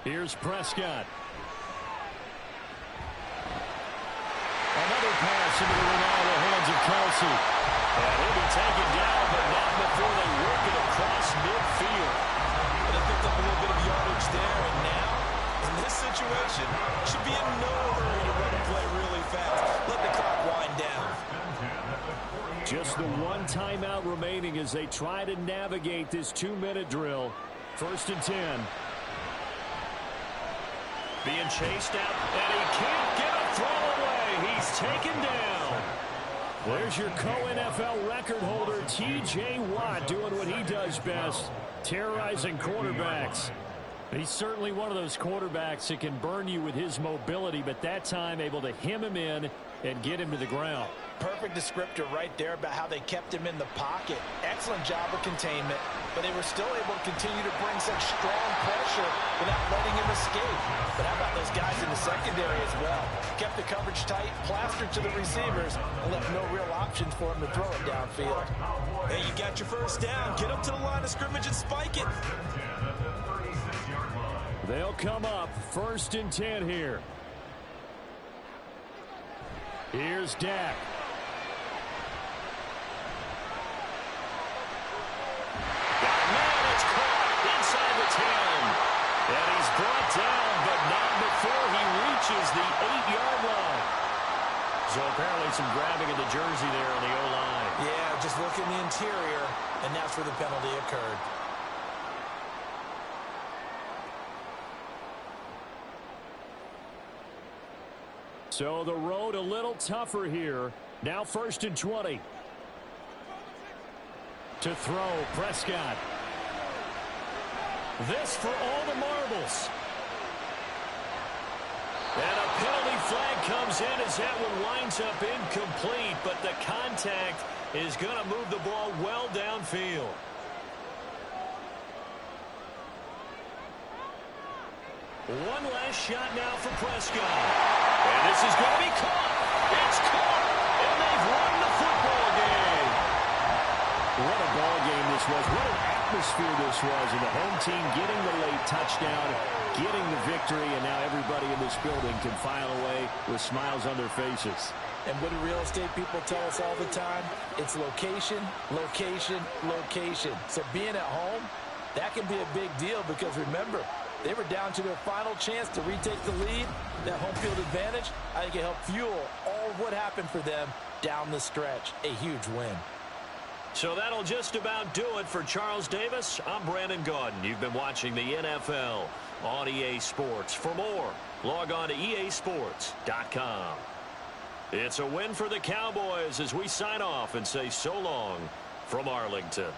Here's Prescott. Another pass into the reliable hands of Kelsey. And he'll be taken down, but not before they work it across midfield. But they picked up a little bit of yardage there, and now, in this situation, should be in no hurry to run a play really fast. Let the clock wind down. Just the one timeout remaining as they try to navigate this 2-minute drill. 1st and 10. Being chased out, and he can't get a throw away. He's taken down. There's your co-NFL record holder, T.J. Watt, doing what he does best, terrorizing quarterbacks. He's certainly one of those quarterbacks that can burn you with his mobility, but that time able to hem him in and get him to the ground. Perfect descriptor right there about how they kept him in the pocket. Excellent job of containment, but they were still able to continue to bring such strong pressure pressure without letting him escape. But how about those guys in the secondary as well? Kept the coverage tight, plastered to the receivers, and left no real options for him to throw it downfield. Hey, you got your first down. Get up to the line of scrimmage and spike it. They'll come up 1st and 10 here. Here's Dak. Inside the 10. And he's brought down, but not before he reaches the 8-yard line. So apparently some grabbing of the jersey there on the O-line. Yeah, just look in the interior, and that's where the penalty occurred. So the road a little tougher here. Now 1st and 20. To throw, Prescott. This for all the marbles. And a penalty flag comes in as that one winds up incomplete, but the contact is going to move the ball well downfield. One last shot now for Prescott. And this is going to be caught. It's caught. And they've won the football game. What a ball game this was. What an atmosphere this was. And the home team getting the late touchdown, getting the victory, and now everybody in this building can file away with smiles on their faces. And what do real estate people tell us all the time? It's location, location, location. So being at home, that can be a big deal because remember, they were down to their final chance to retake the lead. That home field advantage, I think it helped fuel all of what happened for them down the stretch. A huge win. So that'll just about do it for Charles Davis. I'm Brandon Gaudin. You've been watching the NFL on EA Sports. For more, log on to easports.com. It's a win for the Cowboys as we sign off and say so long from Arlington.